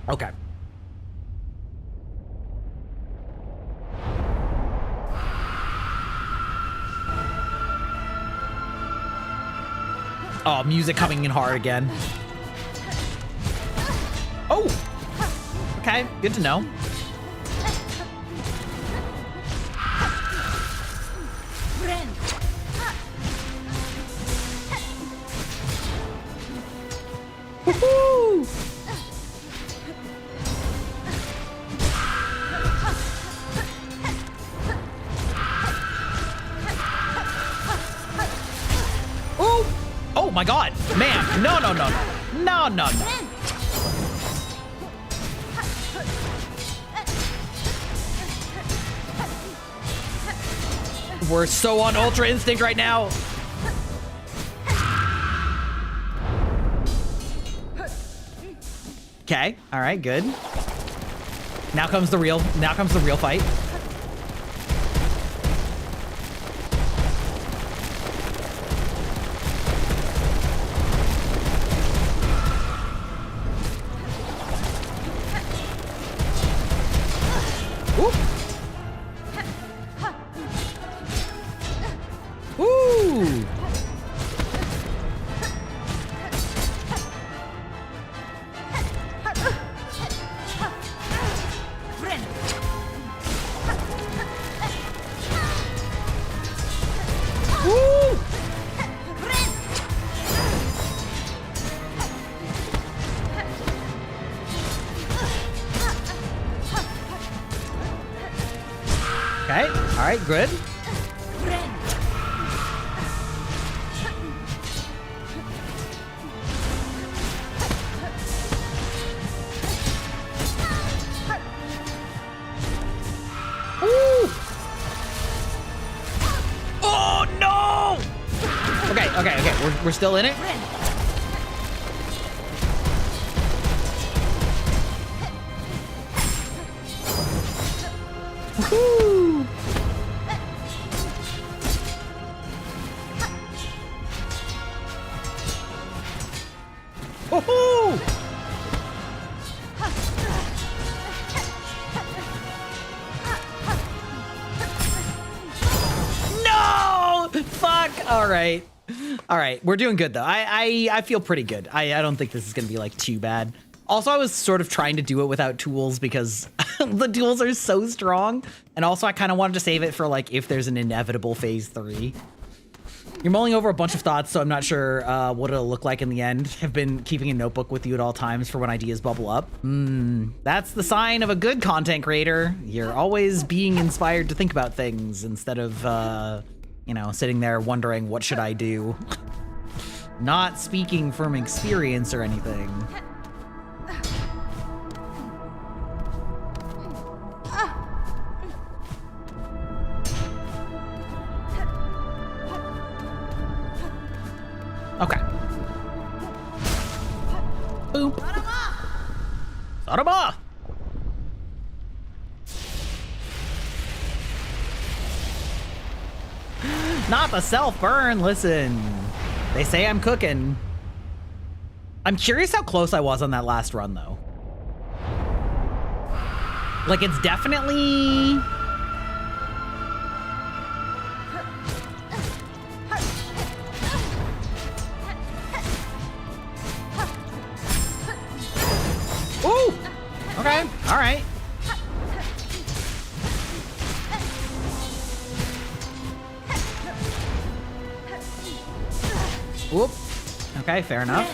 Okay. Oh, music coming in hard again. Oh! Okay, good to know. Woohoo! Oh my god, ma'am. No. We're so on Ultra Instinct right now. Okay, all right, good. Now comes the real fight. Okay, all right, good. Ooh. Oh no! Okay, we're still in it. Woohoo! Woohoo! No! Fuck! Alright. Alright, we're doing good though. I feel pretty good. I don't think this is gonna be like too bad. Also, I was sort of trying to do it without tools because the tools are so strong. And also I kind of wanted to save it for like if there's an inevitable phase 3. You're mulling over a bunch of thoughts, so I'm not sure what it'll look like in the end. Have been keeping a notebook with you at all times for when ideas bubble up. That's the sign of a good content creator. You're always being inspired to think about things instead of, you know, sitting there wondering, what should I do? Not speaking from experience or anything. Okay. Boom. Sarama! Not the self-burn, listen. They say I'm cooking. I'm curious how close I was on that last run, though. Like, it's definitely... Ooh! Okay, all right. Whoop. Okay, fair enough.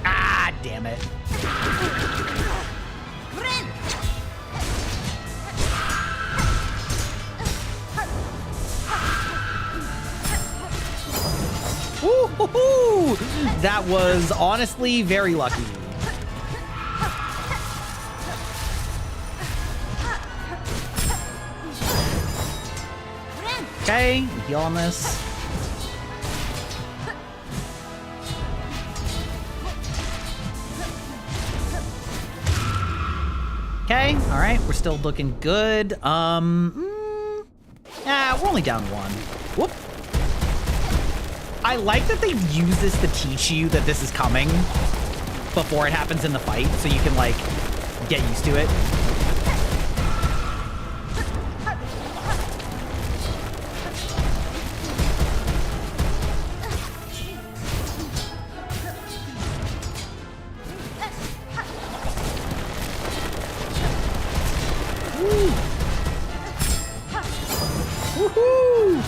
Ah, damn it. Woo-hoo-hoo! That was honestly very lucky. Okay, heal on this. Okay, all right, we're still looking good. Yeah, we're only down 1. Whoop. I like that they use this to teach you that this is coming before it happens in the fight, so you can, like, get used to it. Woo. Woohoo!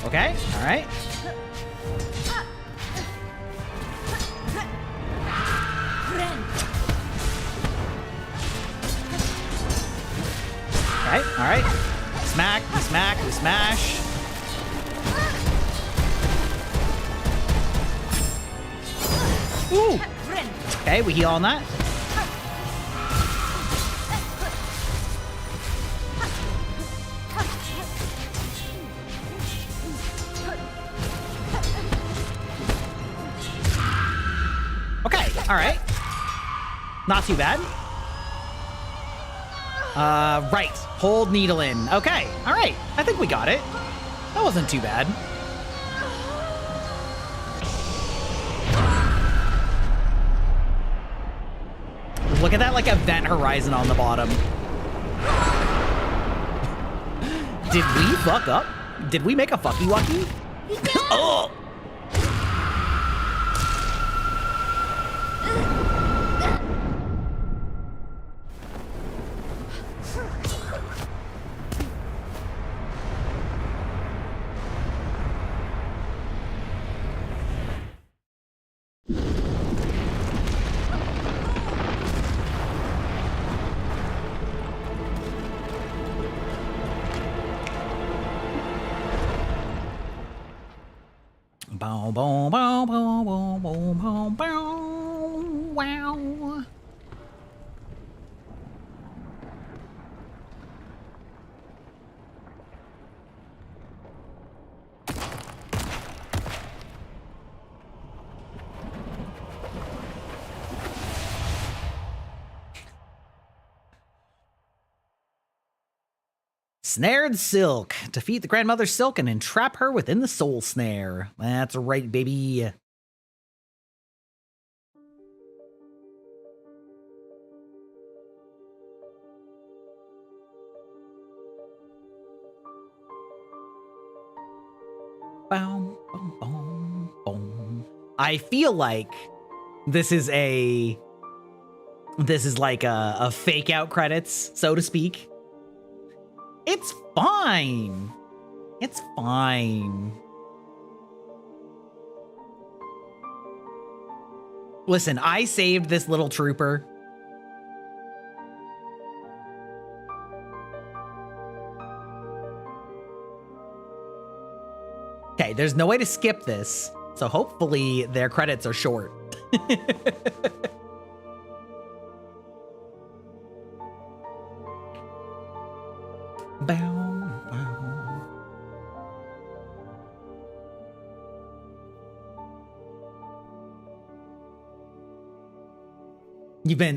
Okay, all right. Okay, all right. Smack, we smack, we smash. Ooh. Okay, we heal on that. Okay, all right. Not too bad. Right. Hold needle in. Okay, all right. I think we got it. That wasn't too bad. Look at that, like, event horizon on the bottom. Did we fuck up? Did we make a fucky-wucky? Oh! Bow, bow, bow, bow, bow, bow, bow, bow. wow. Snared Silk. Defeat the grandmother Silk and entrap her within the soul snare. That's right, baby. Boom, boom, boom, boom. I feel like this is like a fake out credits, so to speak. It's fine. It's fine. Listen, I saved this little trooper. Okay, there's no way to skip this, so hopefully their credits are short. Bow, bow.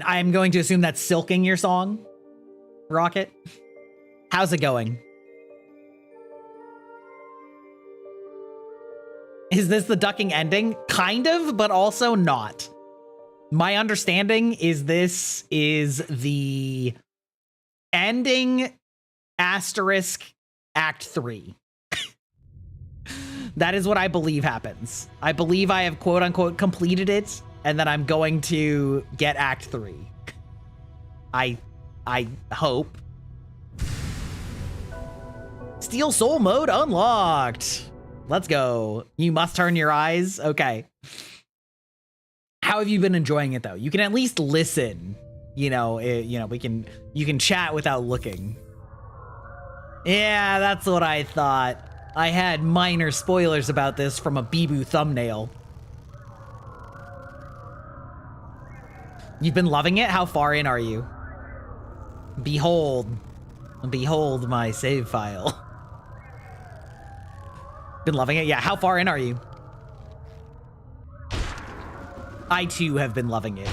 I'm going to assume that's silking your song, Rocket. How's it going? Is this the ducking ending? Kind of, but also not. My understanding is this is the ending asterisk act 3. That is what I believe happens. I believe I have quote unquote completed it, and then I'm going to get act 3. I hope. Steel Soul mode unlocked. Let's go. You must turn your eyes. Okay. How have you been enjoying it though? You can at least listen. You know, you can chat without looking. Yeah, that's what I thought. I had minor spoilers about this from a Bibu thumbnail. You've been loving it? How far in are you? Behold my save file. Been loving it? Yeah, how far in are you? I too have been loving it.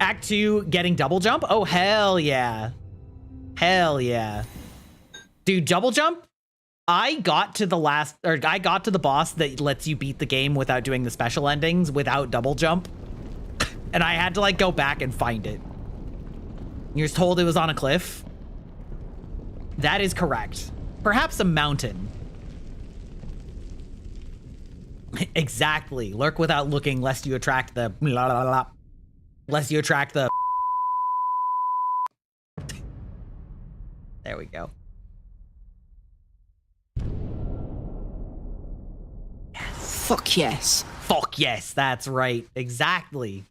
Act 2, getting double jump? Oh, hell yeah. Hell yeah. Dude, double jump? I got to the boss that lets you beat the game without doing the special endings without double jump. And I had to like go back and find it. You're told it was on a cliff? That is correct. Perhaps a mountain. Exactly. Lurk without looking lest you attract the blah, blah, blah. Lest you attract the There we go. Yes. Fuck yes. Fuck yes, that's right. Exactly.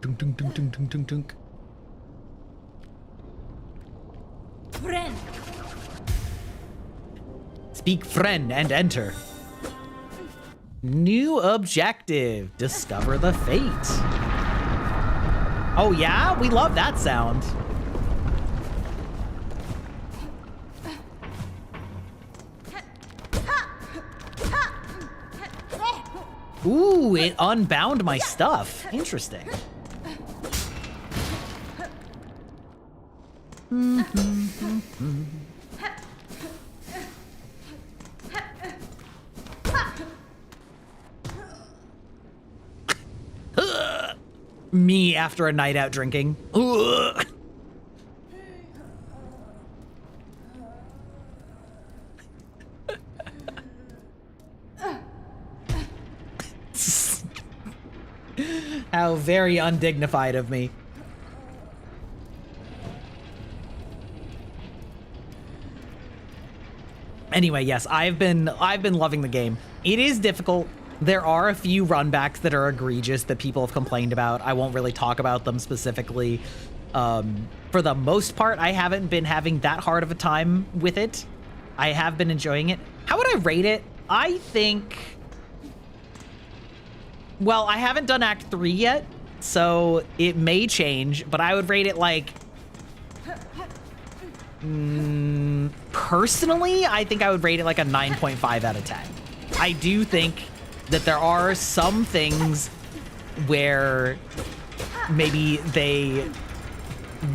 Dunk, dunk, dunk, dunk, dunk, dunk, dunk. Friend. Speak friend and enter. New objective. Discover the fate. Oh yeah? We love that sound. Ooh, it unbound my stuff. Interesting. Me after a night out drinking. How very undignified of me. Anyway, yes, I've been loving the game. It is difficult. There are a few runbacks that are egregious that people have complained about. I won't really talk about them specifically. For the most part, I haven't been having that hard of a time with it. I have been enjoying it. How would I rate it? I think... Well, I haven't done Act 3 yet, so it may change, but I would rate it like... personally, I think I would rate it like a 9.5 out of 10. I do think that there are some things where maybe they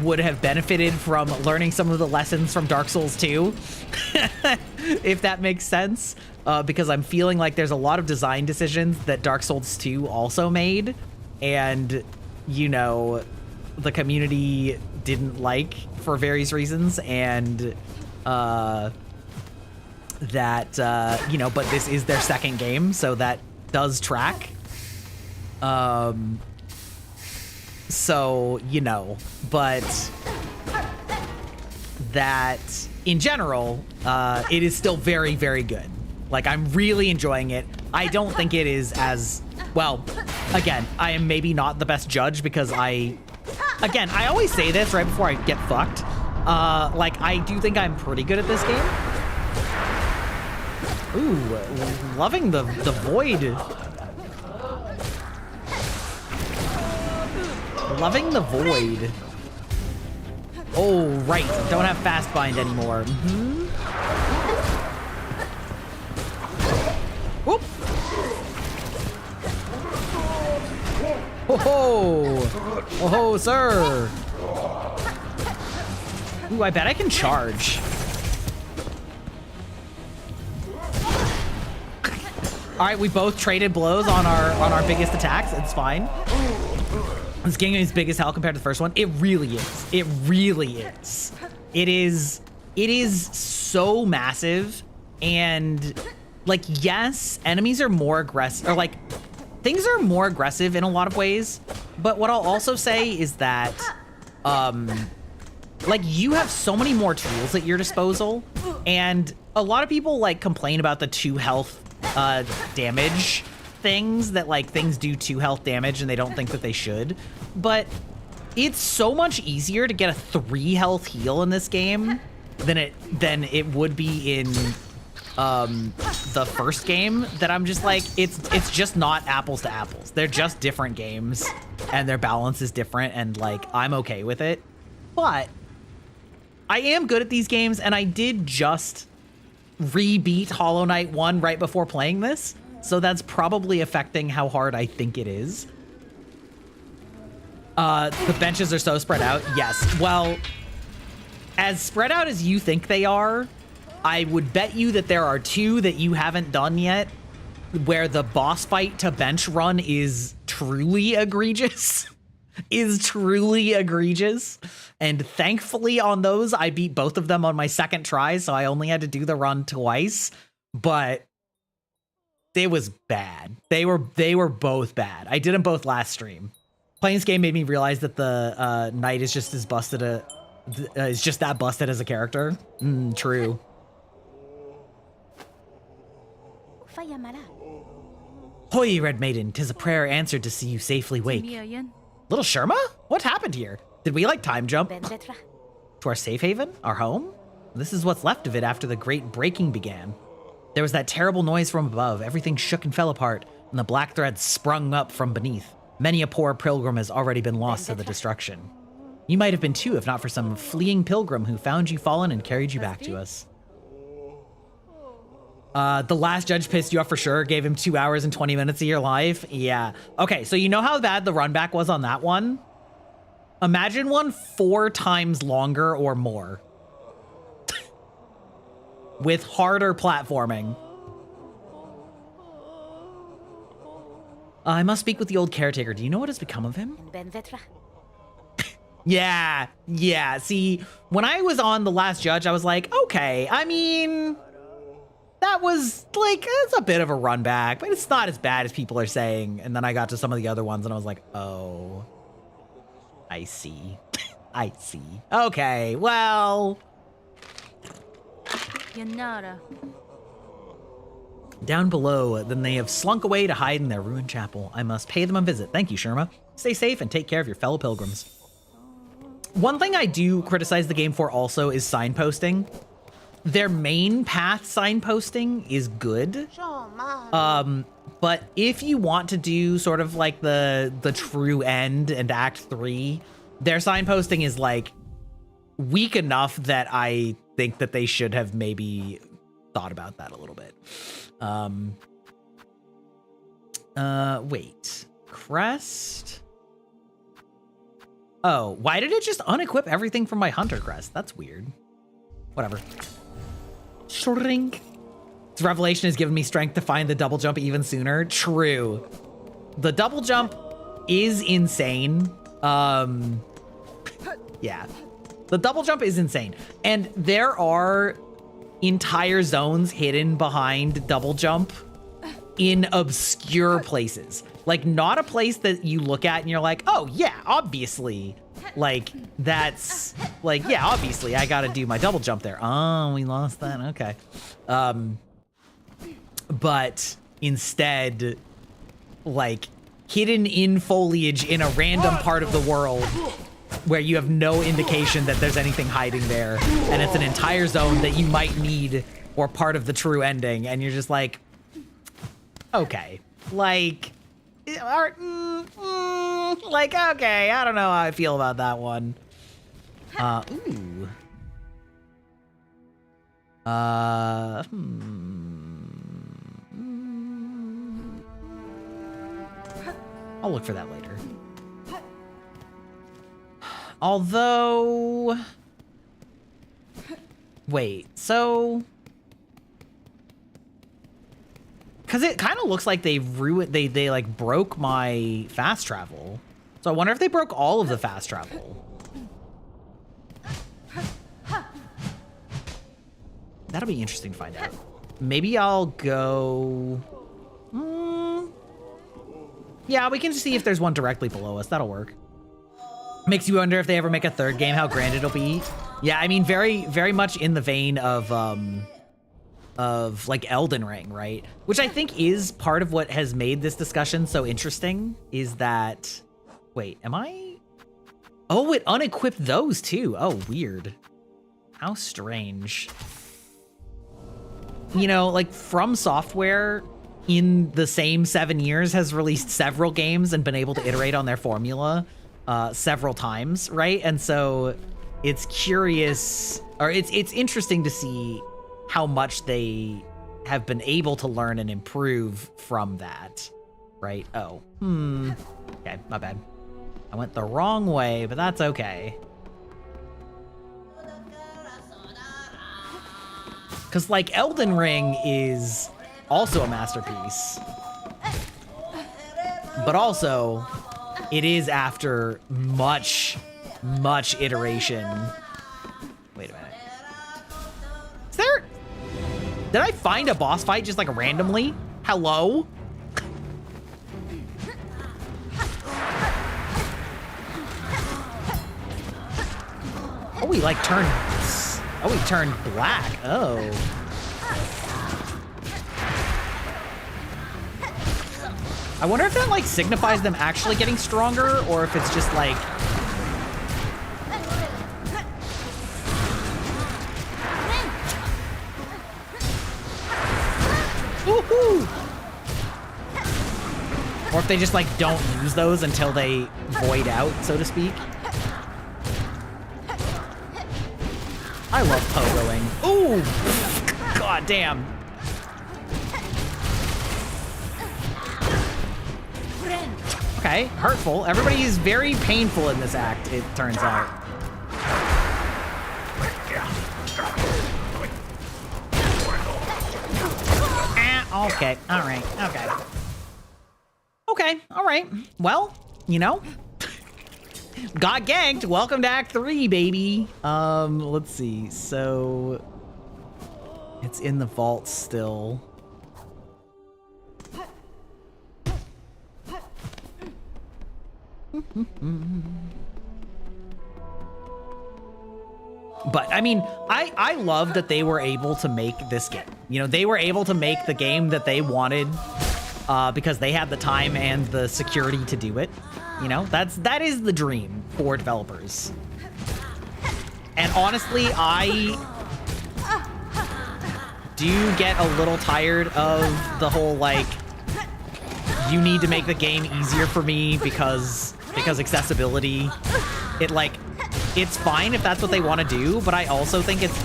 would have benefited from learning some of the lessons from Dark Souls 2, if that makes sense, because I'm feeling like there's a lot of design decisions that Dark Souls 2 also made, and, you know, the community didn't like for various reasons, and you know, but this is their second game, so that does track. So, you know, but that in general, it is still very, very good. Like, I'm really enjoying it. I don't think it is as, well, again, I am maybe not the best judge because I always say this right before I get fucked. Like, I do think I'm pretty good at this game. Ooh, loving the void. Loving the void. Oh, right. Don't have fast bind anymore. Mm-hmm. Whoop. Oh, oh, sir. Ooh, I bet I can charge. All right, we both traded blows on our biggest attacks. It's fine. This game is big as hell compared to the first one. It really is. It really is. It is so massive, and like, yes, enemies are more aggressive, or like, things are more aggressive in a lot of ways. But what I'll also say is that, like, you have so many more tools at your disposal, and a lot of people like complain about the 2 health damage things, that like things do 2 health damage and they don't think that they should, but it's so much easier to get a 3 health heal in this game than it would be in the first game, that I'm just like, it's just not apples to apples. They're just different games and their balance is different, and like, I'm okay with it. But I am good at these games, and I did just re-beat Hollow Knight 1 right before playing this, so that's probably affecting how hard I think it is. The benches are so spread out. Yes. Well, as spread out as you think they are, I would bet you that there are 2 that you haven't done yet where the boss fight to bench run is truly egregious. And thankfully on those, I beat both of them on my second try, so I only had to do the run twice, but it was bad. They were both bad. I did them both last stream. Playing this game made me realize that the knight is just as busted is just that busted as a character. True. Hoy, Red Maiden, 'tis a prayer answered to see you safely wake. Little Sherma? What happened here? Did we like time jump to our safe haven? Our home? This is what's left of it after the great breaking began. There was that terrible noise from above. Everything shook and fell apart, and the black threads sprung up from beneath. Many a poor pilgrim has already been lost to the destruction. You might have been too, if not for some fleeing pilgrim who found you fallen and carried you back to us. The last judge pissed you off for sure, gave him 2 hours and 20 minutes of your life. Yeah. Okay, so you know how bad the run back was on that one? Imagine one 4 times longer or more. With harder platforming. I must speak with the old caretaker. Do you know what has become of him? Yeah. See, when I was on the last judge, I was like, okay, I mean, that was like, it's a bit of a run back, but it's not as bad as people are saying. And then I got to some of the other ones and I was like, oh, I see. I see. Okay, well, Yanara. Down below, then they have slunk away to hide in their ruined chapel. I must pay them a visit. Thank you, Sherma. Stay safe and take care of your fellow pilgrims. One thing I do criticize the game for also is signposting. Their main path signposting is good. But if you want to do sort of like the true end and Act 3, their signposting is like weak enough that I think that they should have maybe thought about that a little bit. Wait. Crest? Oh, why did it just unequip everything from my hunter crest? That's weird. Whatever. Shrink. This revelation has given me strength to find the double jump even sooner. True. The double jump is insane. Yeah. The double jump is insane. And there are entire zones hidden behind double jump in obscure places. Like, not a place that you look at and you're like, oh yeah, obviously. Like, that's like, yeah, obviously I gotta do my double jump there. Oh, we lost that. Okay. But instead, like, hidden in foliage in a random part of the world where you have no indication that there's anything hiding there, and it's an entire zone that you might need or part of the true ending, and you're just like, okay, like, like, okay, I don't know how I feel about that one. Ooh. I'll look for that later. Although, wait, so, because it kind of looks like they ruined, they like broke my fast travel. So I wonder if they broke all of the fast travel. That'll be interesting to find out. Maybe I'll go, yeah, we can see if there's one directly below us. That'll work. Makes you wonder if they ever make a third game, how grand it'll be. Yeah, I mean, very, very much in the vein of like Elden Ring, right? Which I think is part of what has made this discussion so interesting, is that, wait, am I? Oh, it unequipped those too. Oh, weird. How strange. You know, like, From Software in the same 7 years has released several games and been able to iterate on their formula several times, right? And so it's curious, or it's interesting to see how much they have been able to learn and improve from that, right? Oh, okay, my bad. I went the wrong way, but that's okay. Because, like, Elden Ring is also a masterpiece, but also it is after much iteration. Wait a minute. Is there... Did I find a boss fight just, like, randomly? Hello? Oh, he, like, turned... Oh, he turned black. Oh. I wonder if that, like, signifies them actually getting stronger, or if it's just, like... Woohoo! Or if they just, like, don't use those until they void out, so to speak. I love pogoing. Ooh! God damn. Okay, hurtful. Everybody is very painful in this act, it turns out. Okay, alright, okay. Okay, alright. Well, you know. Got ganked. Welcome to Act 3, baby. Let's see. So it's in the vault still. But I mean, I love that they were able to make this game. You know, they were able to make the game that they wanted because they had the time and the security to do it. You know, that is the dream for developers. And honestly, I do get a little tired of the whole, like, you need to make the game easier for me because accessibility. It's fine if that's what they want to do, but I also think it's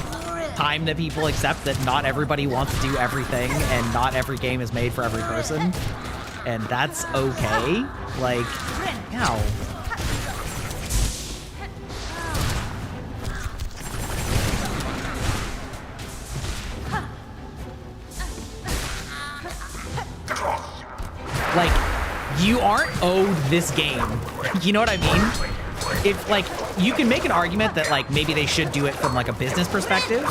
time that people accept that not everybody wants to do everything and not every game is made for every person. And that's okay. Like, ow. Like, you aren't owed this game. You know what I mean? If, like, you can make an argument that, like, maybe they should do it from, like, a business perspective,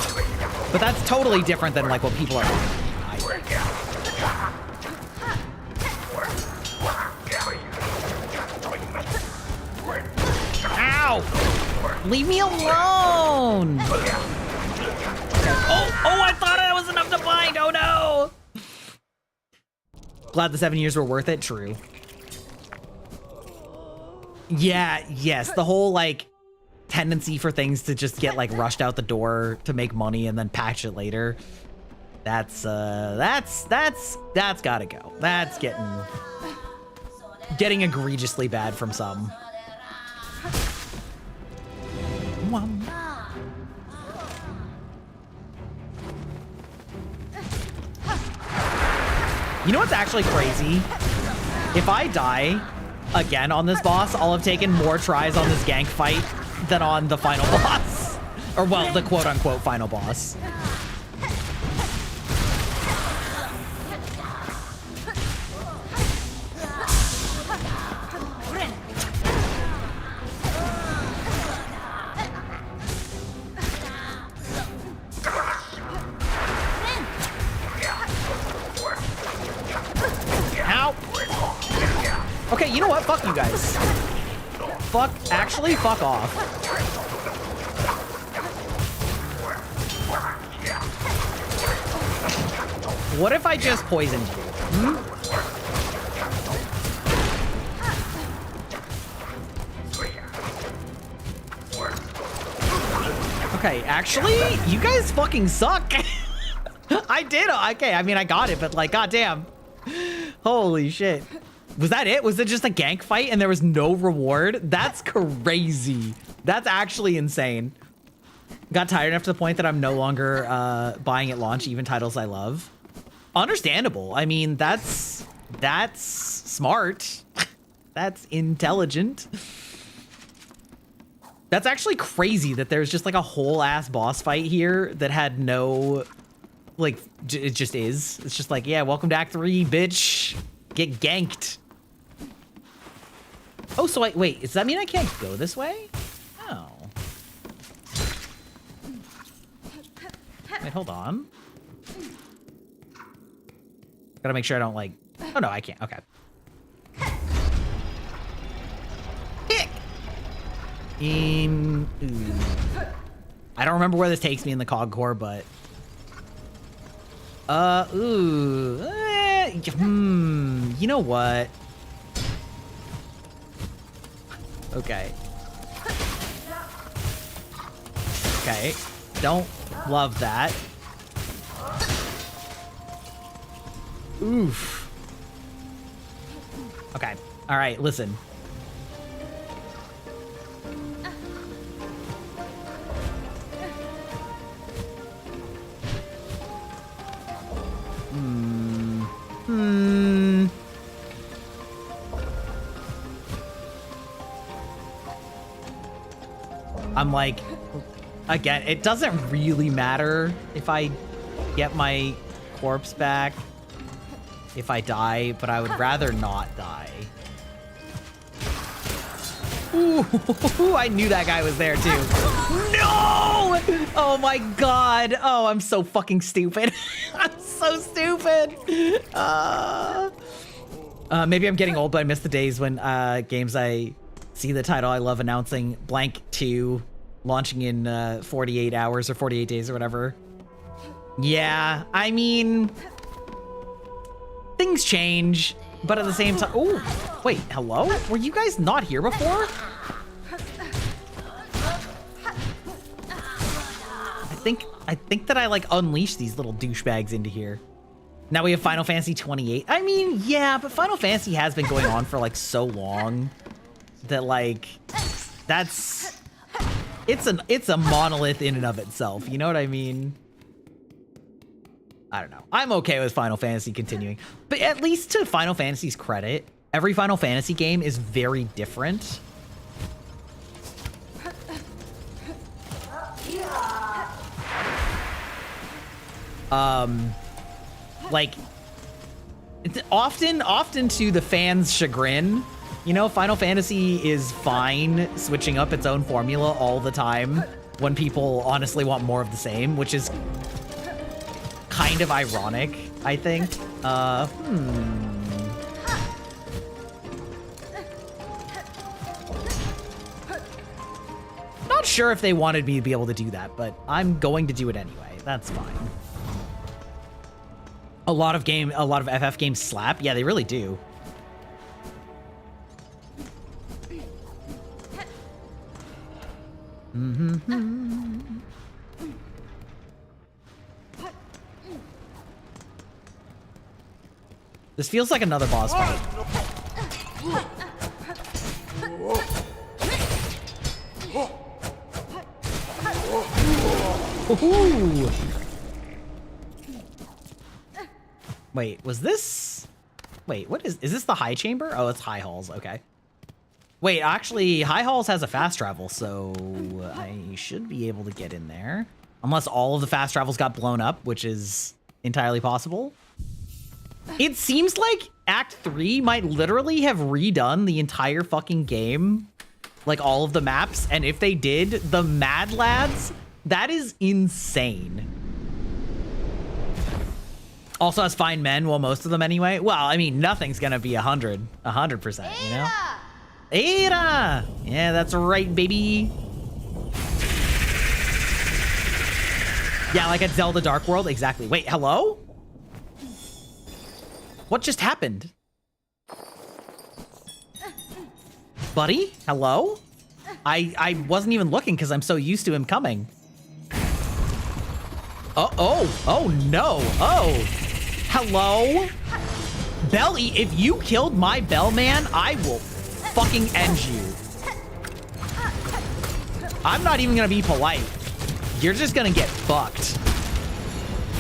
but that's totally different than, like, what people are doing. Ow! Leave me alone! Oh, I thought it was enough to bind! Oh, no! Glad the 7 years were worth it. True. Yeah, yes, the whole, like, tendency for things to just get, like, rushed out the door to make money and then patch it later. That's gotta go. That's getting egregiously bad from some. You know what's actually crazy? If I die again on this boss, I'll have taken more tries on this gank fight than on the final boss. Or, well, the quote-unquote final boss. Okay, you know what? Fuck you guys. Actually, fuck off. What if I just poisoned you? Hmm? Okay, actually, you guys fucking suck. I did. Okay, I mean, I got it, but, like, goddamn. Holy shit. Was that it? Was it just a gank fight and there was no reward? That's crazy. That's actually insane. Got tired enough to the point that I'm no longer buying at launch even titles I love. Understandable. I mean, that's smart. That's intelligent. That's actually crazy that there's just like a whole ass boss fight here that had no, like, it just is. It's just like, yeah, welcome to Act 3, bitch. Get ganked. Oh, so wait, does that mean I can't go this way? Oh. Wait, hold on. Gotta make sure I don't, like... Oh, no, I can't. Okay. Hick! Ooh. I don't remember where this takes me in the cog core, but... You know what? Okay. Okay. Don't love that. Oof. Okay. All right, listen. I'm like, again, it doesn't really matter if I get my corpse back if I die, but I would rather not die. Ooh, I knew that guy was there too. No! Oh my god. Oh, I'm so fucking stupid. I'm so stupid. Maybe I'm getting old, but I miss the days when games I see the title I love announcing blank 2 launching in 48 hours or 48 days or whatever. Yeah, I mean, things change, but at the same time, oh, wait, hello? Were you guys not here before? I think that I like unleashed these little douchebags into here. Now we have Final Fantasy 28. I mean, yeah, but Final Fantasy has been going on for like so long that like it's a monolith in and of itself. You know what I mean? I don't know. I'm okay with Final Fantasy continuing, but at least to Final Fantasy's credit, every Final Fantasy game is very different. Like, it's often to the fans' chagrin, you know, Final Fantasy is fine switching up its own formula all the time when people honestly want more of the same, which is kind of ironic, I think. Not sure if they wanted me to be able to do that, but I'm going to do it anyway. That's fine. A lot of FF games slap. Yeah, they really do. This feels like another boss fight. Woohoo! Wait, was this? Wait, what is this the high chamber? Oh, it's High Halls. Okay. Wait, actually, High Halls has a fast travel, so I should be able to get in there. Unless all of the fast travels got blown up, which is entirely possible. It seems like Act 3 might literally have redone the entire fucking game. Like, all of the maps. And if they did, the Mad Lads, that is insane. Also has fine men, well, most of them anyway. Well, I mean, nothing's gonna be 100%, you know? Ada! Yeah, that's right, baby. Yeah, like at Zelda Dark World, exactly. Wait, hello? What just happened? Buddy, hello? I wasn't even looking because I'm so used to him coming. Oh no, oh. Hello? Belly, if you killed my bellman, I will fucking end you. I'm not even gonna be polite. You're just gonna get fucked.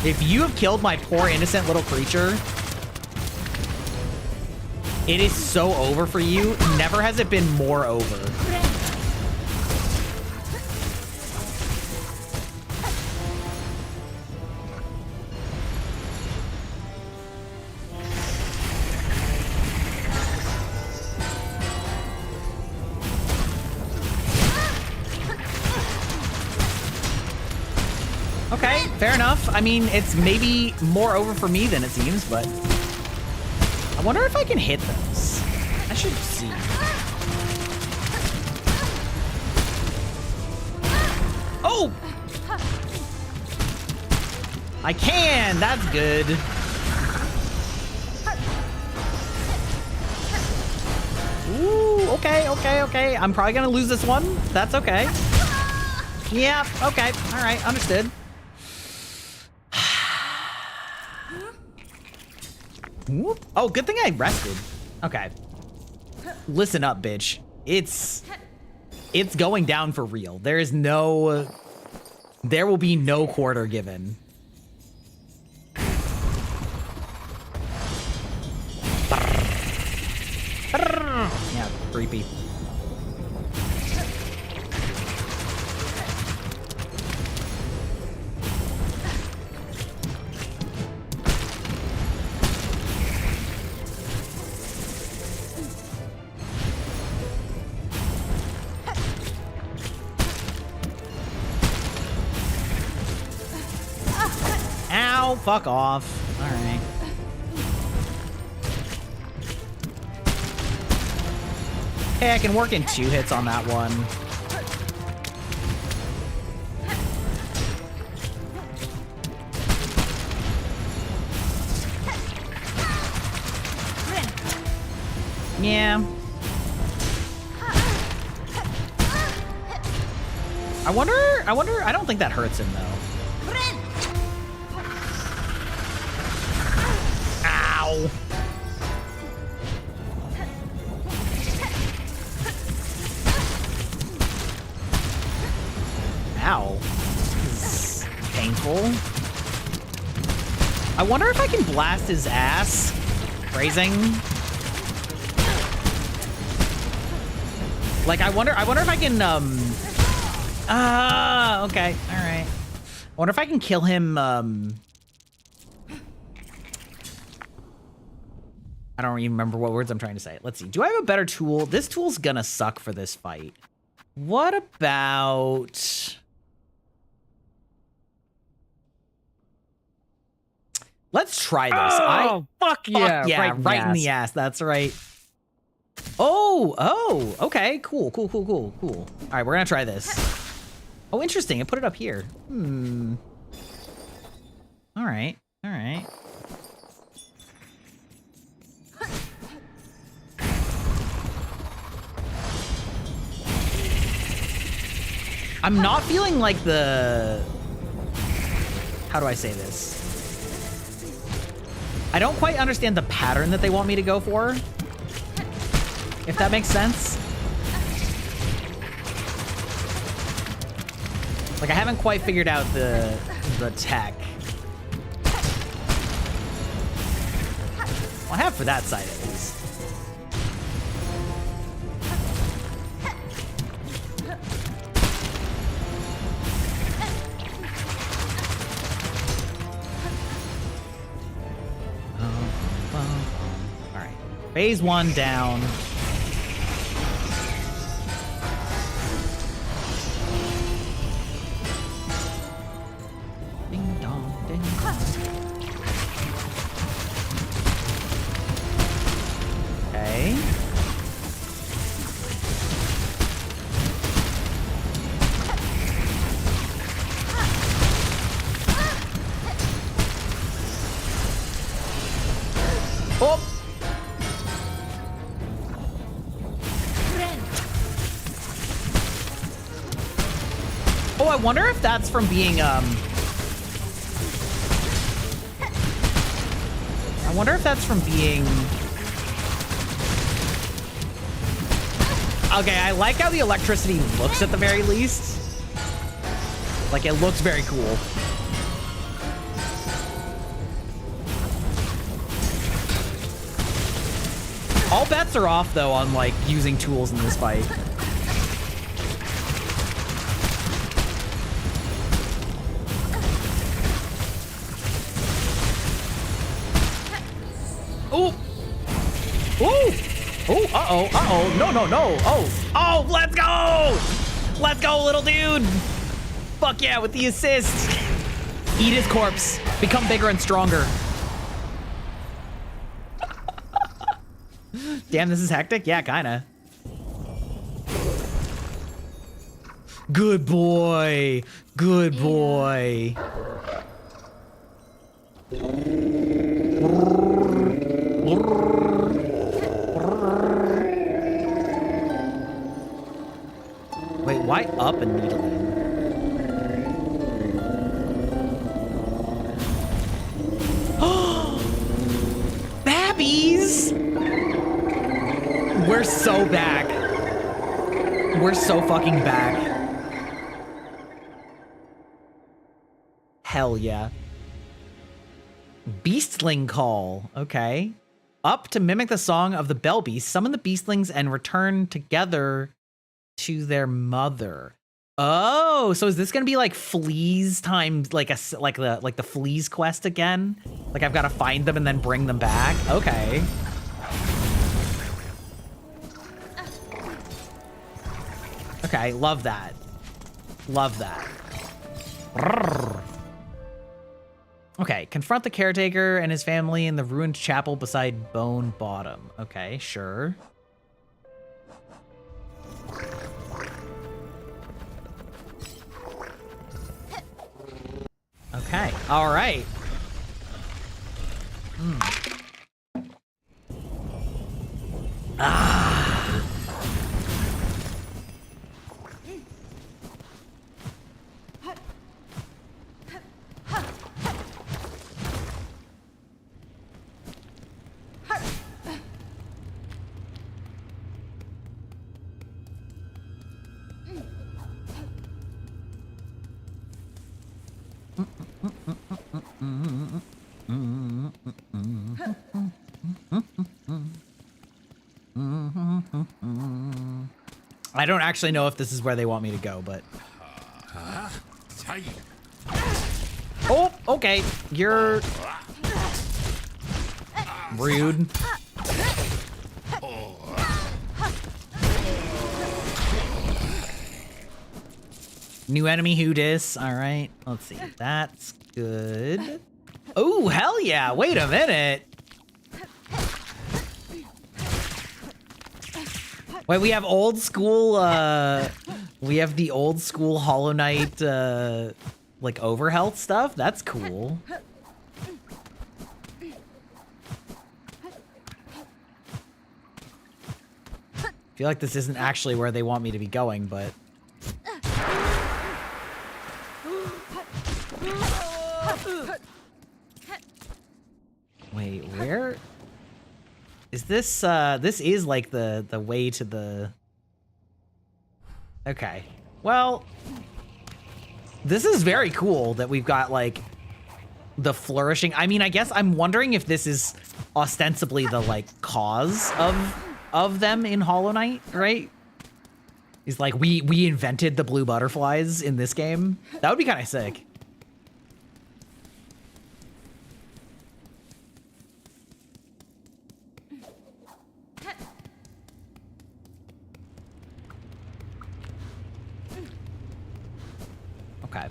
If you have killed my poor innocent little creature, it is so over for you. Never has it been more over. Okay, fair enough. I mean, it's maybe more over for me than it seems, but I wonder if I can hit those. I should see. Oh! I can! That's good. Ooh, okay. I'm probably gonna lose this one. That's okay. Yeah, okay. All right, understood. Oh, good thing I rested. Okay. Listen up, bitch. It's going down for real. There will be no quarter given. Yeah, creepy. Ow, fuck off. All right. Hey, I can work in 2 hits on that one. Yeah. I wonder, I don't think that hurts him though. Ow. Ow. This is painful. I wonder if I can blast his ass. Phrasing. Like, I wonder if I can, okay. All right. I wonder if I can kill him, I don't even remember what words I'm trying to say. Let's see. Do I have a better tool? This tool's gonna suck for this fight. What about... Let's try this. Oh, fuck yeah. Right in the ass. That's right. Oh, okay. Cool. All right, we're gonna try this. Oh, interesting. It put it up here. All right. I'm not feeling like the... How do I say this? I don't quite understand the pattern that they want me to go for. If that makes sense. Like, I haven't quite figured out the tech. Well, I have for that side, at least. All right. Phase 1 down. Ding dong, ding dong. Okay. Oh! Oh, I wonder if that's from being, I wonder if that's from being... Okay, I like how the electricity looks at the very least. Like, it looks very cool. All bets are off, though, on, like, using tools in this fight. Ooh! Ooh! Ooh, uh-oh. No. Oh, let's go! Let's go, little dude! Fuck yeah, with the assist! Eat his corpse. Become bigger and stronger. Damn, this is hectic? Yeah, kinda. Good boy. Good boy. Wait, why up and needling? Babbies! We're so back. We're so fucking back. Hell yeah. Beastling call. Okay. Up to mimic the song of the Bell Beast, summon the beastlings and return together to their mother. Oh, so is this gonna be like fleas times like the fleas quest again? Like I've got to find them and then bring them back? Okay. Okay, love that. Love that. Okay, confront the caretaker and his family in the ruined chapel beside Bone Bottom. Okay, sure. Okay, all right. Ah. I don't actually know if this is where they want me to go, but... Oh, okay. You're... rude. New enemy, who dis? All right, let's see. That's good. Oh, hell yeah. Wait a minute. Wait, we have old school, we have the old school Hollow Knight, like overhealth stuff. That's cool. I feel like this isn't actually where they want me to be going, but... Wait, where is this? This is like the way to the... Okay, well, this is very cool that we've got like the flourishing. I mean, I guess I'm wondering if this is ostensibly the like cause of them in Hollow Knight, right? Is like we invented the blue butterflies in this game. That would be kind of sick. Okay.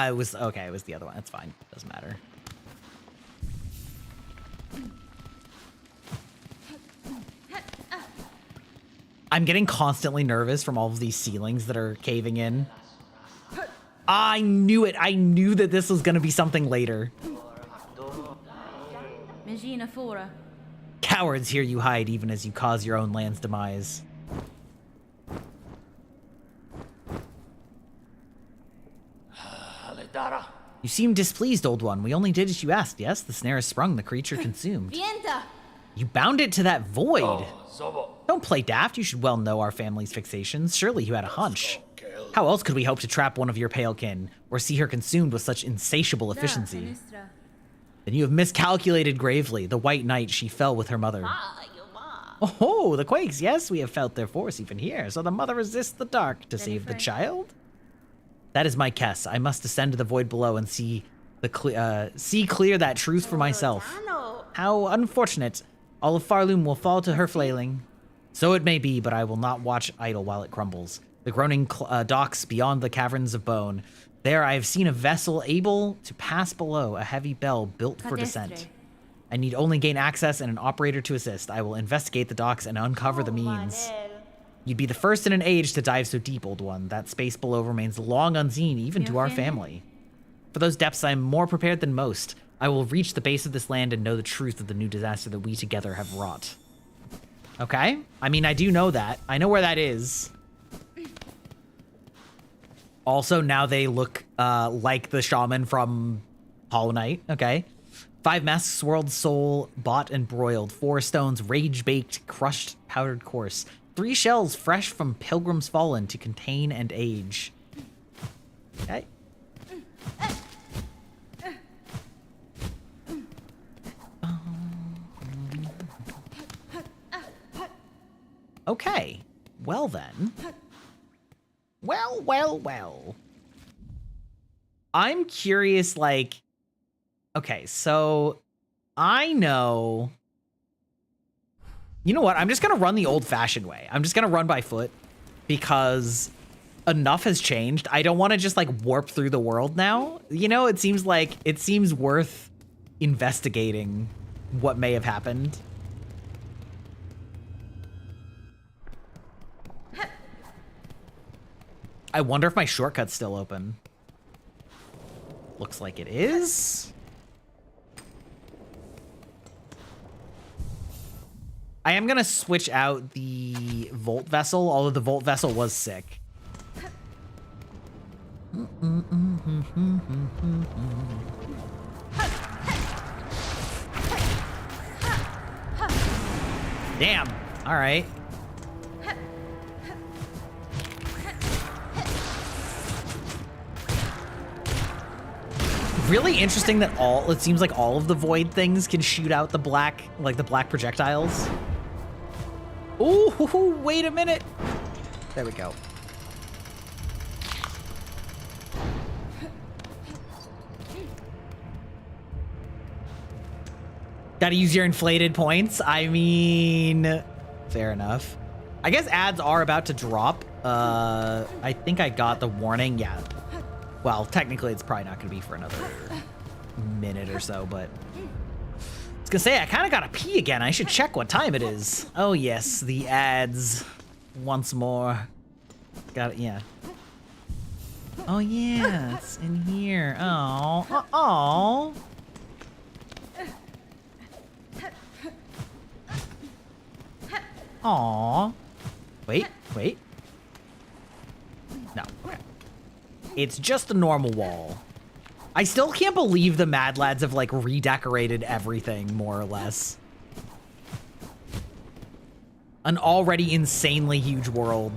It was okay. It was the other one. That's fine. Doesn't matter. I'm getting constantly nervous from all of these ceilings that are caving in. I knew it. I knew that this was going to be something later. Cowards, here you hide even as you cause your own land's demise. You seem displeased, old one. We only did as you asked, yes? The snare is sprung, the creature consumed. You bound it to that void. Don't play daft. You should well know our family's fixations. Surely you had a hunch. How else could we hope to trap one of your pale kin, or see her consumed with such insatiable efficiency? Then you have miscalculated gravely. The White Knight, she fell with her mother. Oh, the Quakes, yes, we have felt their force even here. So the mother resists the dark to save the child? That is my guess. I must descend to the void below and see clear that truth for myself. How unfortunate. All of Farloom will fall to her flailing. So it may be, but I will not watch idle while it crumbles. The groaning docks beyond the caverns of bone. There I have seen a vessel able to pass below, a heavy bell built for descent. I need only gain access and an operator to assist. I will investigate the docks and uncover the means. You'd be the first in an age to dive so deep, old one. That space below remains long unseen, even to our family. For those depths, I am more prepared than most. I will reach the base of this land and know the truth of the new disaster that we together have wrought. Okay? I mean, I do know that. I know where that is. Also, now they look like the shaman from Hollow Knight. Okay. 5 masks swirled soul, bought and broiled. 4 stones, rage-baked, crushed, powdered coarse. 3 shells fresh from pilgrims fallen to contain and age. Okay. Okay. Well then. Well. I'm curious, like... Okay, so... I know... You know what? I'm just gonna run the old-fashioned way. I'm just gonna run by foot. Because enough has changed. I don't want to just, like, warp through the world now. You know, it seems like... It seems worth investigating what may have happened. I wonder if my shortcut's still open. Looks like it is. I am gonna switch out the Volt Vessel, although the Volt Vessel was sick. Damn. All right. Really interesting that it seems like all of the void things can shoot out the black, like the black projectiles. Ooh, wait a minute. There we go. Gotta use your inflated points. I mean, fair enough. I guess ads are about to drop. I think I got the warning. Yeah. Well, technically, it's probably not gonna be for another minute or so, but I was gonna say, I kind of gotta pee again. I should check what time it is. Oh, yes, the ads once more. Got it, yeah. Oh, yeah, it's in here. Oh, oh. Aw. Wait. No, okay. It's just a normal wall. I still can't believe the Mad Lads have, like, redecorated everything, more or less. An already insanely huge world.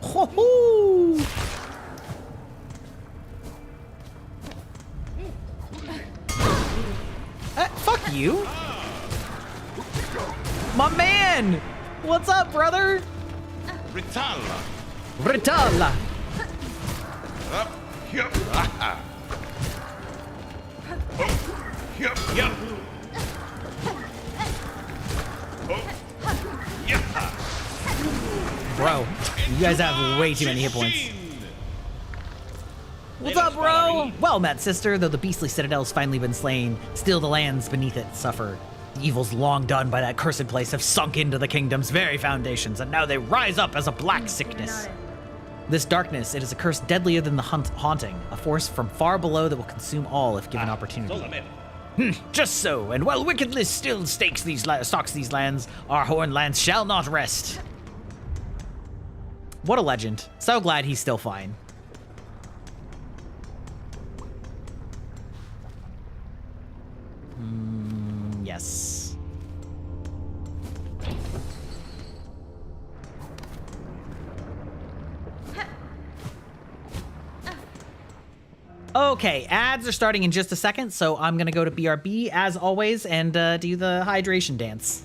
Ho-hoo! Fuck you. My man! What's up, brother? Ritala. Ritala. Up. Yup. Ah. Oh. Yup. Yup. Oh. Yeah. Bro, you guys have way too many hit points. What's up, bro? Well met, sister. Though the beastly citadel's finally been slain, still the lands beneath it suffer. The evils long done by that cursed place have sunk into the kingdom's very foundations, and now they rise up as a black sickness. This darkness, it is a curse deadlier than the haunting, a force from far below that will consume all if given opportunity. Just so, and while wickedness still stalks these lands, our horned lands shall not rest. What a legend. So glad he's still fine. Yes. Okay, ads are starting in just a second, so I'm gonna go to BRB as always and do the hydration dance.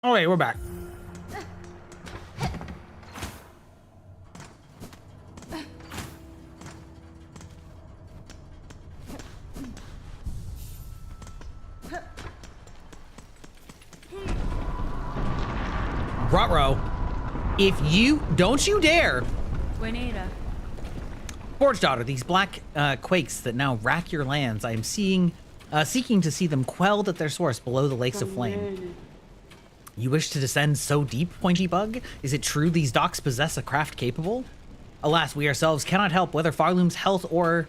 Oh wait, we're back. Ruh-roh. If you don't you dare. Buenita. Forge daughter, these black quakes that now rack your lands, I am seeking to see them quelled at their source below the lakes of flame. You wish to descend so deep, Pointy Bug? Is it true these docks possess a craft capable? Alas, we ourselves cannot help whether Farloom's health or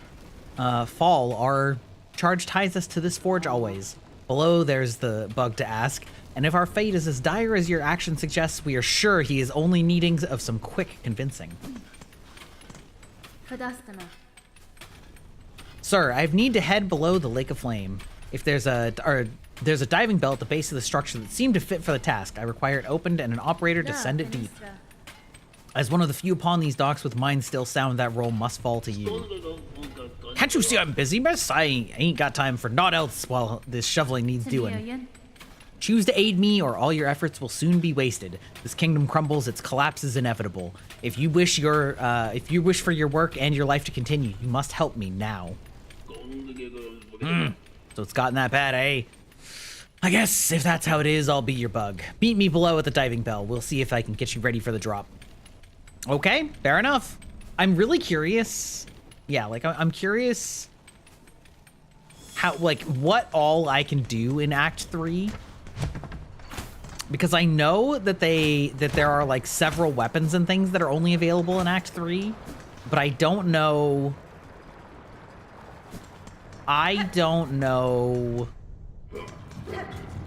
fall. Our charge ties us to this forge always. Below there's the bug to ask, and if our fate is as dire as your action suggests, we are sure he is only needing of some quick convincing. Sir, I need to head below the Lake of Flame. If there's a diving bell at the base of the structure that seemed to fit for the task. I require it opened and an operator to send it deep. As one of the few upon these docks with minds still sound, that role must fall to you. Can't you see I'm busy, miss? I ain't got time for naught else while this shoveling needs doing. Choose to aid me or all your efforts will soon be wasted. This kingdom crumbles, its collapse is inevitable. If you wish for your work and your life to continue, you must help me now. So it's gotten that bad, eh? I guess if that's how it is, I'll be your bug. Meet me below at the diving bell. We'll see if I can get you ready for the drop. Okay, fair enough. I'm really curious. Yeah, like I'm curious how, like, what all I can do in Act 3. Because I know that there are like several weapons and things that are only available in Act 3, but I don't know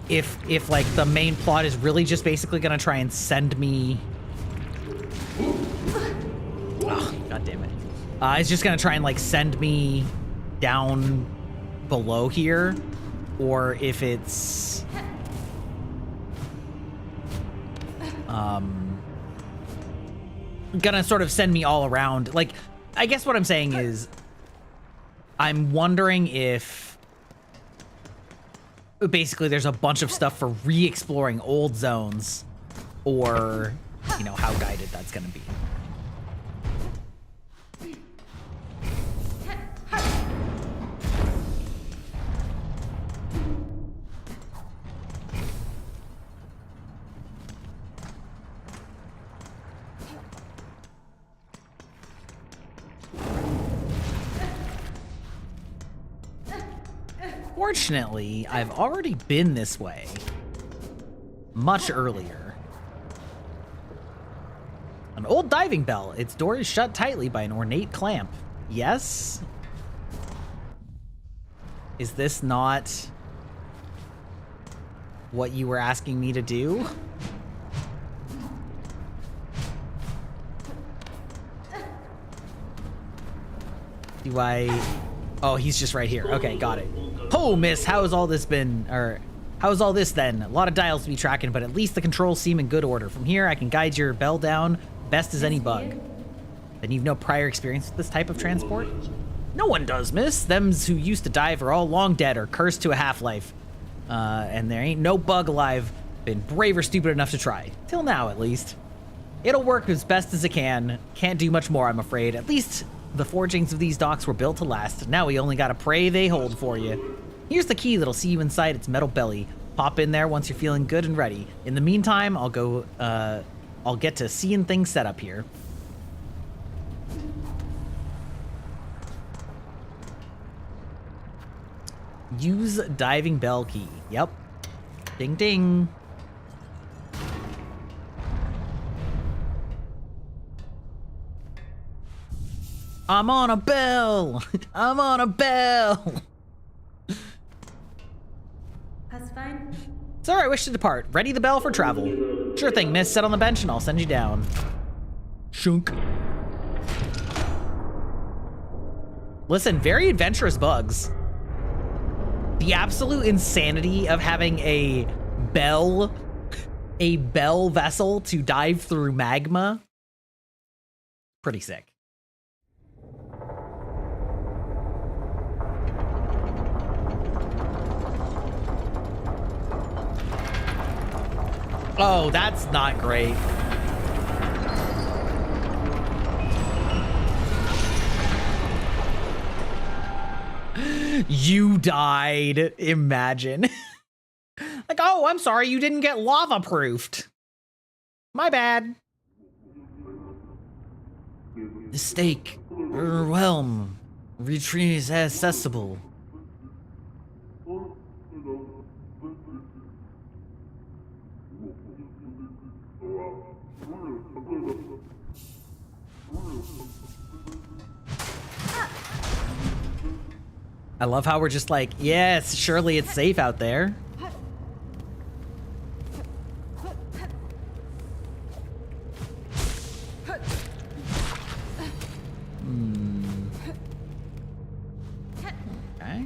if like the main plot is really just basically gonna try and send me. Oh, God damn it! It's just gonna try and like send me down below here, or if it's gonna sort of send me all around. Like, I guess what I'm saying is, I'm wondering if basically there's a bunch of stuff for re-exploring old zones, or, you know, how guided that's gonna be. Fortunately, I've already been this way much earlier. An old diving bell. Its door is shut tightly by an ornate clamp. Yes? Is this not what you were asking me to do? Do I... Oh, he's just right here. Okay, got it. Oh, miss, how's all this been? Or, how's all this then? A lot of dials to be tracking, but at least the controls seem in good order. From here, I can guide your bell down best as any bug. Then you've no prior experience with this type of transport? No one does, miss. Thems who used to dive are all long dead or cursed to a half-life. And there ain't no bug alive been brave or stupid enough to try. Till now, at least. It'll work as best as it can. Can't do much more, I'm afraid. At least the forgings of these docks were built to last. Now we only gotta pray they hold for you. Here's the key that'll see you inside its metal belly. Pop in there once you're feeling good and ready. In the meantime, I'll get to seeing things set up here. Use diving bell key. Yep. Ding ding. I'm on a bell. I'm on a bell. That's fine. Sir, I wish to depart. Ready the bell for travel. Sure thing, miss. Sit on the bench and I'll send you down. Shunk. Listen, very adventurous bugs. The absolute insanity of having a bell vessel to dive through magma. Pretty sick. Oh, that's not great. You died. Imagine. Like, oh, I'm sorry, you didn't get lava proofed. My bad. Mistake. Overwhelm. Retrieve is accessible. I love how we're just like, yes, surely it's safe out there. Okay.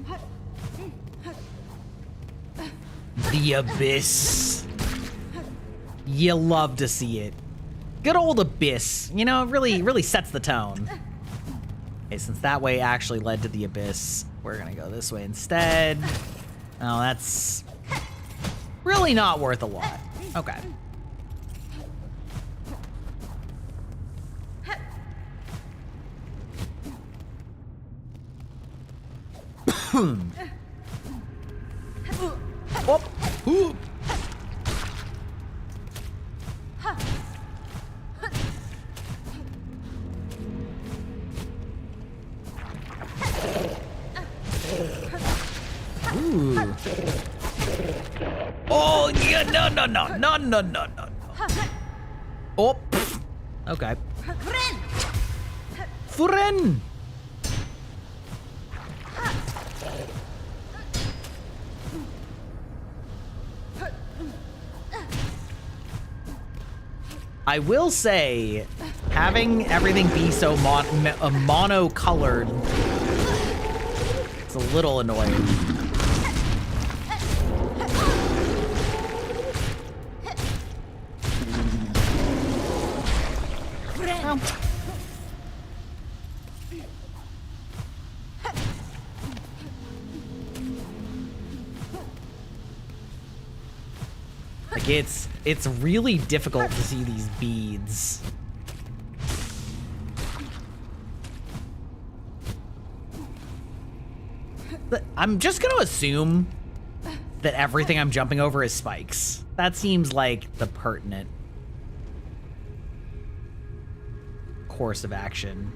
The Abyss. You love to see it. Good old Abyss. You know, it really sets the tone. Okay, since that way actually led to the Abyss, we're gonna go this way instead. Oh, that's really not worth a lot. Okay. Oh. Ooh. Ooh. Oh, yeah, no. Oh, pff. Okay. Furen. I will say, having everything be so mono-colored, it's a little annoying. Like it's really difficult to see these beads. But I'm just gonna assume that everything I'm jumping over is spikes. That seems like the pertinent course of action.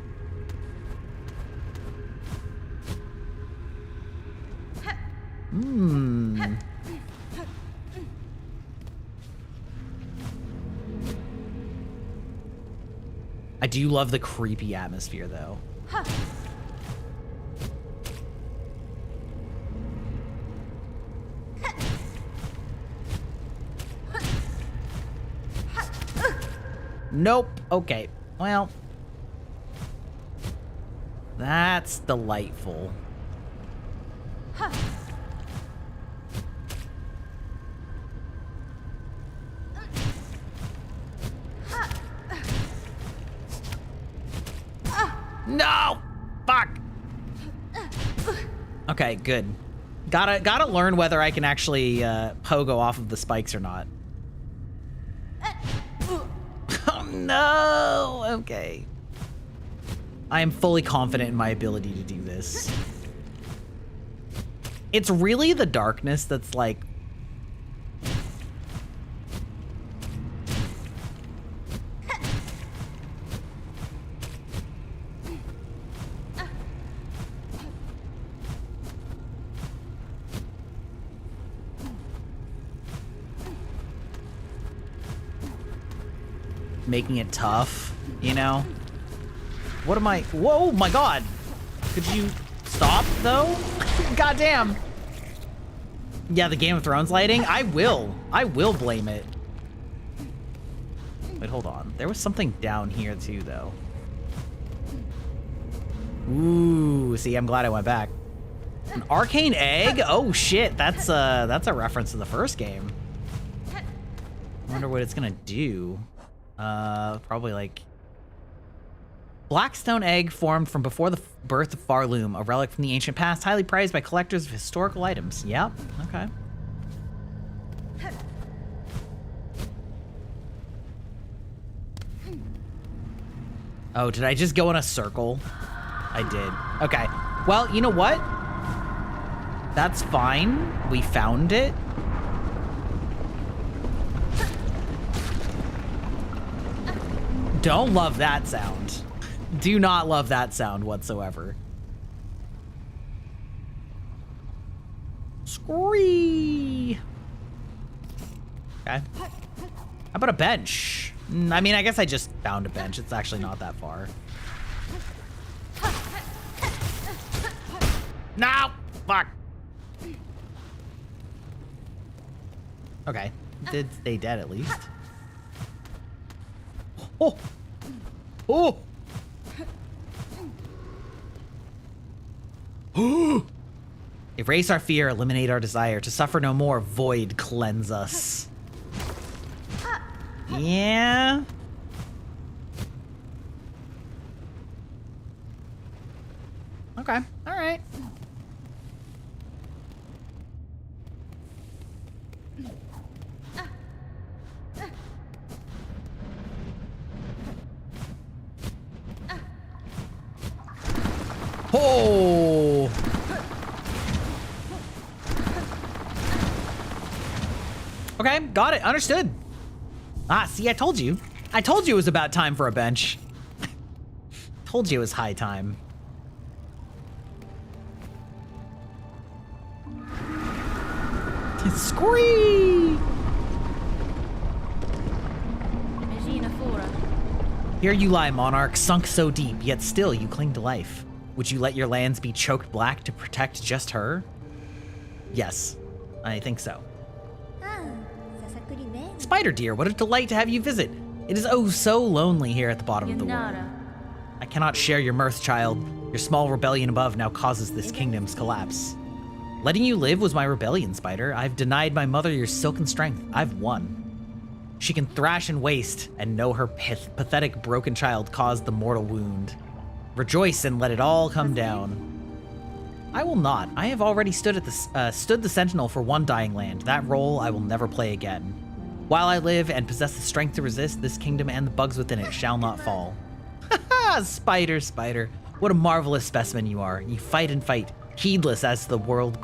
I do love the creepy atmosphere, though. Nope. Okay. Well, that's delightful. No! Fuck! Okay, good. Gotta learn whether I can actually pogo off of the spikes or not. Oh no! Okay. I am fully confident in my ability to do this. It's really the darkness that's like... making it tough, you know? What am I? Whoa, my God. Could you stop, though? Goddamn. Yeah, the Game of Thrones lighting? I will blame it. Wait, hold on. There was something down here, too, though. Ooh, see, I'm glad I went back. An arcane egg? Oh, shit. That's a reference to the first game. I wonder what it's gonna do. Probably like Blackstone egg formed from before the birth of Farloom, a relic from the ancient past, highly prized by collectors of historical items. Yep. Okay. Oh, did I just go in a circle? I did. Okay. Well, you know what? That's fine. We found it. Don't love that sound. Do not love that sound whatsoever. Scree. Okay. How about a bench? I mean, I guess I just found a bench. It's actually not that far. No! Fuck. Okay. Did stay dead at least. Oh! Oh! Erase our fear, eliminate our desire. To suffer no more, void cleanse us. Yeah? Okay, alright. Oh! Okay, got it. Understood. Ah, see, I told you. I told you it was about time for a bench. Told you it was high time. Scree! Here you lie, monarch, sunk so deep, yet still you cling to life. Would you let your lands be choked black to protect just her? Yes, I think so. Spider dear, what a delight to have you visit. It is oh so lonely here at the bottom of the world. I cannot share your mirth, child. Your small rebellion above now causes this kingdom's collapse. Letting you live was my rebellion, Spider. I've denied my mother your silken strength. I've won. She can thrash and waste, and know her pathetic broken child caused the mortal wound. Rejoice and let it all come down. I will not. I have already stood the sentinel for one dying land. That role I will never play again. While I live and possess the strength to resist, this kingdom and the bugs within it shall not fall. Ha! Spider, Spider. What a marvelous specimen you are. You fight and fight, heedless as the world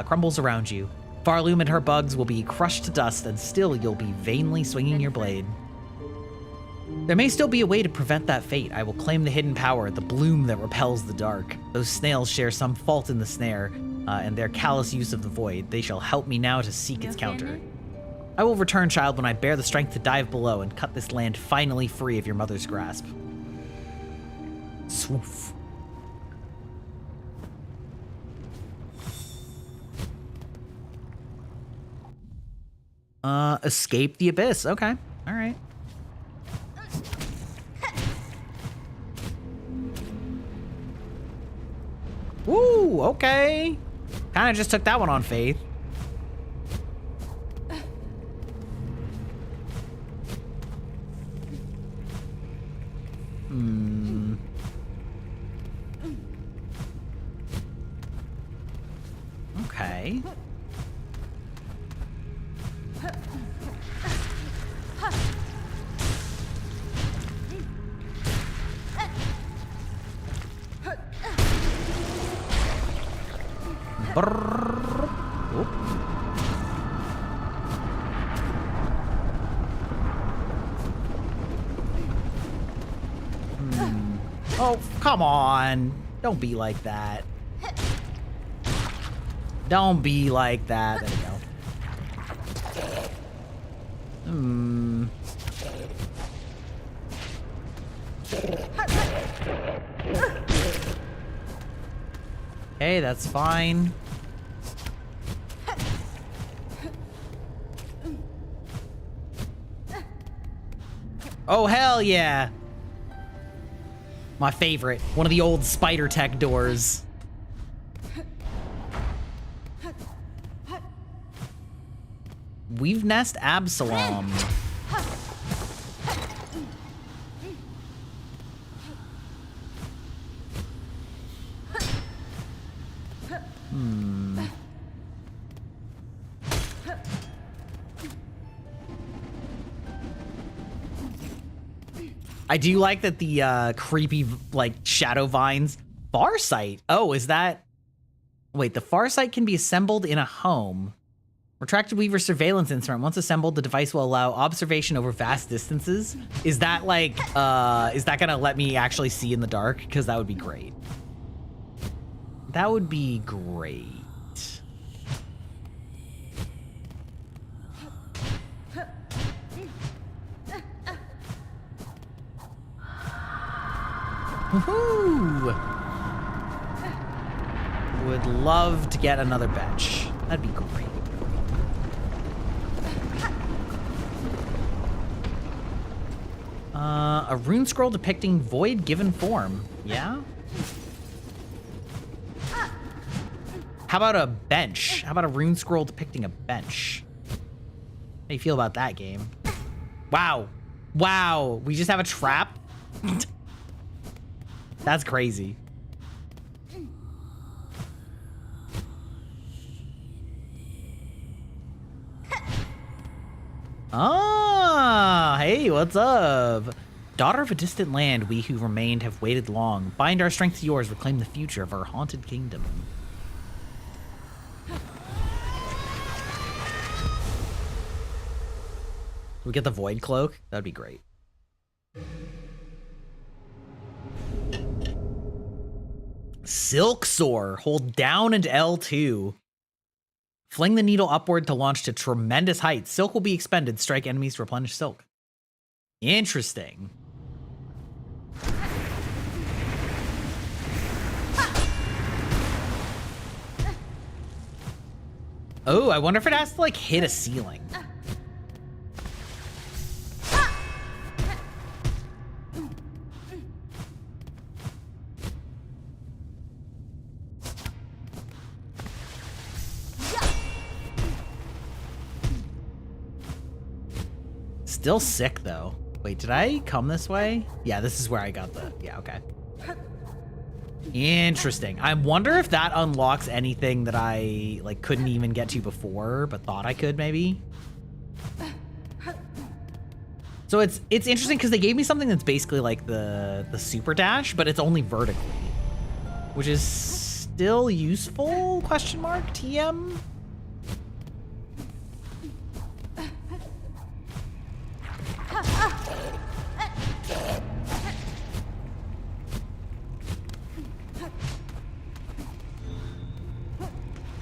crumbles around you. Farloom and her bugs will be crushed to dust, and still you'll be vainly swinging your blade. There may still be a way to prevent that fate. I will claim the hidden power, the bloom that repels the dark. Those snails share some fault in the snare, and their callous use of the void. They shall help me now to seek its counter. I will return, child, when I bear the strength to dive below and cut this land finally free of your mother's grasp. Swoof. Escape the abyss. Okay. All right. Woo, okay. Kind of just took that one on faith. Okay. Oh, come on. Don't be like that. Don't be like that. There we go. Hey, that's fine. Oh, hell yeah. My favorite. One of the old spider tech doors. Weave Nest Absalom. I do like that the creepy like shadow vines. Farsight. Oh, is that? Wait, the Farsight can be assembled in a home. Retracted Weaver surveillance instrument. Once assembled, the device will allow observation over vast distances. Is that like, is that gonna let me actually see in the dark? Because that would be great. That would be great. Woohoo! Would love to get another bench. That'd be great. A rune scroll depicting void given form. Yeah? How about a bench? How about a rune scroll depicting a bench? How do you feel about that game? Wow. Wow. We just have a trap? That's crazy. Ah, hey, what's up? Daughter of a distant land, we who remained have waited long. Bind our strength to yours, reclaim the future of our haunted kingdom. We get the void cloak? That'd be great. Silk Soar. Hold down and L2. Fling the needle upward to launch to tremendous heights. Silk will be expended. Strike enemies to replenish silk. Interesting. Oh, I wonder if it has to like hit a ceiling. Still sick though. Wait, did I come this way? Yeah, this is where I got the, yeah, okay. Interesting. I wonder if that unlocks anything that I like couldn't even get to before, but thought I could maybe. So it's interesting because they gave me something that's basically like the super dash, but it's only vertically, which is still useful, question mark, TM?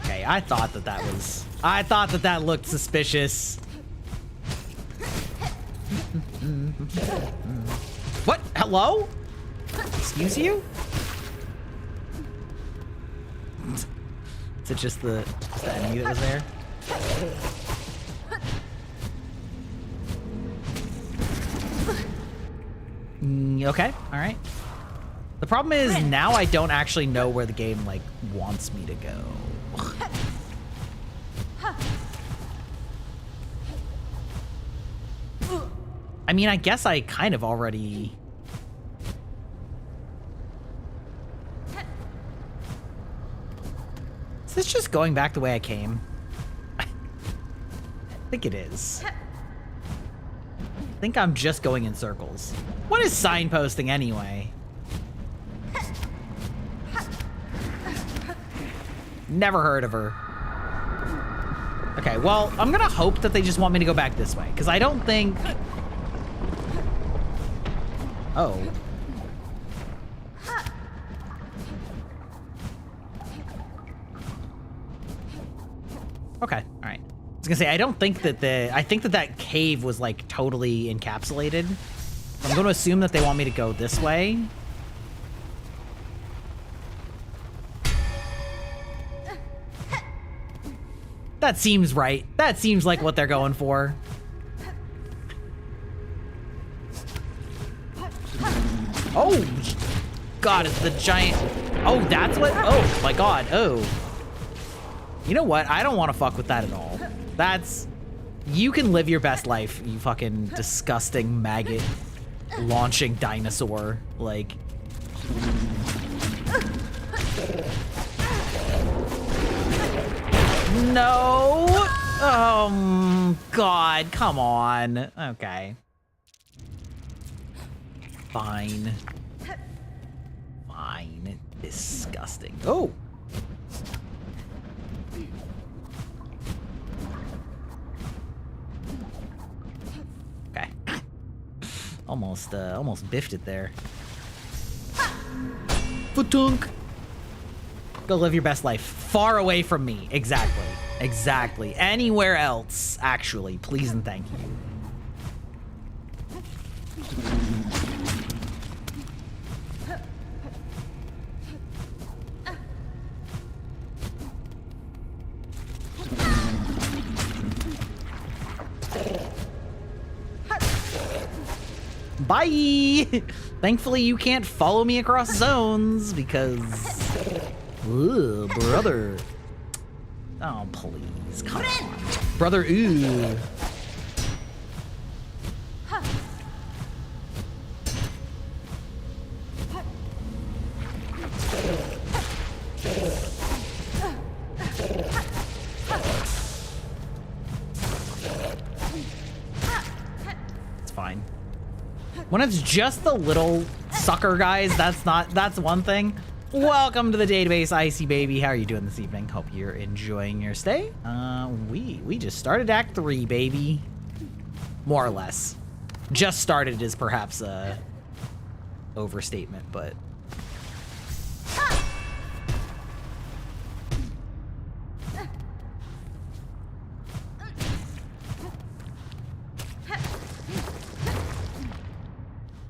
Okay, I thought that looked suspicious. What? Hello? Excuse you? Is it just the enemy that was there? Okay, all right. The problem is now I don't actually know where the game like wants me to go. I mean, I guess I kind of already... Is this just going back the way I came? I think it is. I think I'm just going in circles. What is signposting anyway? Never heard of her. Okay, well, I'm gonna hope that they just want me to go back this way, because I don't think... Oh. Okay, all right. I was gonna say, I don't think that I think that cave was like totally encapsulated. I'm gonna assume that they want me to go this way. That seems right. That seems like what they're going for. Oh, God, it's the giant. Oh, that's what, oh my God, oh. You know what? I don't want to fuck with that at all. That's, you can live your best life, you fucking disgusting maggot launching dinosaur. Like. No. Oh, God, come on. Okay. Fine. Fine. Disgusting. Oh! Okay. Almost biffed it there. Futunk! Go live your best life. Far away from me. Exactly. Exactly. Anywhere else, actually. Please and thank you. Bye! Thankfully, you can't follow me across zones because... Ugh, brother. Oh, please. Come on. Brother, ooh. It's fine. When it's just the little sucker guys, that's one thing. Welcome to the database, Icy Baby. How are you doing this evening? Hope you're enjoying your stay. We just started Act 3, baby. More or less. Just started is perhaps a overstatement, but...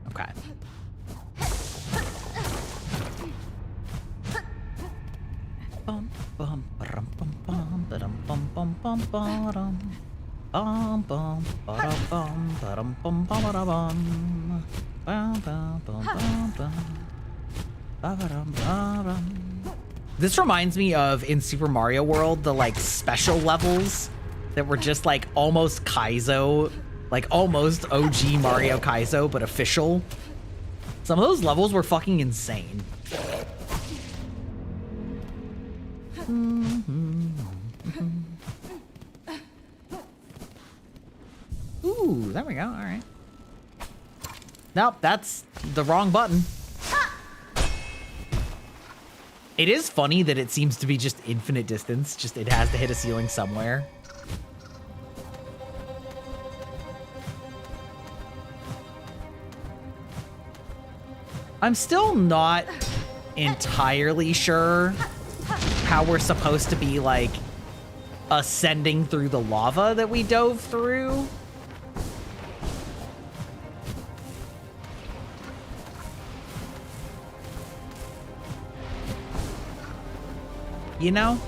Okay. Bum bum bum bum bum bum bum bum bum bum bum bum bum bum bum. This reminds me of in Super Mario World, the like special levels that were just like almost Kaizo, like almost OG Mario Kaizo, but official. Some of those levels were fucking insane. Ooh, there we go. All right. Nope, that's the wrong button. It is funny that it seems to be just infinite distance. Just it has to hit a ceiling somewhere. I'm still not entirely sure how we're supposed to be, like, ascending through the lava that we dove through. You know?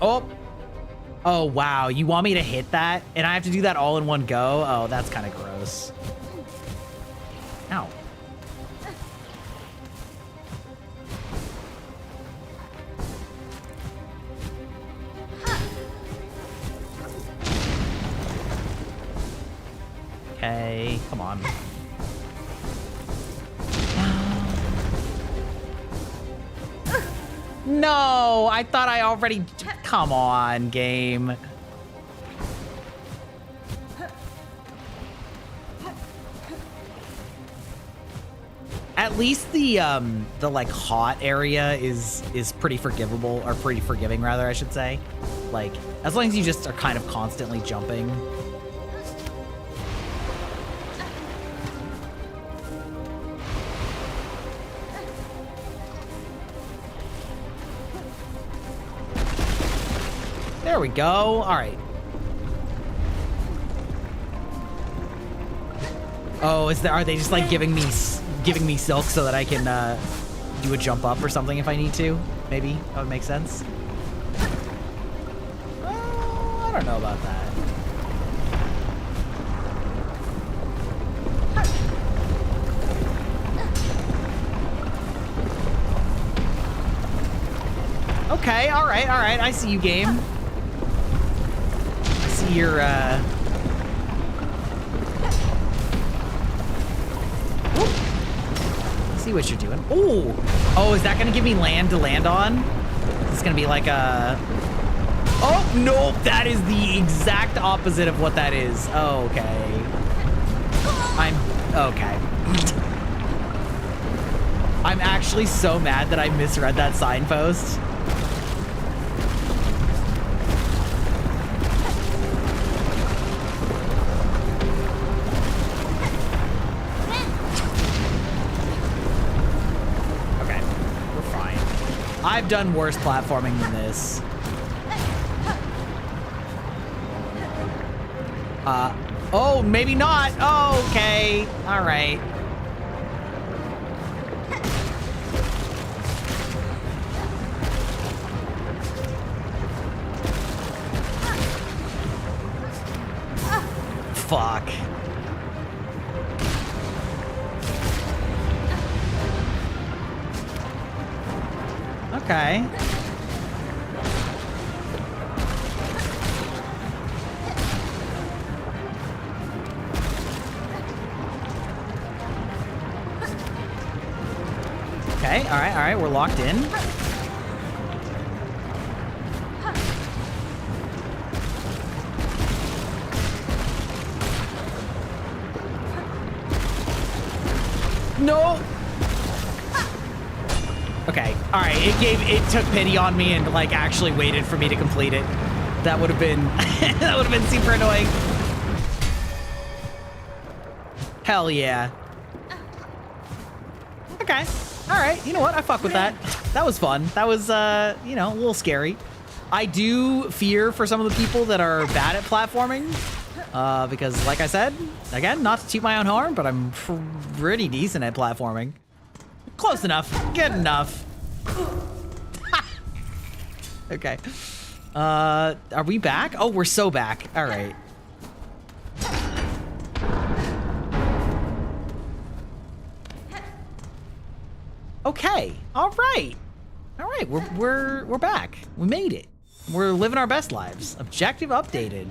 Oh. Oh, wow. You want me to hit that? And I have to do that all in one go? Oh, that's kind of gross. Ow. Okay, come on. No, I thought I already... Come on, game. At least the like hot area is pretty forgivable, or pretty forgiving rather, I should say. Like, as long as you just are kind of constantly jumping. There we go. All right. Oh, are they just like giving me silk so that I can do a jump up or something if I need to? Maybe that would make sense. I don't know about that. Okay, all right. I see you, game. I see your see what you're doing. Ooh. Oh, is that gonna give me land to land on? It's gonna be like a... Oh, no, that is the exact opposite of what that is. Oh, okay. Okay. I'm actually so mad that I misread that signpost. Okay, we're fine. I've done worse platforming than this. Oh, maybe not. Oh, okay. All right. Fuck. Okay. Okay, all right, we're locked in. No. Okay, all right, it took pity on me and like actually waited for me to complete it. That would have been, that would have been super annoying. Hell yeah. Okay. All right, you know what? I fuck with that. That was fun. That was, you know, a little scary. I do fear for some of the people that are bad at platforming, because, like I said, again, not to toot my own horn, but I'm pretty decent at platforming. Close enough. Good enough. Okay. Are we back? Oh, we're so back. All right. Okay. All right. All right. We're back. We made it. We're living our best lives. Objective updated.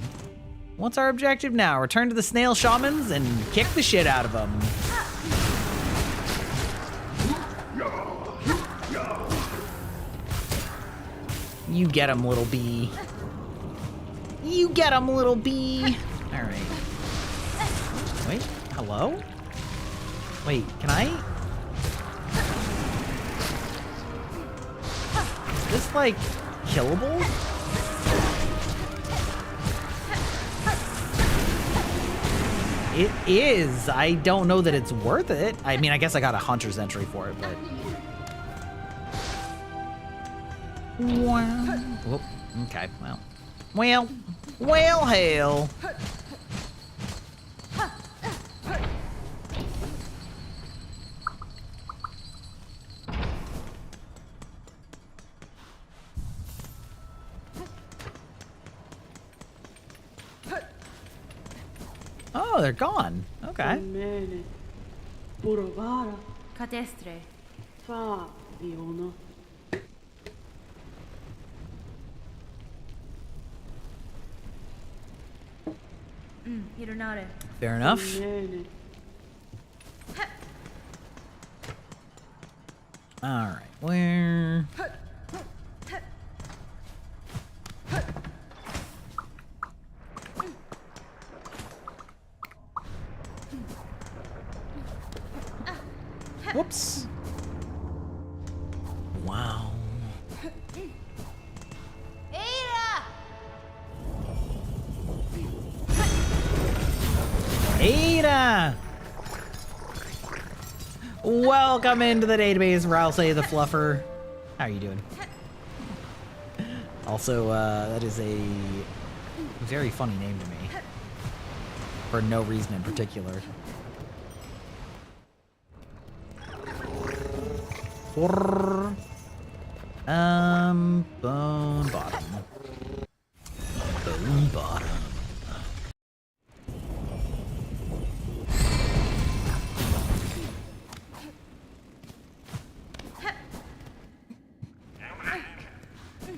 What's our objective now? Return to the snail shamans and kick the shit out of them. You get him, little bee. You get him, little bee. All right. Wait. Hello? Wait. Can I? Is this like killable? It is. I don't know that it's worth it. I mean, I guess I got a hunter's entry for it, but. Wow. Whoop. Okay. Well, hail. Oh, they're gone. Okay. Cadestre. Fair enough. All right. Where? Whoops. Wow. Ada! Welcome into the database, Rousey the Fluffer. How are you doing? Also, that is a very funny name to me. For no reason in particular. Bone bottom. Bone bottom.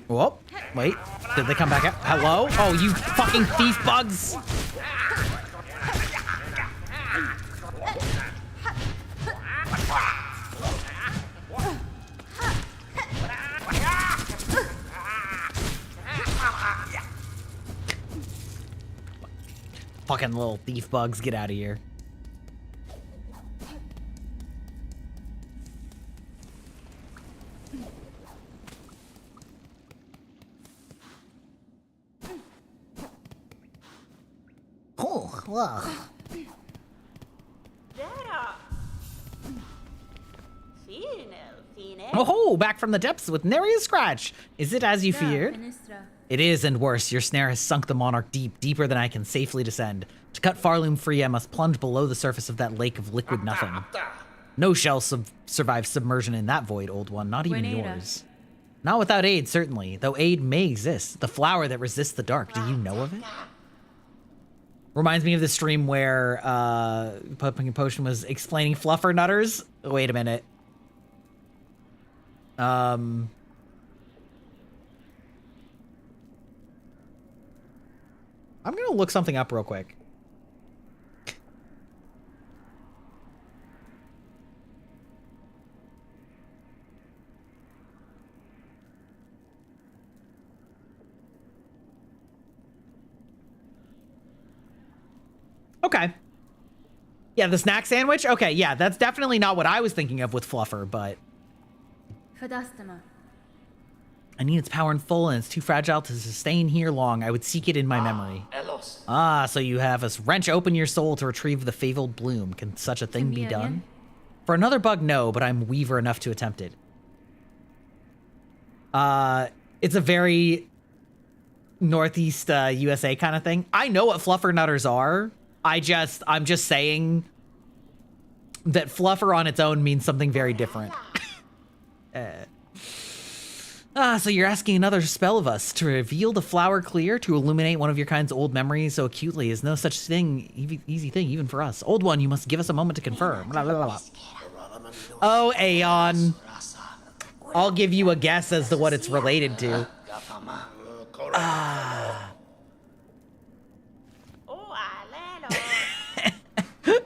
Whoa, wait, did they come back up? Hello? Oh, you fucking thief bugs! Fucking little thief bugs, get out of here. Ugh. Oh, back from the depths with nary a scratch. Is it as you feared? It is, and worse. Your snare has sunk the monarch deep, deeper than I can safely descend. To cut Farloom free, I must plunge below the surface of that lake of liquid nothing. No shell survive submersion in that void, old one, not even yours. Not without aid, certainly, though aid may exist. The flower that resists the dark, do you know of it? Reminds me of the stream where Pumpkin Potion was explaining fluffer nutters. Wait a minute. I'm gonna look something up real quick. Okay. Yeah, the snack sandwich? Okay, yeah, that's definitely not what I was thinking of with Fluffer, but... I need its power in full, and it's too fragile to sustain here long. I would seek it in my memory. Ah, so you have us wrench open your soul to retrieve the fabled bloom. Can such a thing be done? For another bug, no, but I'm Weaver enough to attempt it. It's a very Northeast USA kind of thing. I know what fluffer nutters are. I'm just saying that fluffer on its own means something very different. So you're asking another spell of us to reveal the flower clear, to illuminate one of your kind's old memories so acutely is no such thing, easy thing even for us. Old one, you must give us a moment to confirm. Blah, blah, blah, blah. Oh, Aeon. I'll give you a guess as to what it's related to.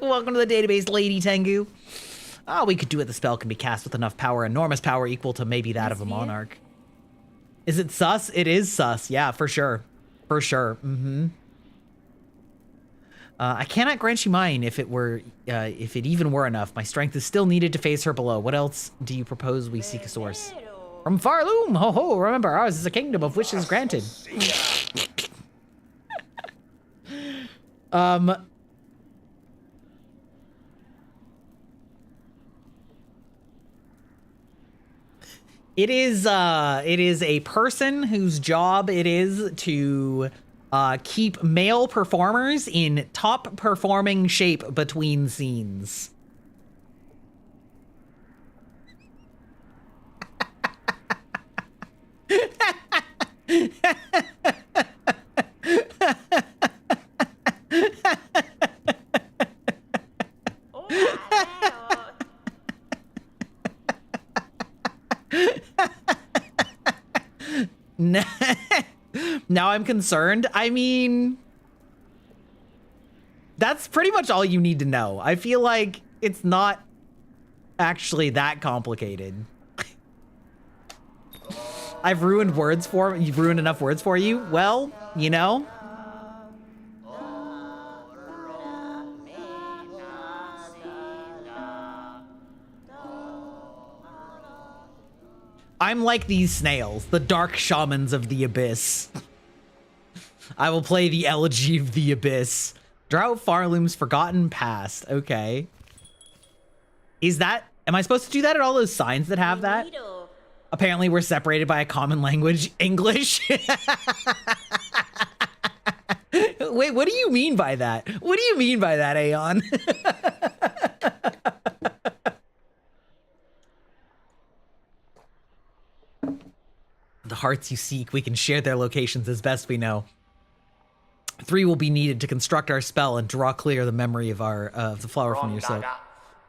Welcome to the database, Lady Tengu. Oh, we could do it. The spell can be cast with enough power, enormous power equal to maybe that of a monarch. Is it sus? It is sus. Yeah, for sure. For sure. Mm-hmm. I cannot grant you mine if it even were enough. My strength is still needed to face her below. What else do you propose we seek a source? From Farloom! Ho ho! Remember, ours is a kingdom of wishes granted. It is a person whose job it is to keep male performers in top performing shape between scenes. Now I'm concerned. I mean, that's pretty much all you need to know. I feel like it's not actually that complicated. You've ruined enough words for you. Well, you know. I'm like these snails, the dark shamans of the abyss. I will play the elegy of the abyss. Drought Farloom's forgotten past. Okay. Am I supposed to do that at all those signs that have that? Apparently we're separated by a common language, English. Wait, what do you mean by that? What do you mean by that, Aeon? The hearts you seek, we can share their locations as best we know. 3 will be needed to construct our spell and draw clear the memory of the flower from your soul.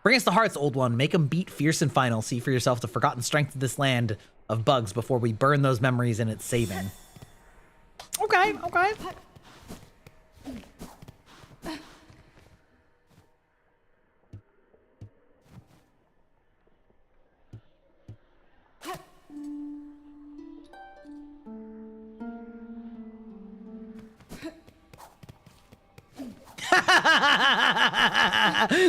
Bring us the hearts, old one. Make them beat fierce and final. See for yourself the forgotten strength of this land of bugs before we burn those memories in its saving. Okay, okay.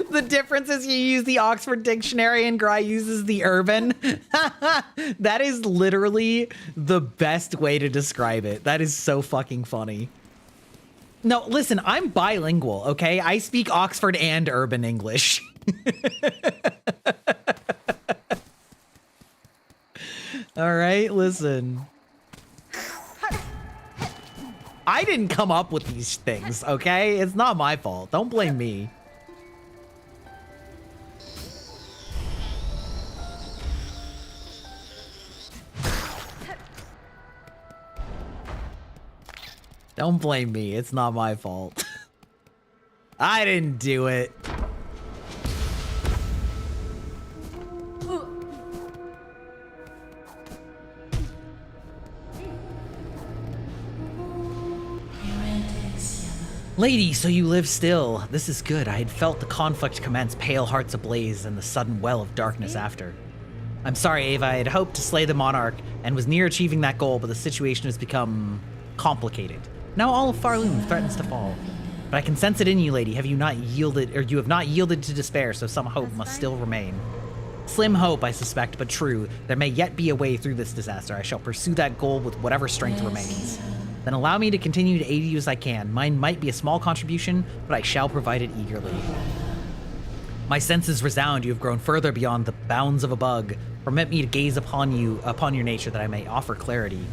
The difference is you use the Oxford Dictionary and Gry uses the Urban. That is literally the best way to describe it. That is so fucking funny. No, listen, I'm bilingual, okay? I speak Oxford and Urban English. All right, listen. I didn't come up with these things, okay? It's not my fault. Don't blame me. Don't blame me. It's not my fault. I didn't do it. Lady, so you live still. This is good. I had felt the conflict commence, pale hearts ablaze, and the sudden well of darkness after. I'm sorry, Ava. I had hoped to slay the monarch and was near achieving that goal, but the situation has become complicated. Now all of Farloom threatens to fall. But I can sense it in you, lady. Have you not yielded, or you have not yielded to despair, so some hope must still remain. Slim hope, I suspect, but true. There may yet be a way through this disaster. I shall pursue that goal with whatever strength remains. Then allow me to continue to aid you as I can. Mine might be a small contribution, but I shall provide it eagerly. My senses resound. You have grown further beyond the bounds of a bug. Permit me to gaze upon you, upon your nature, that I may offer clarity.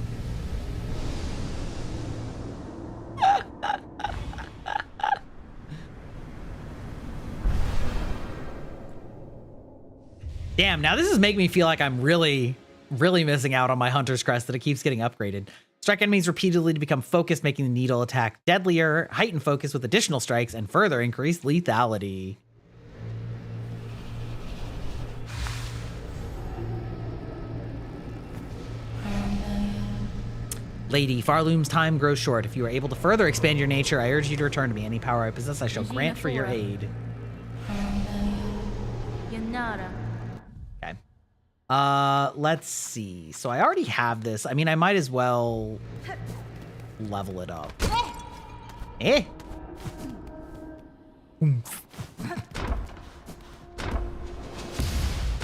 Damn, now this is making me feel like I'm really missing out on my Hunter's Crest that it keeps getting upgraded. Strike enemies repeatedly to become focused, making the needle attack deadlier, heighten focus with additional strikes, and further increase lethality. Lady, Farloom's time grows short. If you are able to further expand your nature, I urge you to return to me. Any power I possess, I shall grant for your aid. Okay. Let's see. So I already have this. I mean, I might as well level it up. Eh?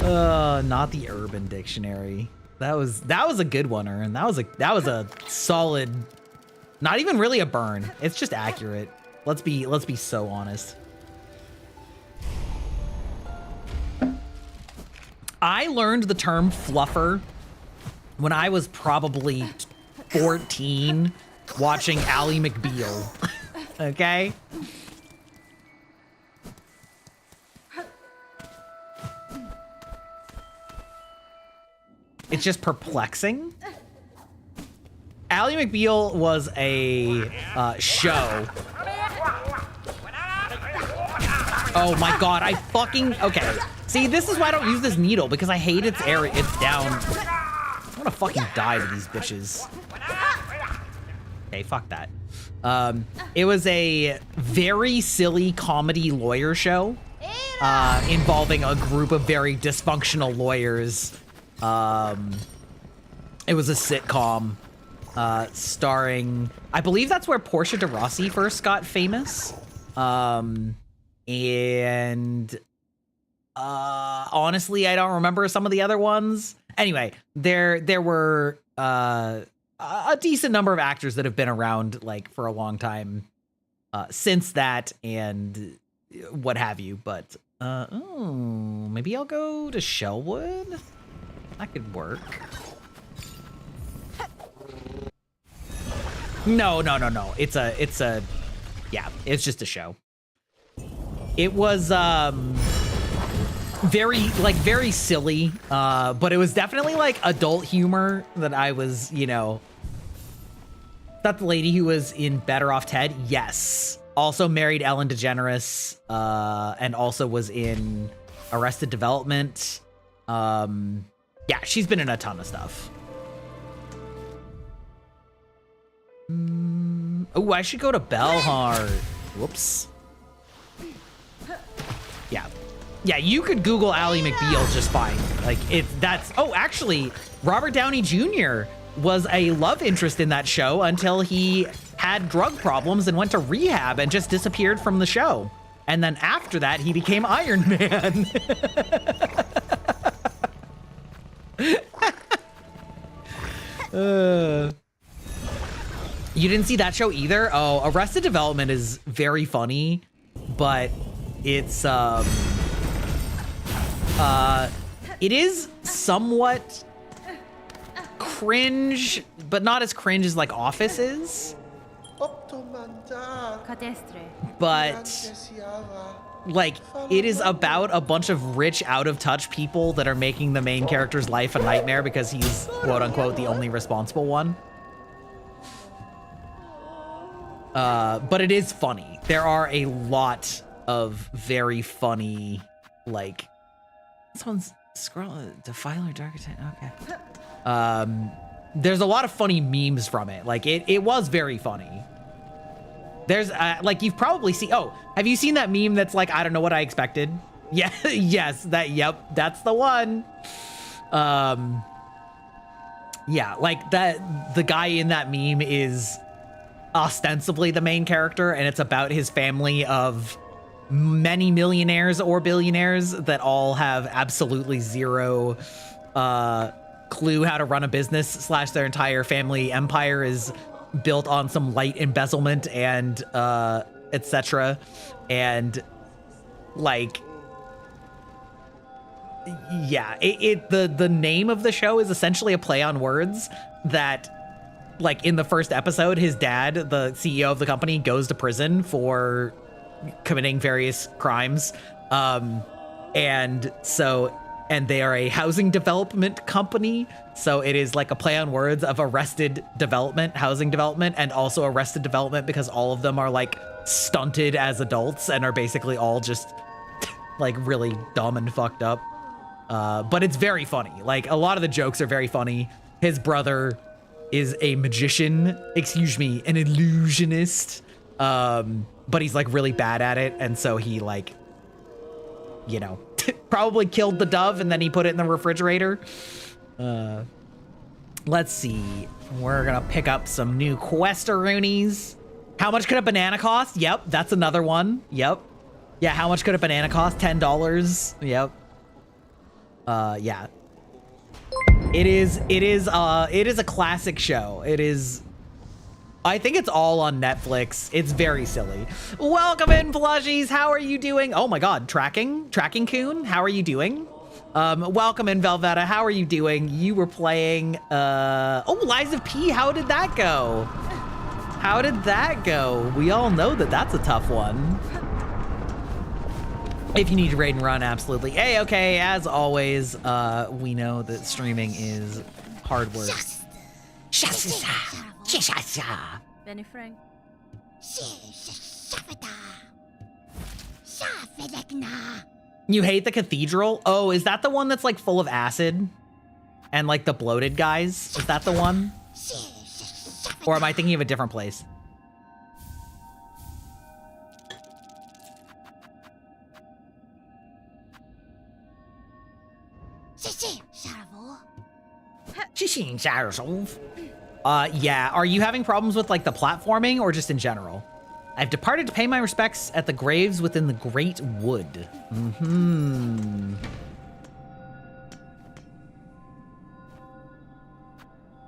Not the Urban Dictionary. That was a good one, Ern. That was a solid, not even really a burn. It's just accurate. Let's be so honest. I learned the term fluffer when I was probably 14 watching Ally McBeal. Okay? It's just perplexing. Ally McBeal was a show. Oh my god, I fucking... Okay. See, this is why I don't use this needle, because I hate its area. It's down. I'm gonna fucking die to these bitches. Okay, fuck that. It was a very silly comedy lawyer show involving a group of very dysfunctional lawyers. It was a sitcom starring, I believe that's where Portia de Rossi first got famous. And honestly, I don't remember some of the other ones. Anyway, there were a decent number of actors that have been around like for a long time since that and what have you. But maybe I'll go to Shellwood. That could work. No. It's a yeah, it's just a show. It was very silly, but it was definitely like adult humor that I was, you know. That the lady who was in Better Off Ted, yes. Also married Ellen DeGeneres, and also was in Arrested Development. Yeah, she's been in a ton of stuff. Oh, I should go to Bellheart. Whoops. Yeah, you could Google Ally McBeal just fine. Like, oh, actually, Robert Downey Jr. was a love interest in that show until he had drug problems and went to rehab and just disappeared from the show. And then after that, he became Iron Man. You didn't see that show either? Oh, Arrested Development is very funny, but it's it is somewhat cringe, but not as cringe as like Office is. But like it is about a bunch of rich, out of touch people that are making the main character's life a nightmare because he's quote unquote the only responsible one. But it is funny. There are a lot of very funny, like, someone's scrolling, Defiler, Dark Attack, okay. There's a lot of funny memes from it. Like, it was very funny. There's, like, you've probably seen, oh, have you seen that meme that's like, I don't know what I expected? Yeah, yes, yep, that's the one. Yeah, like, the guy in that meme is ostensibly the main character, and it's about his family of many millionaires or billionaires that all have absolutely zero clue how to run a business, / their entire family empire is built on some light embezzlement and etc. And like, yeah, the name of the show is essentially a play on words that, like, in the first episode, his dad, the CEO of the company, goes to prison for committing various crimes. And they are a housing development company. So it is like a play on words of Arrested Development, housing development, and also Arrested Development because all of them are like stunted as adults and are basically all just like really dumb and fucked up. But it's very funny. Like, a lot of the jokes are very funny. His brother is a magician, an illusionist, but he's like really bad at it, and so he, like, you know, probably killed the dove and then he put it in the refrigerator. Let's see, we're gonna pick up some new questaroonies. How much could a banana cost? Yep, that's another one. Yep. Yeah, how much could a banana cost? $10. Yep. Yeah. It is a classic show. It is, I think it's all on Netflix. It's very silly. Welcome in, plushies. How are you doing? Oh my God, Tracking Coon. How are you doing? Welcome in, Velveta. How are you doing? You were playing, oh, Lies of P. How did that go? How did that go? We all know that that's a tough one. If you need to raid and run, absolutely. Hey, okay, as always, we know that streaming is hard work. Benny Frank. You hate the cathedral? Oh, is that the one that's like full of acid? And like the bloated guys? Is that the one? Or am I thinking of a different place? Yeah, are you having problems with like the platforming or just in general? I've departed to pay my respects at the graves within the Great Wood.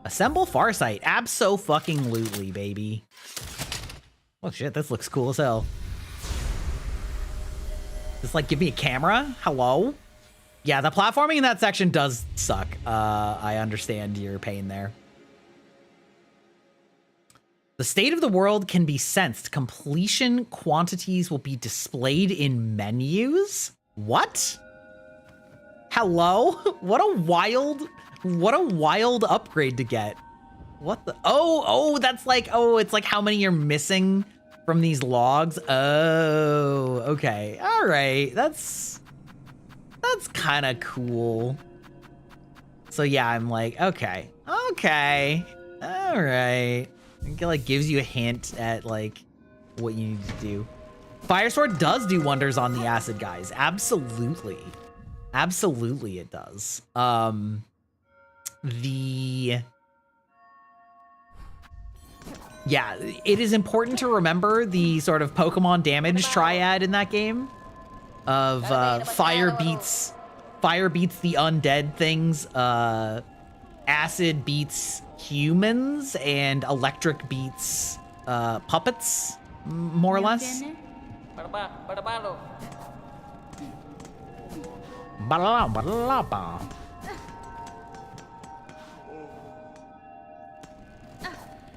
Assemble Farsight. Abso-fucking-lutely, baby. Oh shit, this looks cool as hell. Just like, give me a camera? Hello? Yeah, the platforming in that section does suck. I understand your pain there. The state of the world can be sensed. Completion quantities will be displayed in menus? What? Hello? What a wild upgrade to get. What the? Oh, that's like, oh, it's like how many you're missing from these logs. Oh, okay. All right. That's kind of cool. So yeah, I'm like, okay. All right. It like gives you a hint at like what you need to do. Firesword does do wonders on the acid guys. Absolutely it does. Yeah, it is important to remember the sort of Pokemon damage triad in that game of fire beats the undead things, acid beats humans and Electric beats puppets, more or less.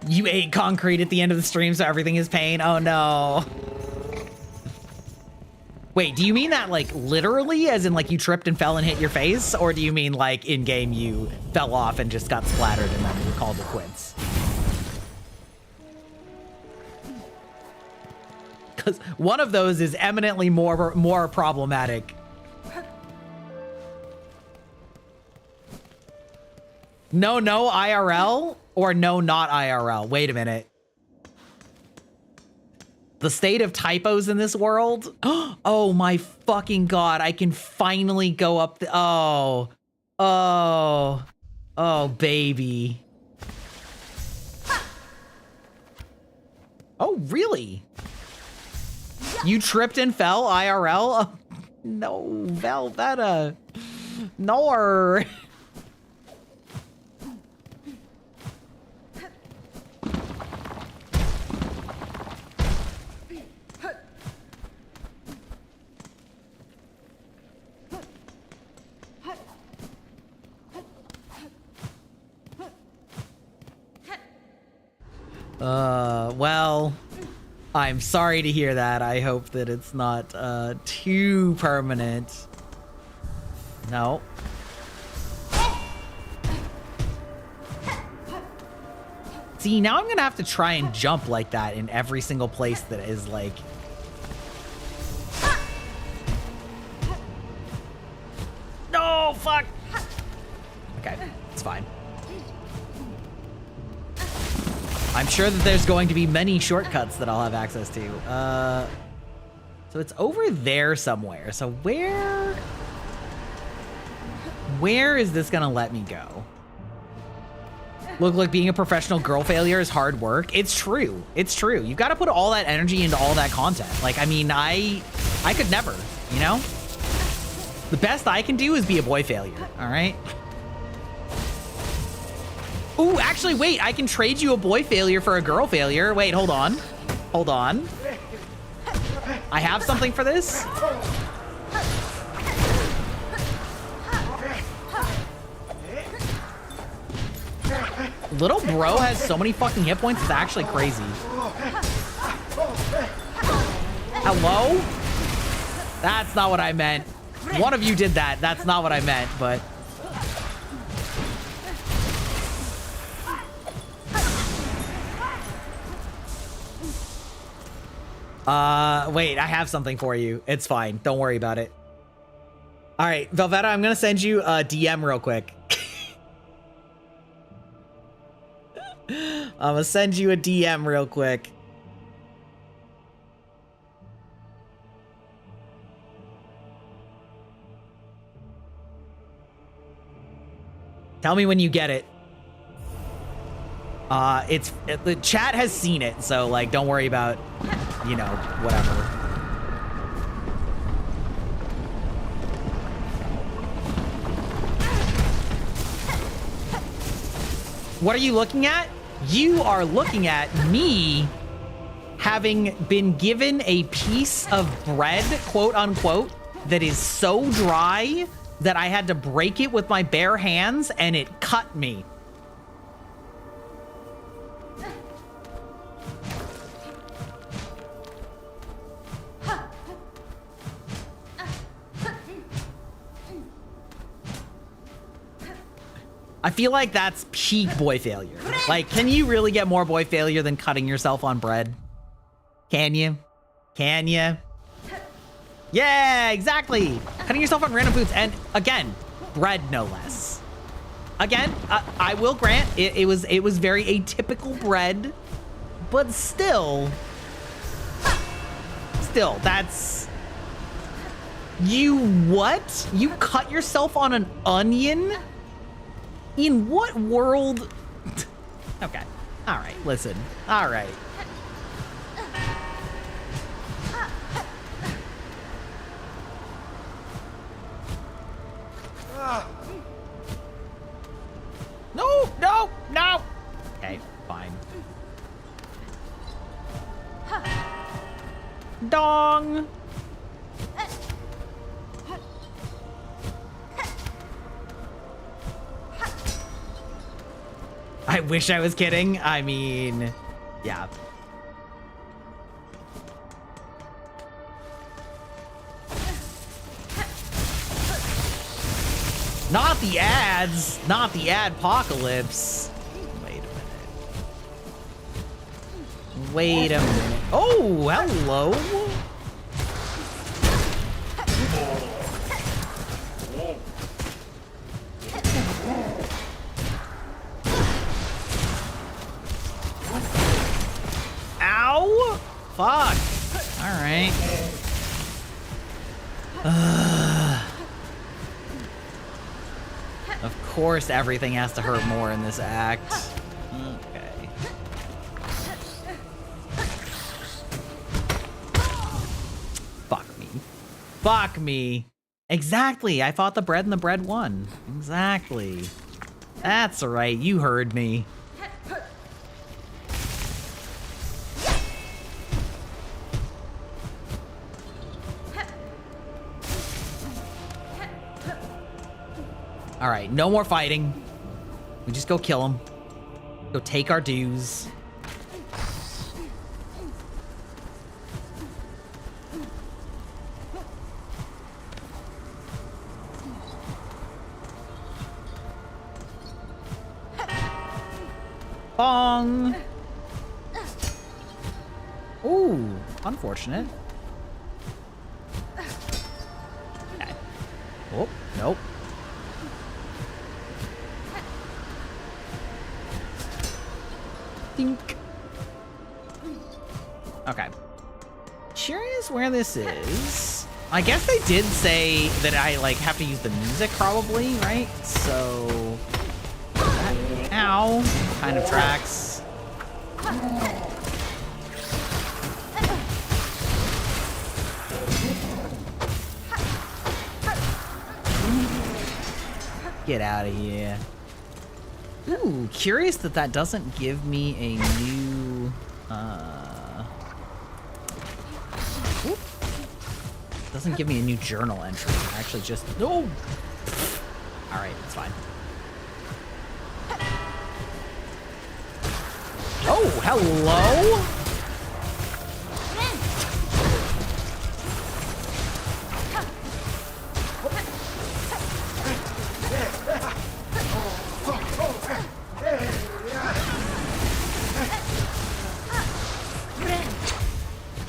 You ate concrete at the end of the stream, so everything is pain. Oh no. Wait, do you mean that like literally, as in like you tripped and fell and hit your face? Or do you mean like in game you fell off and just got splattered and then you called it quits? Because one of those is eminently more problematic. No IRL or no not IRL? Wait a minute. The state of typos in this world? Oh my fucking god, I can finally go up the— oh baby. Oh really? You tripped and fell IRL? Oh, no, Velveta. Nor. Well, I'm sorry to hear that. I hope that it's not too permanent. No. See, now I'm gonna have to try and jump like that in every single place that is like... No, fuck! Okay, it's fine. I'm sure that there's going to be many shortcuts that I'll have access to. So it's over there somewhere. So where is this gonna let me go? Look like being a professional girl failure is hard work. It's true. It's true. You've got to put all that energy into all that content. Like, I mean, I could never, you know? The best I can do is be a boy failure, all right? Ooh, actually, wait, I can trade you a boy failure for a girl failure. Wait, hold on. Hold on. I have something for this. Little bro has so many fucking hit points, it's actually crazy. Hello? That's not what I meant. One of you did that. That's not what I meant, but... wait, I have something for you. It's fine. Don't worry about it. All right, Velveta, I'm gonna send you a DM real quick. I'm gonna send you a DM real quick. Tell me when you get it. The chat has seen it, so like, don't worry about, you know, whatever. What are you looking at? You are looking at me having been given a piece of bread, quote unquote, that is so dry that I had to break it with my bare hands and it cut me. I feel like that's peak boy failure. Like, can you really get more boy failure than cutting yourself on bread? Can you? Can you? Yeah, exactly. Cutting yourself on random foods. And again, bread no less. Again, I will grant it was very atypical bread, but still, that's... You what? You cut yourself on an onion? In what world? Okay. All right. Listen. All right. No, no, no, Dong. I wish I was kidding. I mean, yeah. Not the ads. Not the adpocalypse. Wait a minute. Oh, hello. Ow! Fuck. All right. Of course, everything has to hurt more in this act. Okay. Fuck me. Fuck me. Exactly. I fought the bread and the bread won. Exactly. That's all right. You heard me. All right, no more fighting. We just go kill him. Go take our dues. Bong. Ooh, unfortunate. Okay. Oh, nope. Think. Okay. Curious where this is. I guess they did say that I like have to use the music probably, right? So that, ow, kind of tracks. Get out of here. Ooh, curious that that doesn't give me a new, doesn't give me a new journal entry. Actually just, no! All right, it's fine. Oh, hello?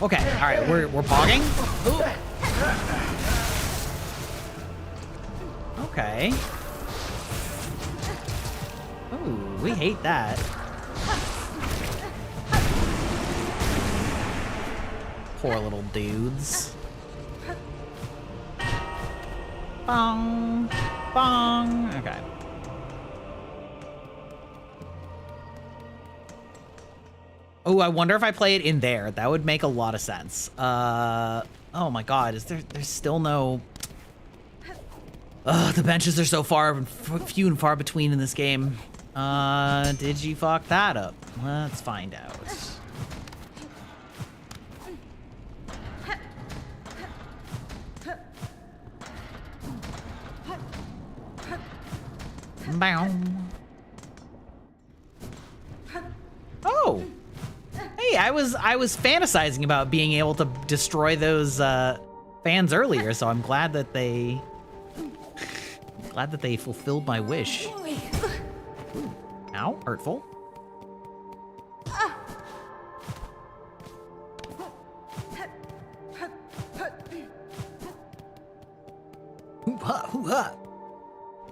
Okay, all right, we're pogging. Ooh. Okay. Ooh, we hate that. Poor little dudes. Bong, bong. Okay. Oh, I wonder if I play it in there. That would make a lot of sense. Oh my god, there's still no... the benches are so few and far between in this game. Did you fuck that up? Let's find out. Bow. Oh! Hey, I was fantasizing about being able to destroy those fans earlier, so I'm glad that they fulfilled my wish. Ooh. Ow, hurtful. Hoo-ha, hoo-ha.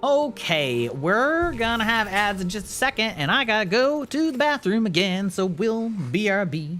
Okay, we're gonna have ads in just a second, and I gotta go to the bathroom again, so we'll BRB.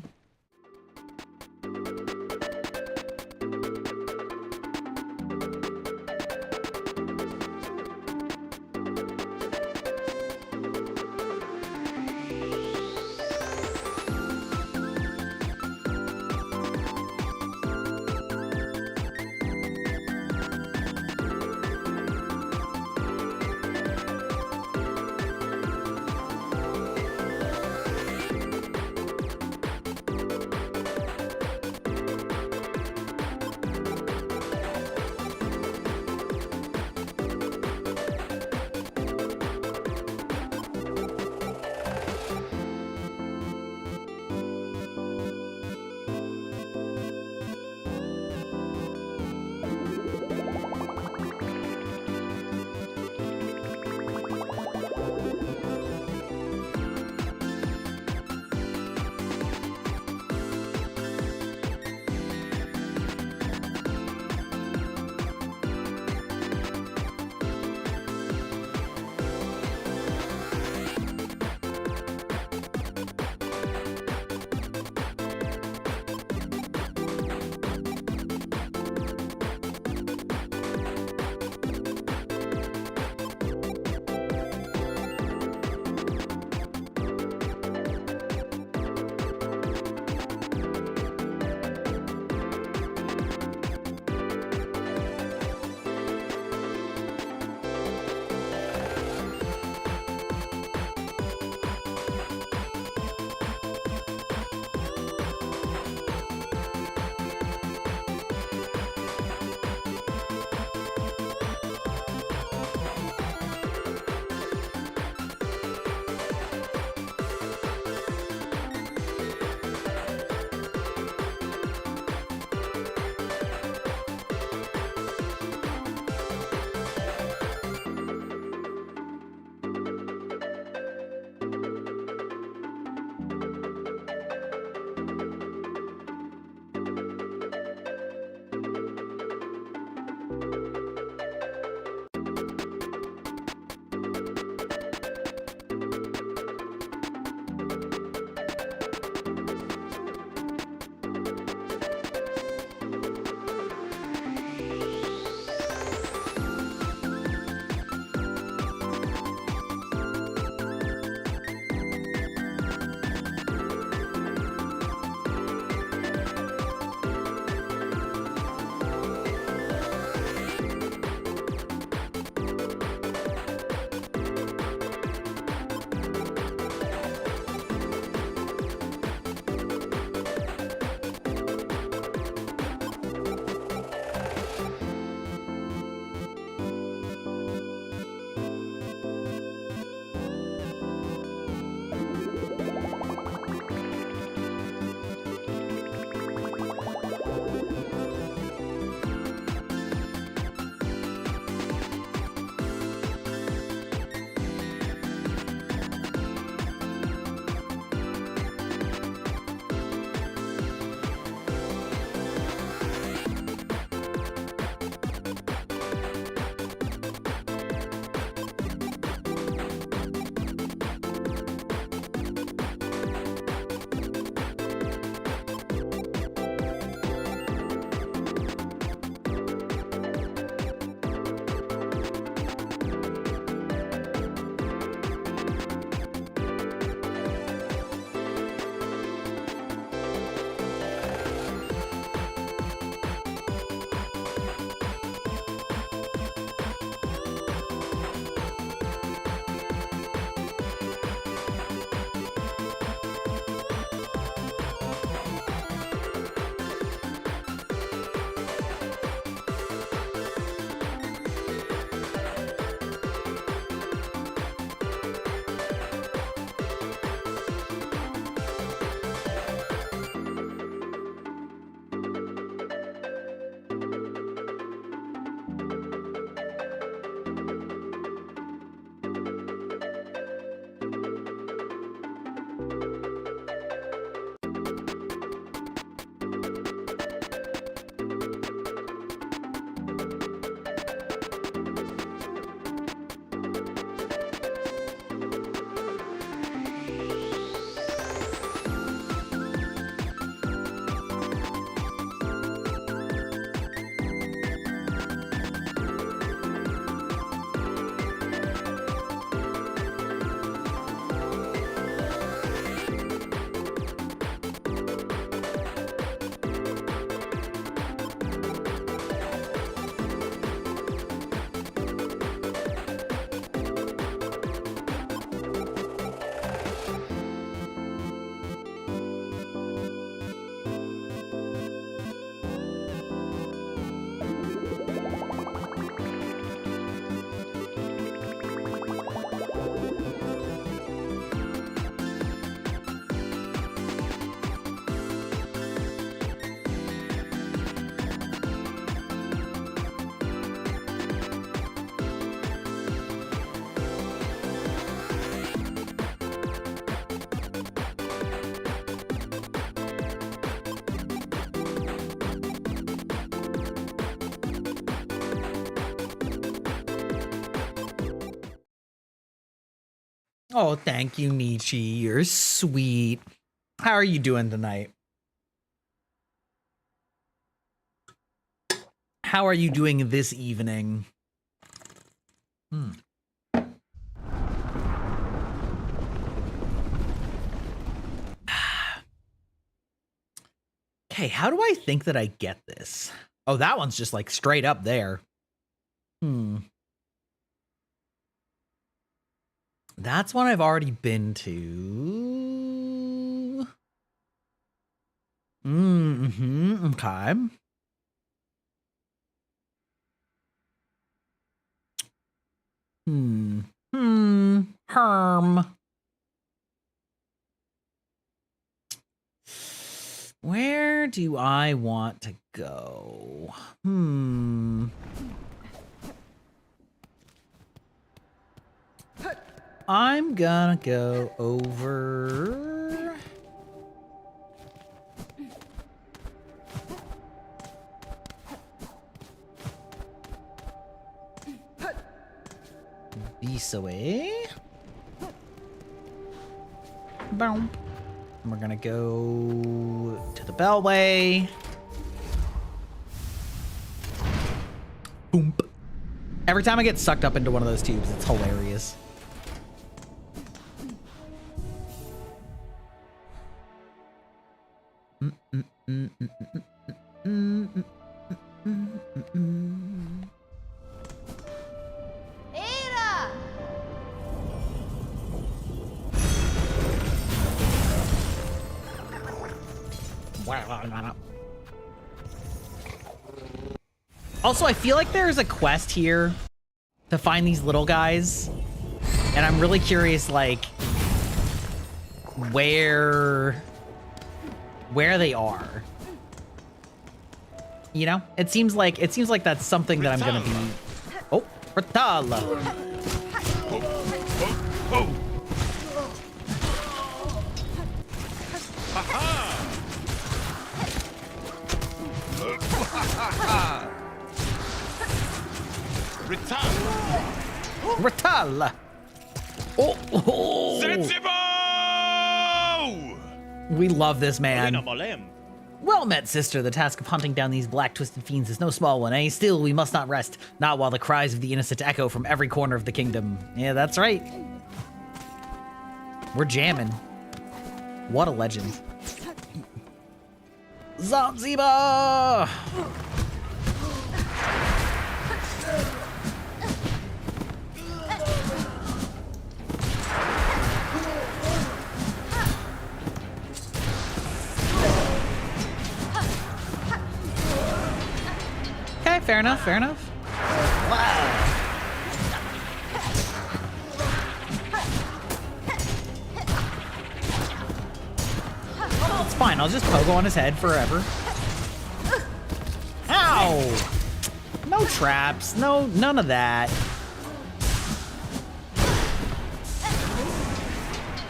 Oh, thank you, Michi. You're sweet. How are you doing tonight? How are you doing this evening? Okay, how do I think that I get this? Oh, that one's just like straight up there. That's one I've already been to. Okay. Herm. Where do I want to go? I'm gonna go over. This way. Boom. And we're gonna go to the Bellway. Boom. Every time I get sucked up into one of those tubes, it's hilarious. Also, I feel like there's a quest here to find these little guys, and I'm really curious, like, where they are. You know, it seems like that's something that I'm gonna be. Oh, Ritala. Ritala. Oh. We love this man. Well met, sister. The task of hunting down these black twisted fiends is no small one, eh? Still, we must not rest. Not while the cries of the innocent echo from every corner of the kingdom. Yeah, that's right. We're jamming. What a legend. Zanzibar! Okay, fair enough, fair enough. Wow. It's fine, I'll just pogo on his head forever. Ow! No traps, none of that.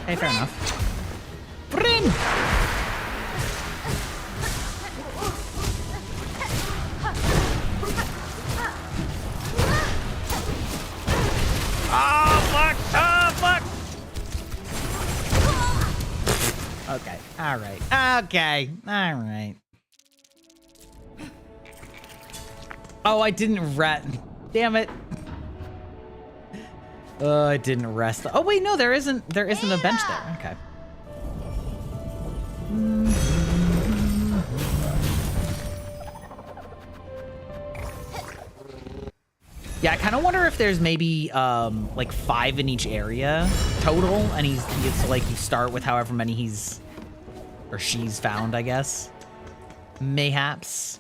Okay, fair enough. Brin! Oh, fuck! Oh, fuck! Okay, alright. Okay, alright. Oh, I didn't rest. Damn it. Oh, I didn't rest. Oh, wait, no, there isn't a bench there. Okay. Yeah, I kind of wonder if there's maybe like 5 in each area total, and it's like you start with however many he's or she's found, I guess. Mayhaps.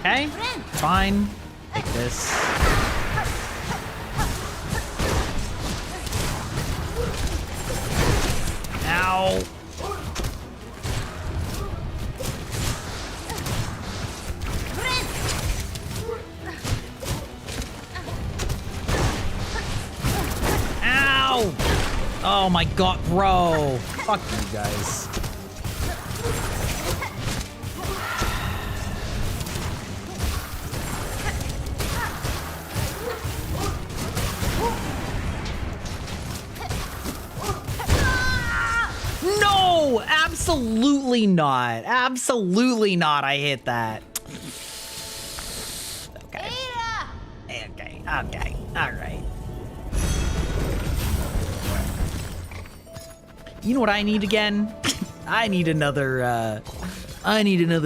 Okay, fine. Take this. Ow. Ow! Oh my god, bro. Fuck you guys. No! Absolutely not. Absolutely not. I hit that. Okay. Okay. Okay. All right. You know what I need again? I need another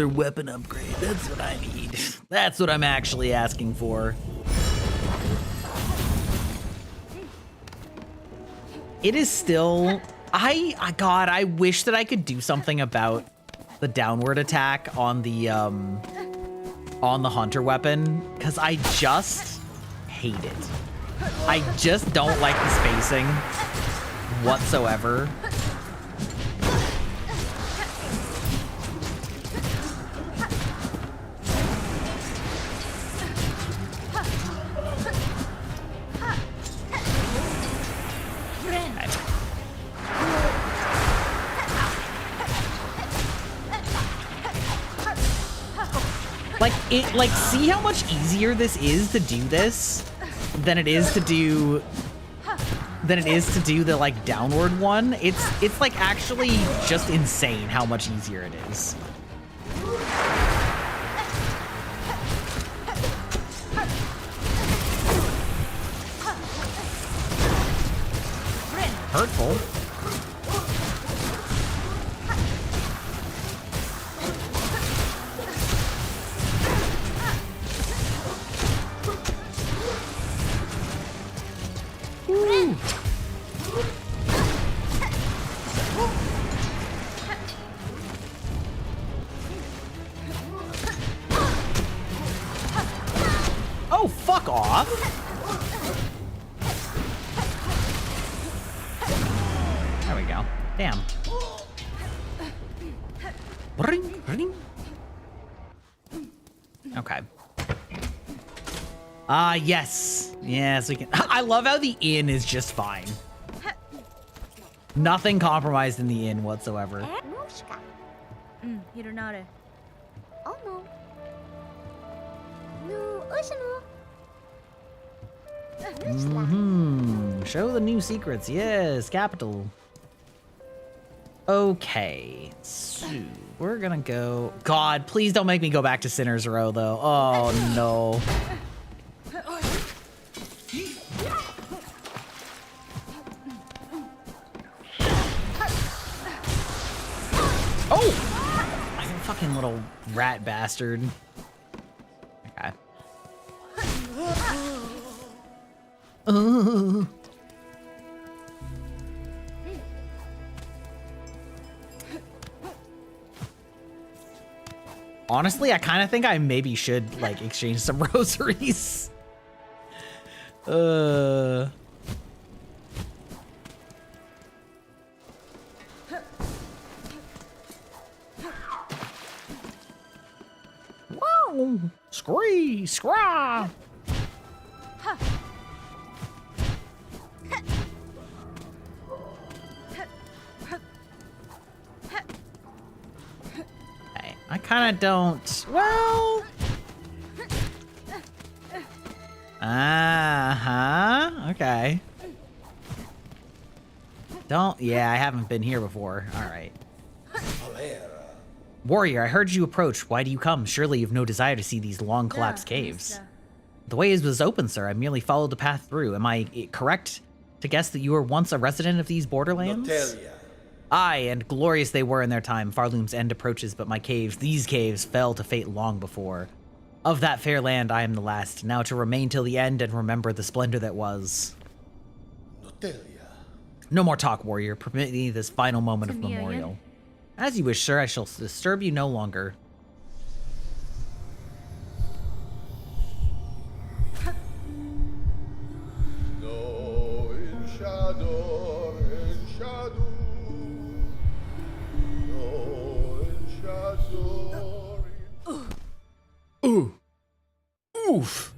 weapon upgrade. That's what I need. That's what I'm actually asking for. It is still, God, I wish that I could do something about the downward attack on the hunter weapon, because I just hate it. I just don't like the spacing whatsoever. See how much easier this is to do this than it is to do the like downward one. It's like actually just insane how much easier it is. Hurtful. Oh, fuck off. There we go. Damn. Ring, ring. Okay. Yes. Yes, we can. I love how the inn is just fine. Nothing compromised in the inn whatsoever. Oh no. No, Show the new secrets. Yes, capital. Okay, so we're gonna go. God, please don't make me go back to Sinner's Row, though. Oh no. Oh! I'm a fucking little rat bastard. Okay. Honestly, I kind of think I maybe should like exchange some rosaries. Wow! Scree! Scraw! Hey, I kind of don't. Well. Okay. Don't. Yeah, I haven't been here before. All right. Warrior, I heard you approach. Why do you come? Surely you've no desire to see these long collapsed caves. The way was open, sir. I merely followed the path through. Am I correct to guess that you were once a resident of these borderlands? Aye, and glorious they were in their time. Farloom's end approaches, but these caves, fell to fate long before. Of that fair land, I am the last. Now to remain till the end and remember the splendor that was. No more talk, warrior. Permit me this final moment of memorial. As you wish, sir. I shall disturb you no longer. Ooh. Oof.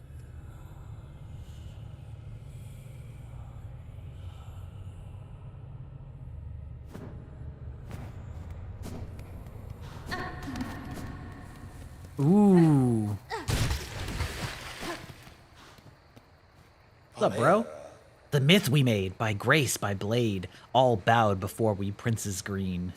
Ooh. What's up, bro? The myth we made, by grace, by blade, all bowed before we princes green.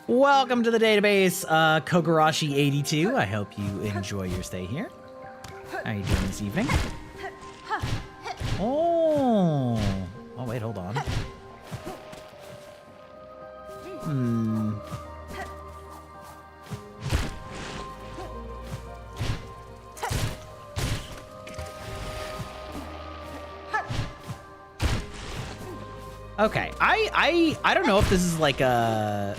Welcome to the database, Kogarashi82. I hope you enjoy your stay here. How are you doing this evening? Oh, wait, hold on. Okay, I don't know if this is like a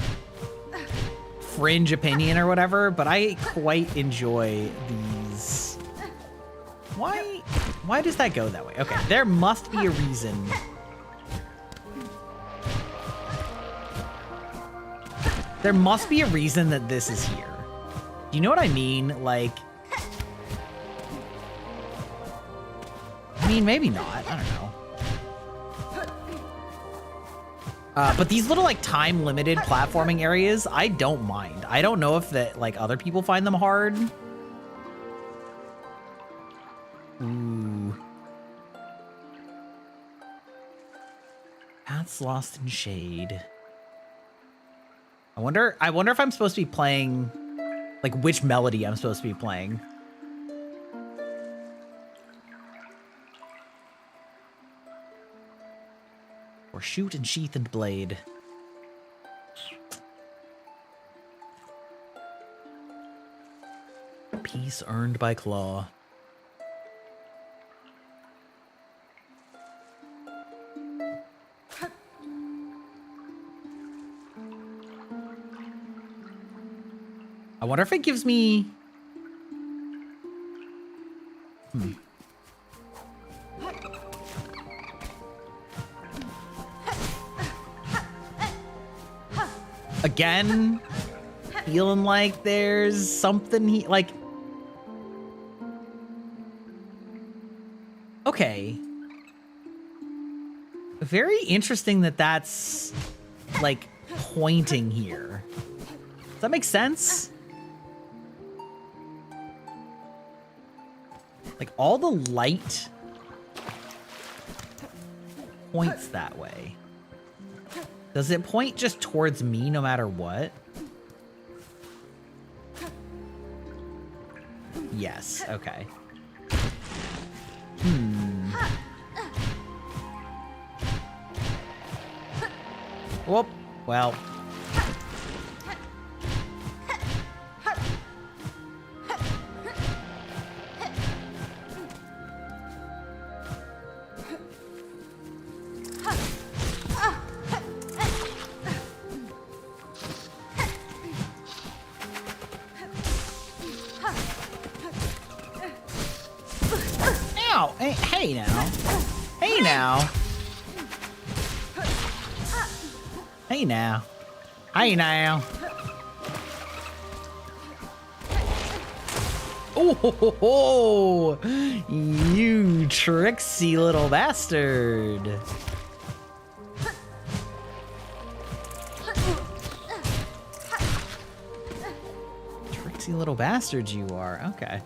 fringe opinion or whatever, but I quite enjoy these. Why does that go that way? Okay, there must be a reason. There must be a reason that this is here. Do you know what I mean? Like, I mean, maybe not. I don't know. But these little like time limited platforming areas, I don't mind. I don't know if that like other people find them hard. Ooh. Paths lost in shade. I wonder if I'm supposed to be playing like which melody I'm supposed to be playing. Or shoot and sheath and blade. Peace earned by claw. I wonder if it gives me... Again, feeling like there's something like... Okay. Very interesting that that's, like, pointing here. Does that make sense? Like, all the light points that way. Does it point just towards me no matter what? Yes, okay. Whoop, well. Ow, hey now. Hey now. Hey now. Hey now. Oh, ho, ho, ho. You tricksy little bastard. Tricksy little bastard you are. Okay.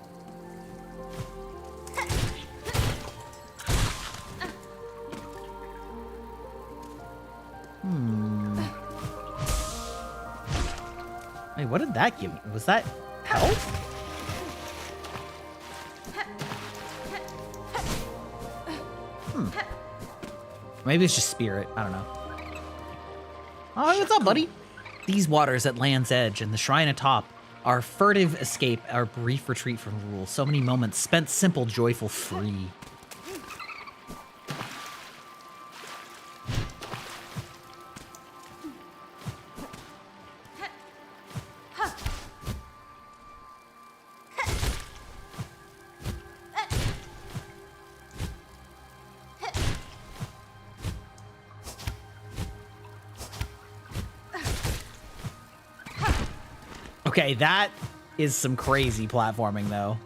Wait, what did that give me? Was that health? Maybe it's just spirit. I don't know. Oh, what's up, buddy? These waters at Land's Edge and the shrine atop, our furtive escape, our brief retreat from rule. So many moments spent simple, joyful, free. Okay, that is some crazy platforming, though.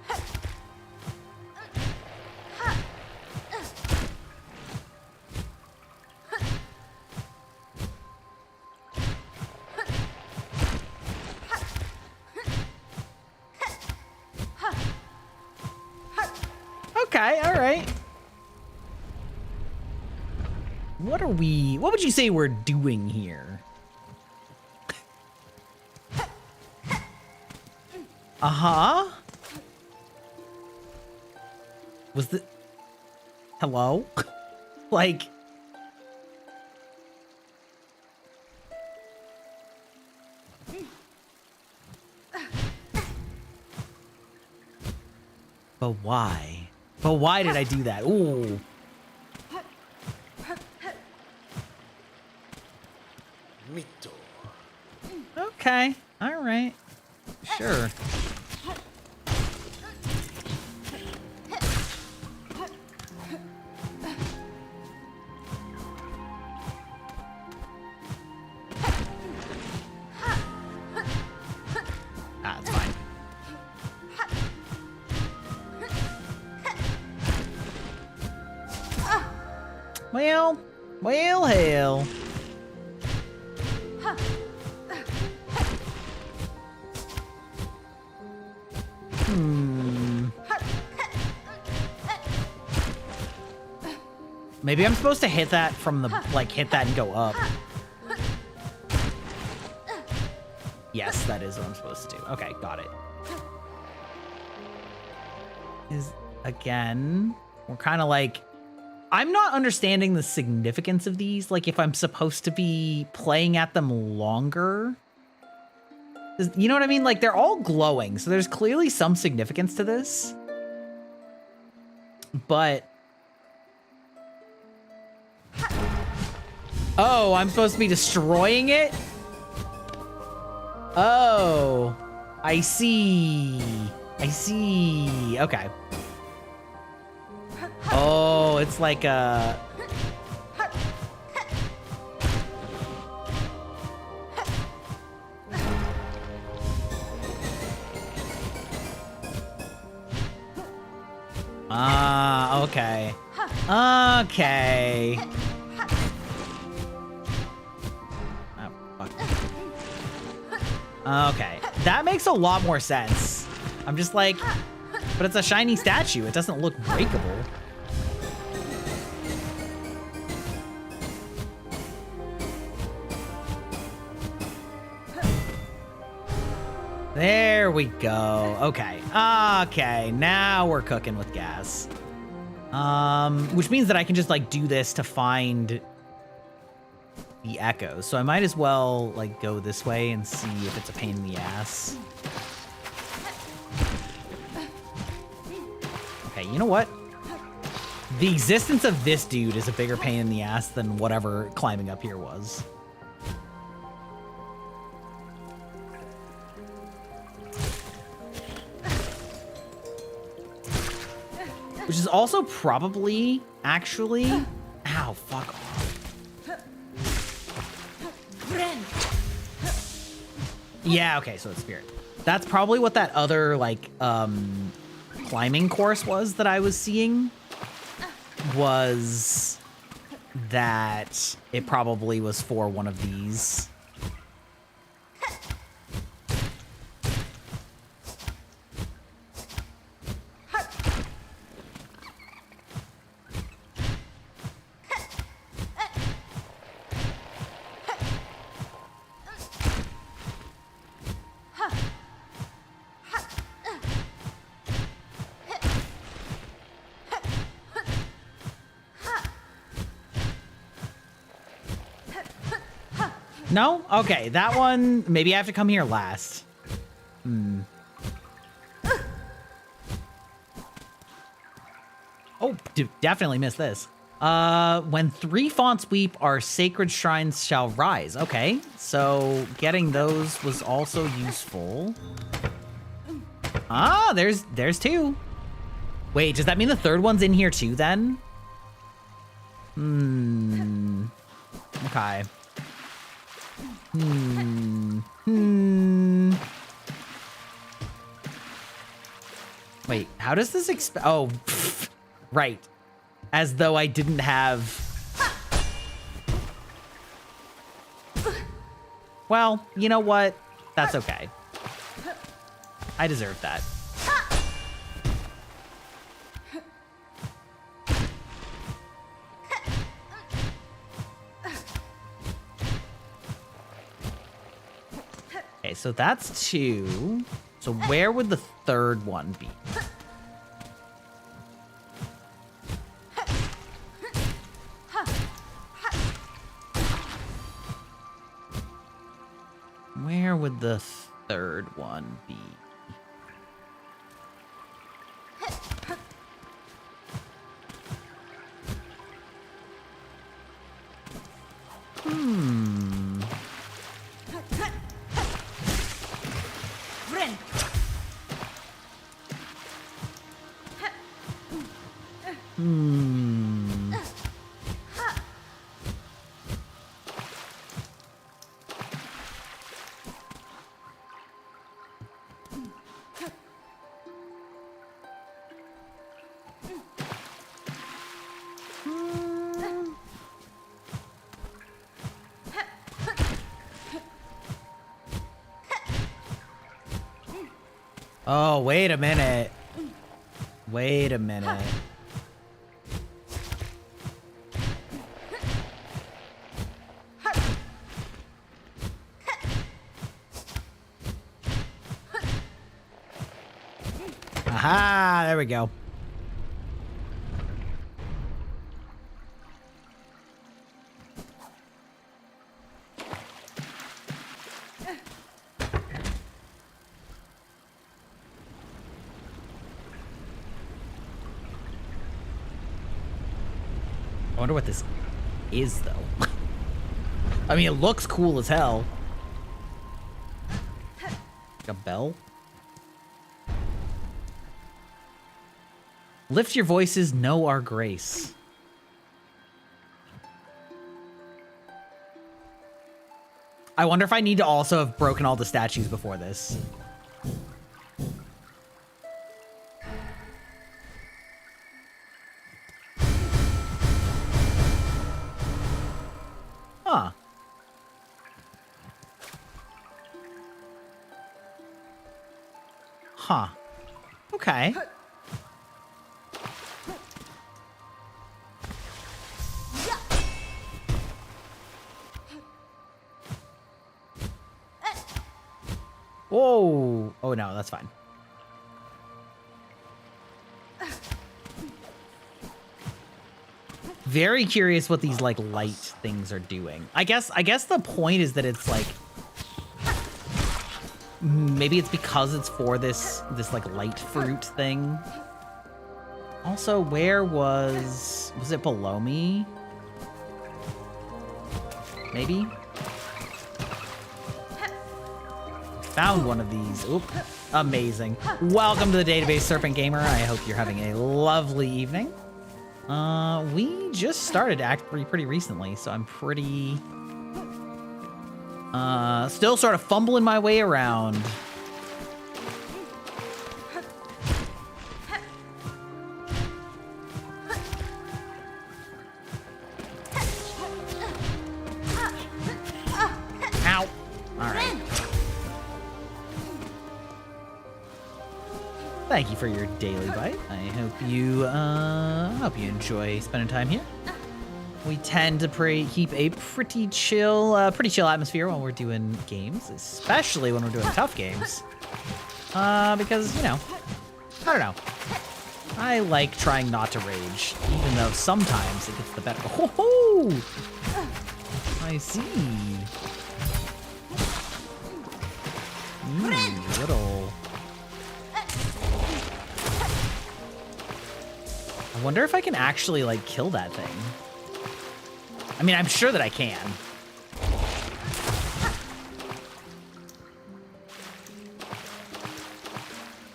Okay, all right. What would you say we're doing here? Uh-huh. Was the... Hello? Like... But why? But why did I do that? Ooh. Mito. Okay. All right. Sure. Ah, it's fine. Well, hell. Maybe I'm supposed to hit that from the, like, hit that and go up. Yes, that is what I'm supposed to do. Okay, got it. Again, we're kind of like, I'm not understanding the significance of these. Like, if I'm supposed to be playing at them longer. You know what I mean? Like, they're all glowing, so there's clearly some significance to this. But... Oh, I'm supposed to be destroying it? Oh, I see. I see. Okay. Oh, it's like a... Ah, okay. Okay. Oh, fuck. Okay, that makes a lot more sense. I'm just like, but it's a shiny statue. It doesn't look breakable. There we go. Okay. Okay, now we're cooking with gas. Which means that I can just like do this to find the echoes. So I might as well like go this way and see if it's a pain in the ass. Okay, you know what? The existence of this dude is a bigger pain in the ass than whatever climbing up here was. Which is also probably, actually... Ow, fuck off. Yeah, okay, so it's spirit. That's probably what that other, like, climbing course was that I was seeing. Was that it probably was for one of these. No? Okay, that one, maybe I have to come here last. Oh, dude, definitely missed this. When 3 fonts weep, our sacred shrines shall rise. Okay, so getting those was also useful. Ah, there's 2. Wait, does that mean the 3rd one's in here too then? Okay. Wait, how does this oh, pfft, right. As though I didn't have... Well, you know what? That's okay. I deserve that. Okay, so that's 2. So where would the third one be? Where would the third one be? Oh, wait a minute. Wait a minute. Aha, there we go. I wonder what this is, though. I mean, it looks cool as hell. Like a bell? Lift your voices, know our grace. I wonder if I need to also have broken all the statues before this. Huh. Huh. Okay. Whoa. Oh, no, that's fine. Very curious what these like light things are doing. I guess the point is that it's like maybe it's because it's for this like light fruit thing. Also, where was it below me? Maybe. Found one of these. Oop. Amazing. Welcome to the database, Serpent Gamer. I hope you're having a lovely evening. We just started Act 3 pretty recently, so I'm pretty... still sort of fumbling my way around. Ow. Alright. Thank you for your daily bite. I hope you enjoy spending time here. We tend to keep a pretty chill atmosphere while we're doing games, especially when we're doing tough games. Because, you know, I don't know. I like trying not to rage, even though sometimes it gets the better. Oh, I see. Little. I wonder if I can actually, like, kill that thing. I mean, I'm sure that I can.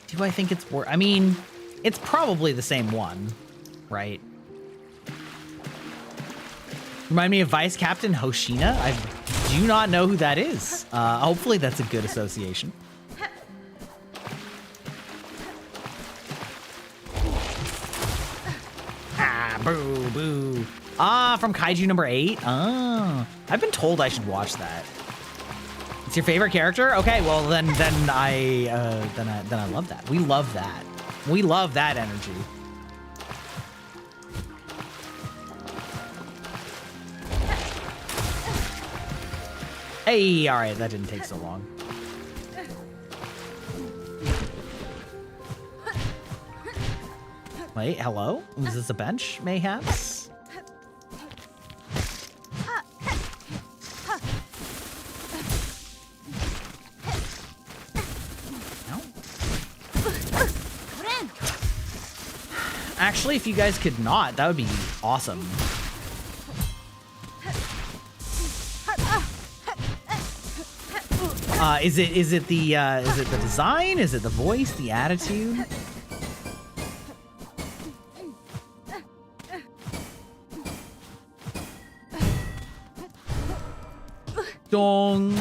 Do I think it's worth... I mean, it's probably the same one, right? Remind me of Vice Captain Hoshina? I do not know who that is. Hopefully that's a good association. Boo, boo. Ah, from Kaiju number 8. Ah, I've been told I should watch that. It's your favorite character? Okay, well then I love that. We love that. We love that energy. Hey, all right, that didn't take so long. Wait, hello? Was this a bench, mayhaps? No. Actually, if you guys could not, that would be awesome. Is it the design? Is it the voice? The attitude? Dong.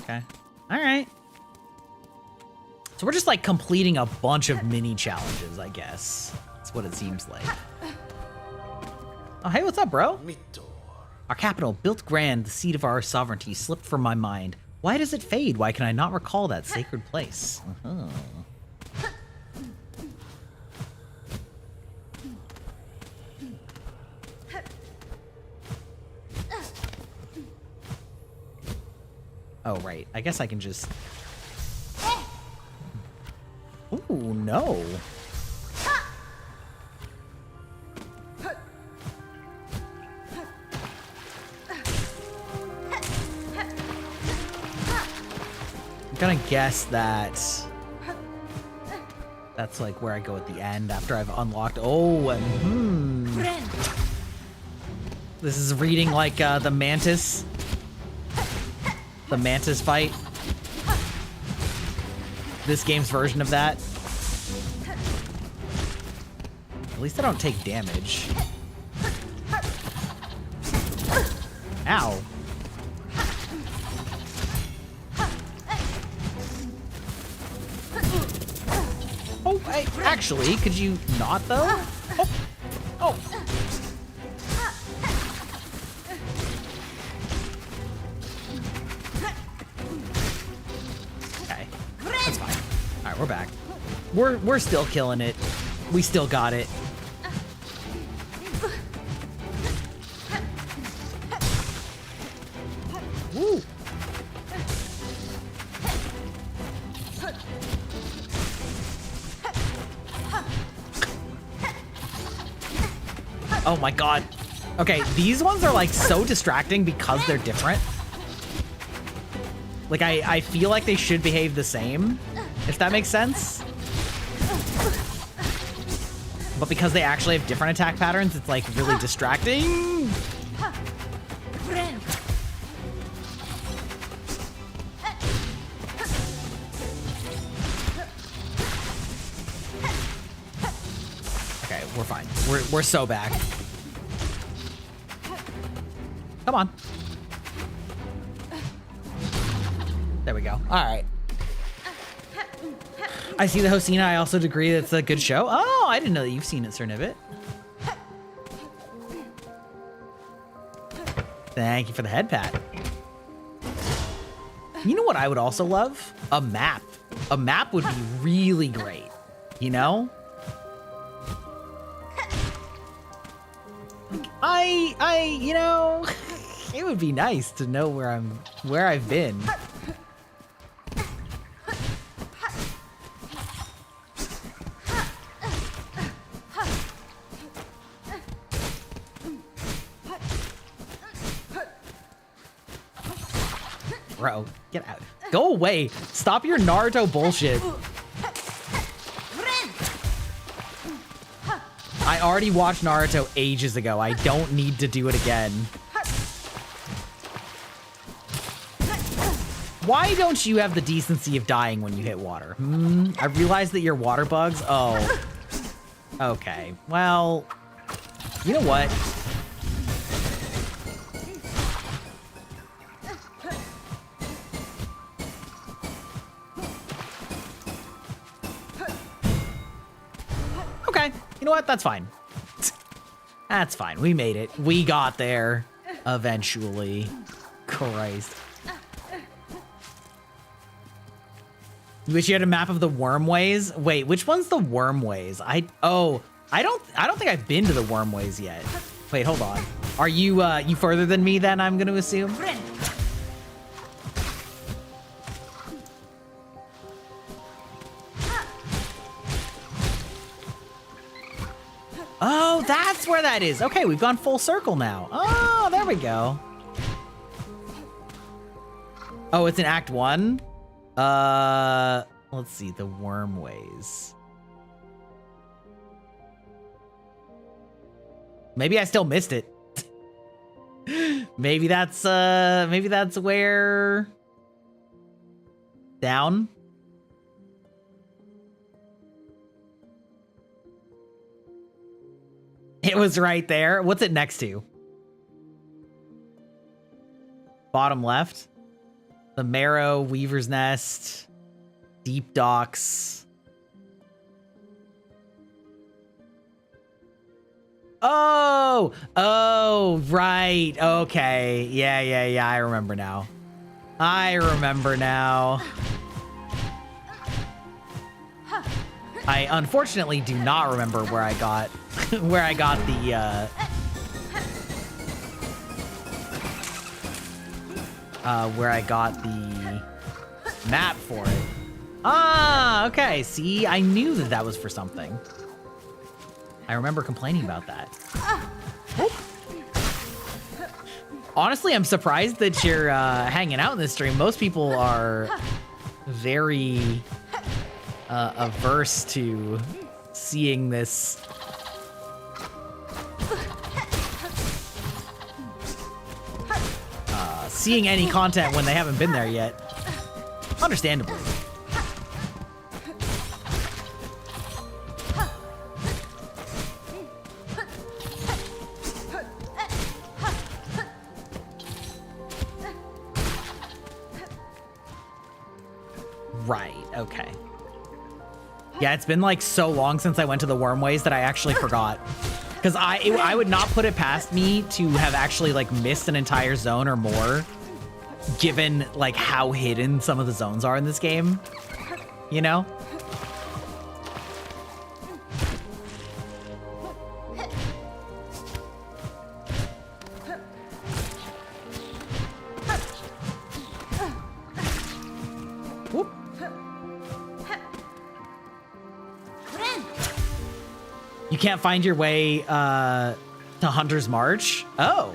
Okay. All right. So we're just like completing a bunch of mini challenges, I guess. That's what it seems like. Oh, hey, what's up, bro? Our capital, built grand, the seat of our sovereignty, slipped from my mind. Why does it fade? Why can I not recall that sacred place? Oh, right. I guess I can just... Ooh, no. I'm gonna guess that that's like where I go at the end after I've unlocked. Oh, and this is reading like the mantis fight. This game's version of that. At least I don't take damage. Ow. Oh, hey, actually, could you not, though? Oh, oh. Okay, that's fine. All right, we're back. We're still killing it. We still got it. Woo. Oh my god. Okay, these ones are like so distracting because they're different. Like I feel like they should behave the same, if that makes sense. But because they actually have different attack patterns, it's like really distracting. Okay, we're fine. We're so back. Come on. There we go. All right. I see the Hosina. I also agree that it's a good show. Oh, I didn't know that you've seen it, Sir Nibbit. Thank you for the head pat. You know what I would also love? A map. A map would be really great. You know? You know, it would be nice to know where I've been. Bro, get out. Go away. Stop your Naruto bullshit. I already watched Naruto ages ago. I don't need to do it again. Why don't you have the decency of dying when you hit water? I realize that you're water bugs. Oh. Okay. Well, you know what? Okay. You know what? That's fine. That's fine. We made it. We got there eventually. Christ. You wish you had a map of the wormways? Wait, which one's the wormways? I don't think I've been to the wormways yet. Wait, hold on. Are you you further than me then, I'm gonna assume? Oh, that's where that is. Okay, we've gone full circle now. Oh, there we go. Oh, it's in Act 1? Let's see, the wormways. Maybe I still missed it. maybe that's where... Down? It was right there. What's it next to? Bottom left? The Marrow, Weaver's Nest, Deep Docks. Oh, right. Okay. Yeah. I remember now. I unfortunately do not remember where I got the where I got the map for it. Ah, okay. See, I knew that was for something. I remember complaining about that. Honestly, I'm surprised that you're hanging out in this stream. Most people are very averse to seeing this. Seeing any content when they haven't been there yet. Understandably. Right, okay. Yeah, it's been like so long since I went to the wormways that I actually forgot. Because I would not put it past me to have actually like missed an entire zone or more, given like how hidden some of the zones are in this game, you know? Whoop. You can't find your way to Hunter's March? Oh.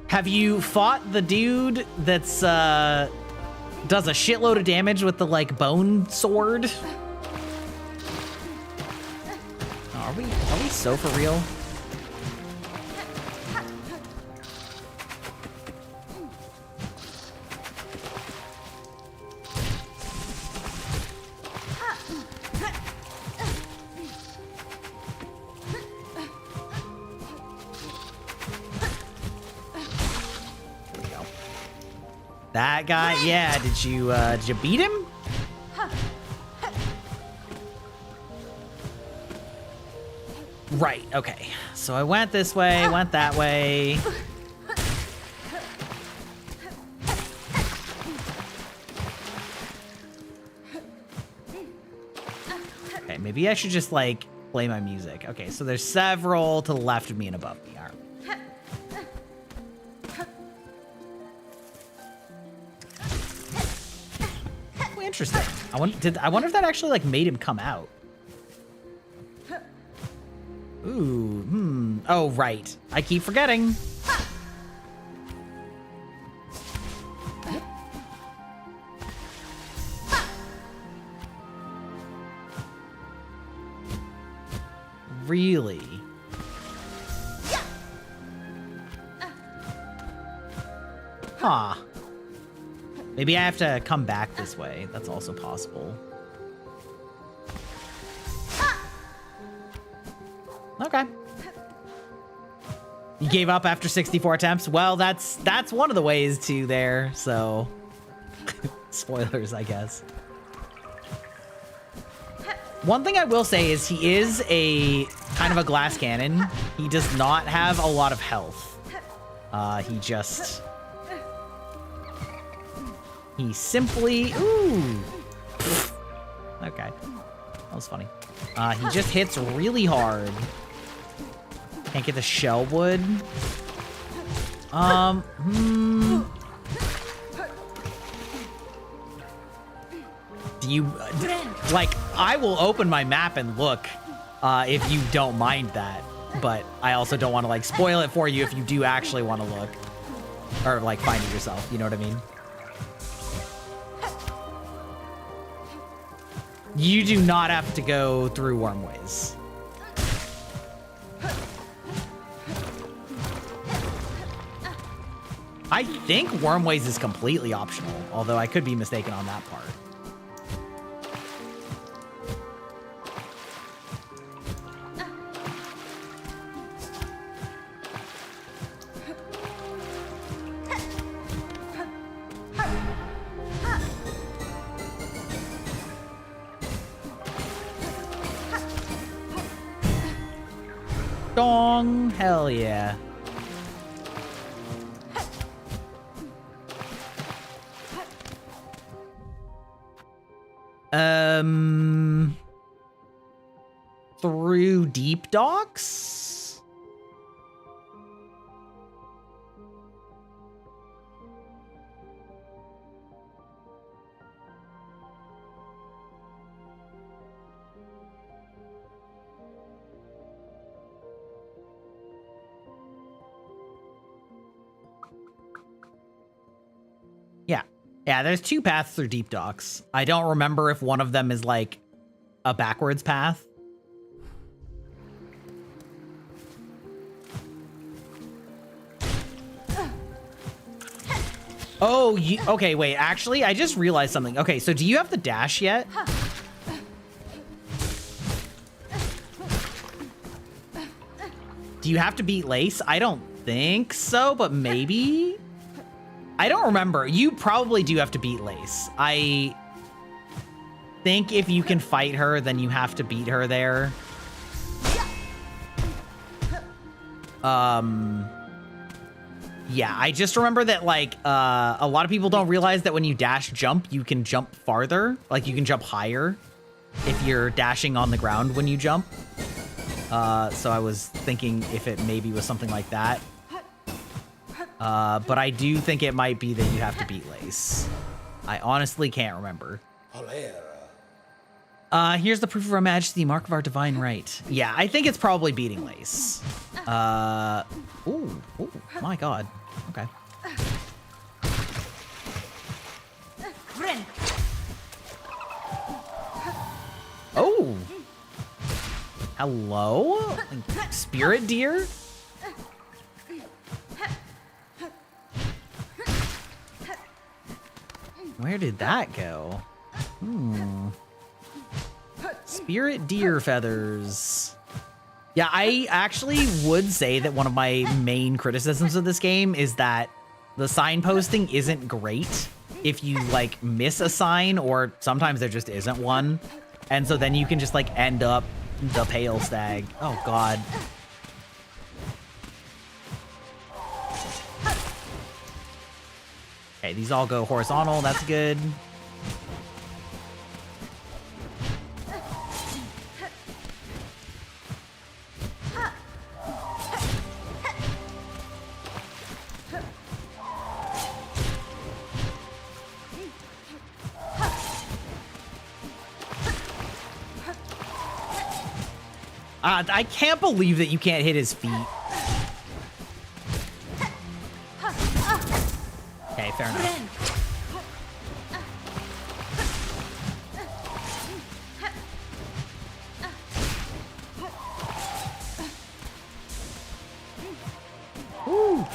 Have you fought the dude that's does a shitload of damage with the like bone sword? Oh, are we so for real? That guy, yeah. Did you beat him? Right. Okay. So I went this way, went that way. Okay, maybe I should just like play my music. Okay, so there's several to the left of me and above me. All right. Interesting. I wonder if that actually like made him come out. Ooh, Oh, right. I keep forgetting. Really? Huh. Maybe I have to come back this way. That's also possible. Okay. You gave up after 64 attempts? Well, that's one of the ways to there, so... Spoilers, I guess. One thing I will say is he is a kind of a glass cannon. He does not have a lot of health. He simply, ooh. Okay, that was funny. He just hits really hard. Can't get the shell wood. Do you, like, I will open my map and look if you don't mind that. But I also don't want to, like, spoil it for you if you do actually want to look. Or, like, find it yourself, you know what I mean? You do not have to go through Wormways. I think Wormways is completely optional, although I could be mistaken on that part. Dong, hell yeah. Through deep docks? Yeah, there's two paths through deep docks. I don't remember if one of them is like a backwards path. Oh, okay, wait, actually, I just realized something. Okay, so do you have the dash yet? Do you have to beat Lace? I don't think so, but maybe? I don't remember. You probably do have to beat Lace. I think if you can fight her, then you have to beat her there. Yeah, I just remember that, like, a lot of people don't realize that when you dash jump, you can jump farther. Like, you can jump higher if you're dashing on the ground when you jump. So I was thinking if it maybe was something like that. But I do think it might be that you have to beat Lace. I honestly can't remember. Here's the proof of our majesty, mark of our divine right. Yeah, I think it's probably beating Lace. Ooh, my god. Okay. Oh. Hello? Spirit deer? Where did that go? Spirit deer feathers. Yeah, I actually would say that one of my main criticisms of this game is that the signposting isn't great if you, like, miss a sign, or sometimes there just isn't one. And so then you can just, like, end up the pale stag. Oh, God. Okay, these all go horizontal. That's good. I can't believe that you can't hit his feet. Okay, fair enough. Woo.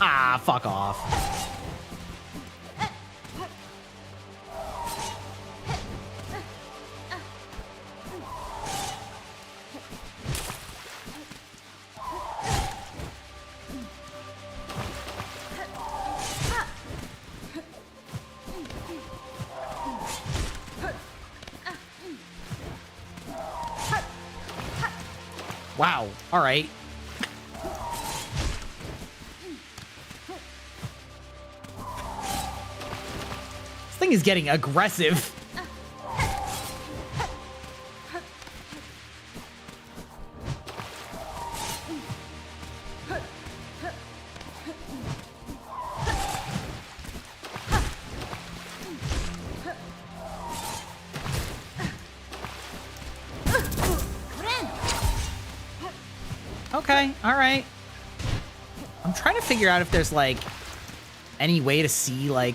Ah, fuck off. Wow. All right. This thing is getting aggressive. Okay, all right. I'm trying to figure out if there's like any way to see like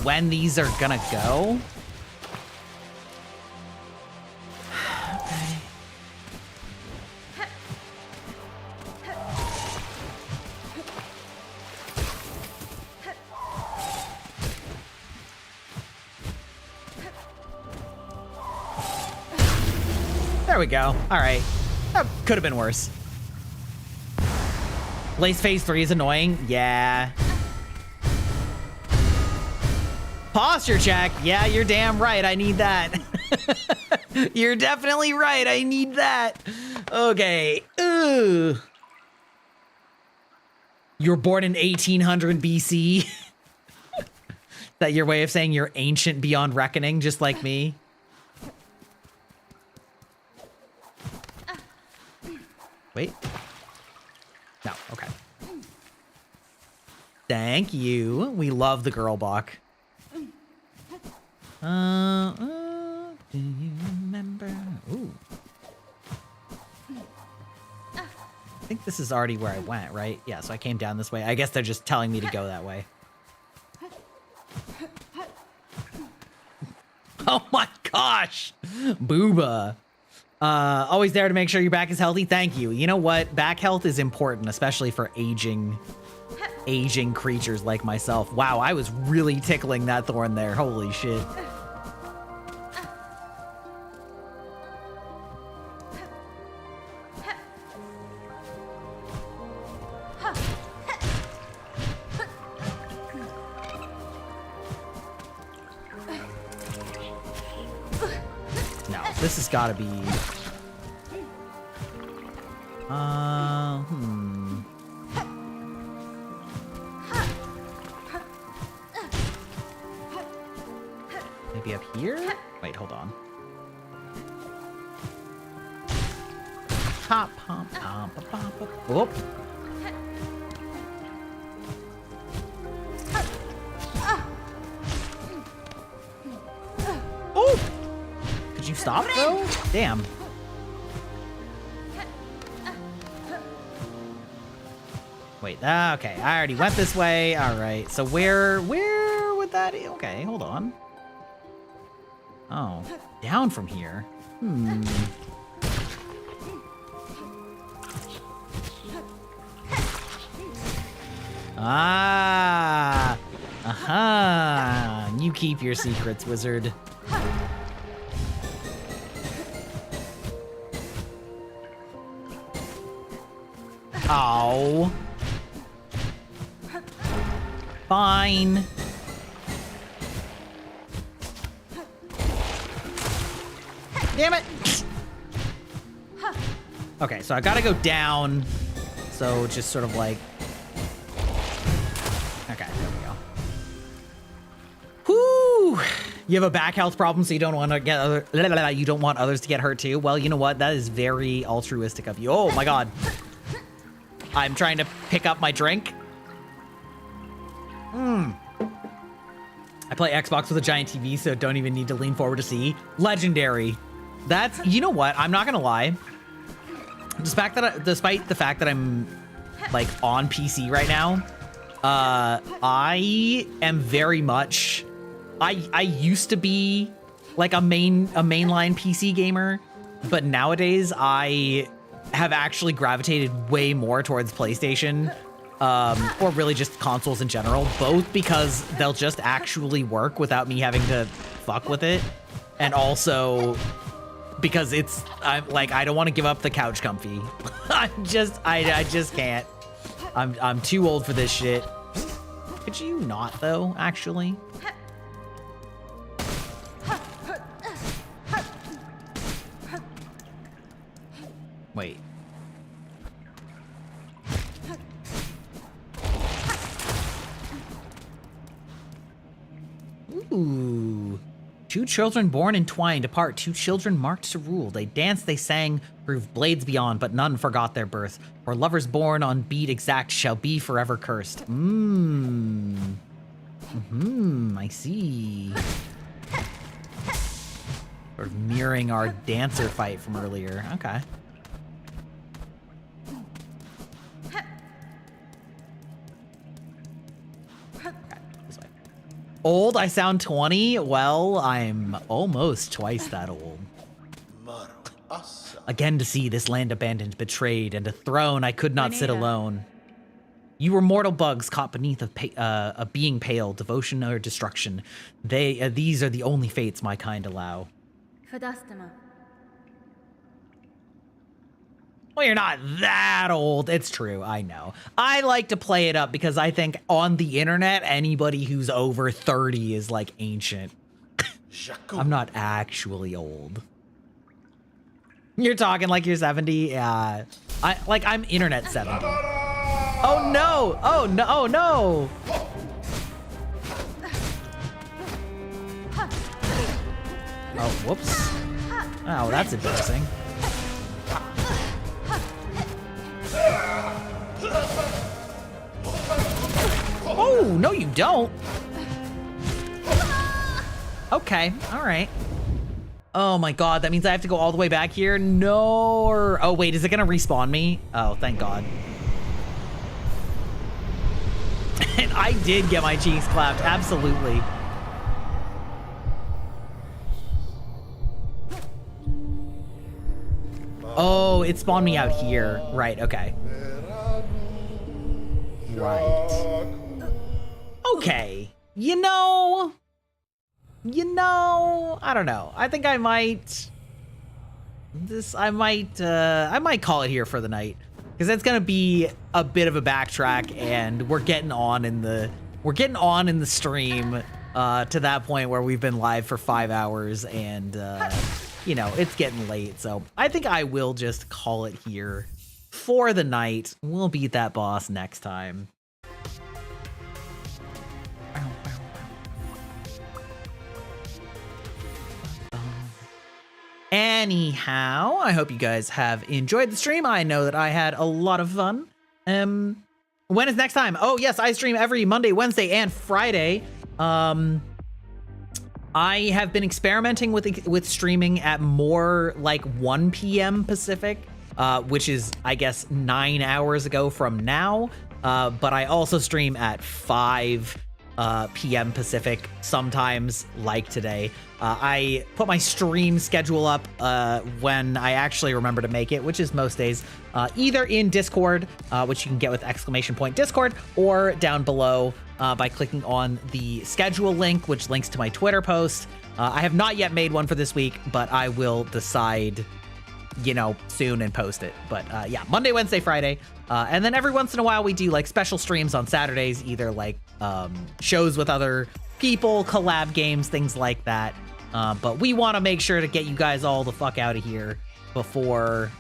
when these are gonna go. Okay. There we go. All right. That could have been worse. Lace phase 3 is annoying. Yeah. Posture check. Yeah, you're damn right. I need that. You're definitely right. I need that. Okay. Ooh. You were born in 1800 BC. Is that your way of saying you're ancient beyond reckoning, just like me? Wait. No, okay. Thank you. We love the girl buck. Do you remember? Ooh. I think this is already where I went, right? Yeah, so I came down this way. I guess they're just telling me to go that way. Oh my gosh! Booba. Always there to make sure your back is healthy. Thank you. You know what? Back health is important, especially for aging creatures like myself. Wow, I was really tickling that thorn there. Holy shit. No, this has got to be... Maybe up here? Wait, hold on. Pop, pop, pop, pop, pop, pop. Whoop. Oh! Could you stop though? Damn. Wait, okay. I already went this way. All right. So where would that... Okay, hold on. Oh, down from here. Ah. Aha. You keep your secrets, wizard. Oh. Fine. Damn it! Okay, so I gotta go down. So just sort of like... Okay, there we go. Whoo! You have a back health problem, so you don't want to get you don't want others to get hurt too. Well, you know what? That is very altruistic of you. Oh my god. I'm trying to pick up my drink. I play Xbox with a giant TV, so don't even need to lean forward to see. Legendary. That's, you know what? I'm not gonna lie. Despite the fact that I'm like on PC right now, I am very much. I used to be like a mainline PC gamer, but nowadays I have actually gravitated way more towards PlayStation, or really just consoles in general. Both because they'll just actually work without me having to fuck with it, and also because I'm like, I don't want to give up the couch comfy. I just can't. I'm too old for this shit. Could you not though, actually? Wait. Ooh. 2 children born entwined apart, 2 children marked to rule. They danced, they sang, proved blades beyond, but none forgot their birth. For lovers born on beat exact shall be forever cursed. I see. Sort of mirroring our dancer fight from earlier. Okay. Old? I sound 20? Well, I'm almost twice that old. Again to see this land abandoned, betrayed, and a throne I could not sit alone. You were mortal bugs caught beneath a being pale, devotion or destruction. These are the only fates my kind allow. Well, you're not that old. It's true, I know. I like to play it up because I think on the internet, anybody who's over 30 is like ancient. I'm not actually old. You're talking like you're 70? Yeah. I'm internet 70. Oh no! Oh no! Oh no! Oh, whoops. Oh, that's embarrassing. Oh, no you don't. Okay, all right. Oh my god, that means I have to go all the way back here? No. Oh wait, is it gonna respawn me? Oh, thank god. And I did get my cheeks clapped, absolutely. Oh, it spawned me out here. Right, okay. Right. Okay. You know, I don't know. I think I might call it here for the night. Because that's gonna be a bit of a backtrack, and we're getting on in the stream to that point where we've been live for 5 hours, and you know, it's getting late. So I think I will just call it here for the night. We'll beat that boss next time. Anyhow, I hope you guys have enjoyed the stream. I know that I had a lot of fun. When is next time? Oh yes, I stream every Monday, Wednesday, and Friday. I have been experimenting with streaming at more like 1 p.m. Pacific, which is, I guess, 9 hours ago from now. But I also stream at 5 p.m. Pacific sometimes, like today. I put my stream schedule up when I actually remember to make it, which is most days, either in Discord, which you can get with !Discord, or down below by clicking on the schedule link, which links to my Twitter post. I have not yet made one for this week, but I will decide, you know, soon and post it. But yeah, Monday, Wednesday, Friday. And then every once in a while we do like special streams on Saturdays, either like shows with other people, collab games, things like that. But we want to make sure to get you guys all the fuck out of here before,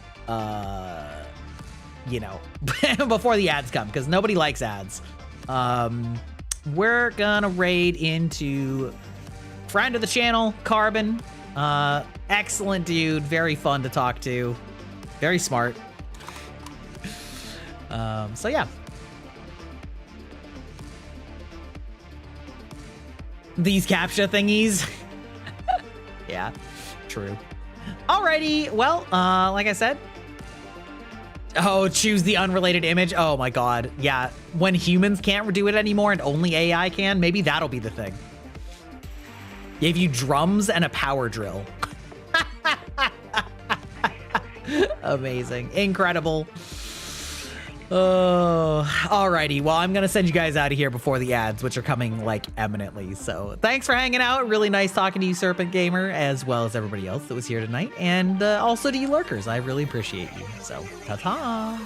you know, before the ads come, because nobody likes ads. We're gonna raid into friend of the channel, Carbon. Excellent dude, very fun to talk to, very smart. So yeah. These captcha thingies. Yeah, true. Alrighty, well, like I said. Oh, choose the unrelated image. Oh my god. Yeah, when humans can't do it anymore and only AI can, maybe that'll be the thing. Gave you drums and a power drill. Amazing. Incredible. Oh, alrighty. Well, I'm gonna send you guys out of here before the ads, which are coming like eminently. So thanks for hanging out. Really nice talking to you, Serpent Gamer, as well as everybody else that was here tonight. And also to you lurkers. I really appreciate you. So ta-ta.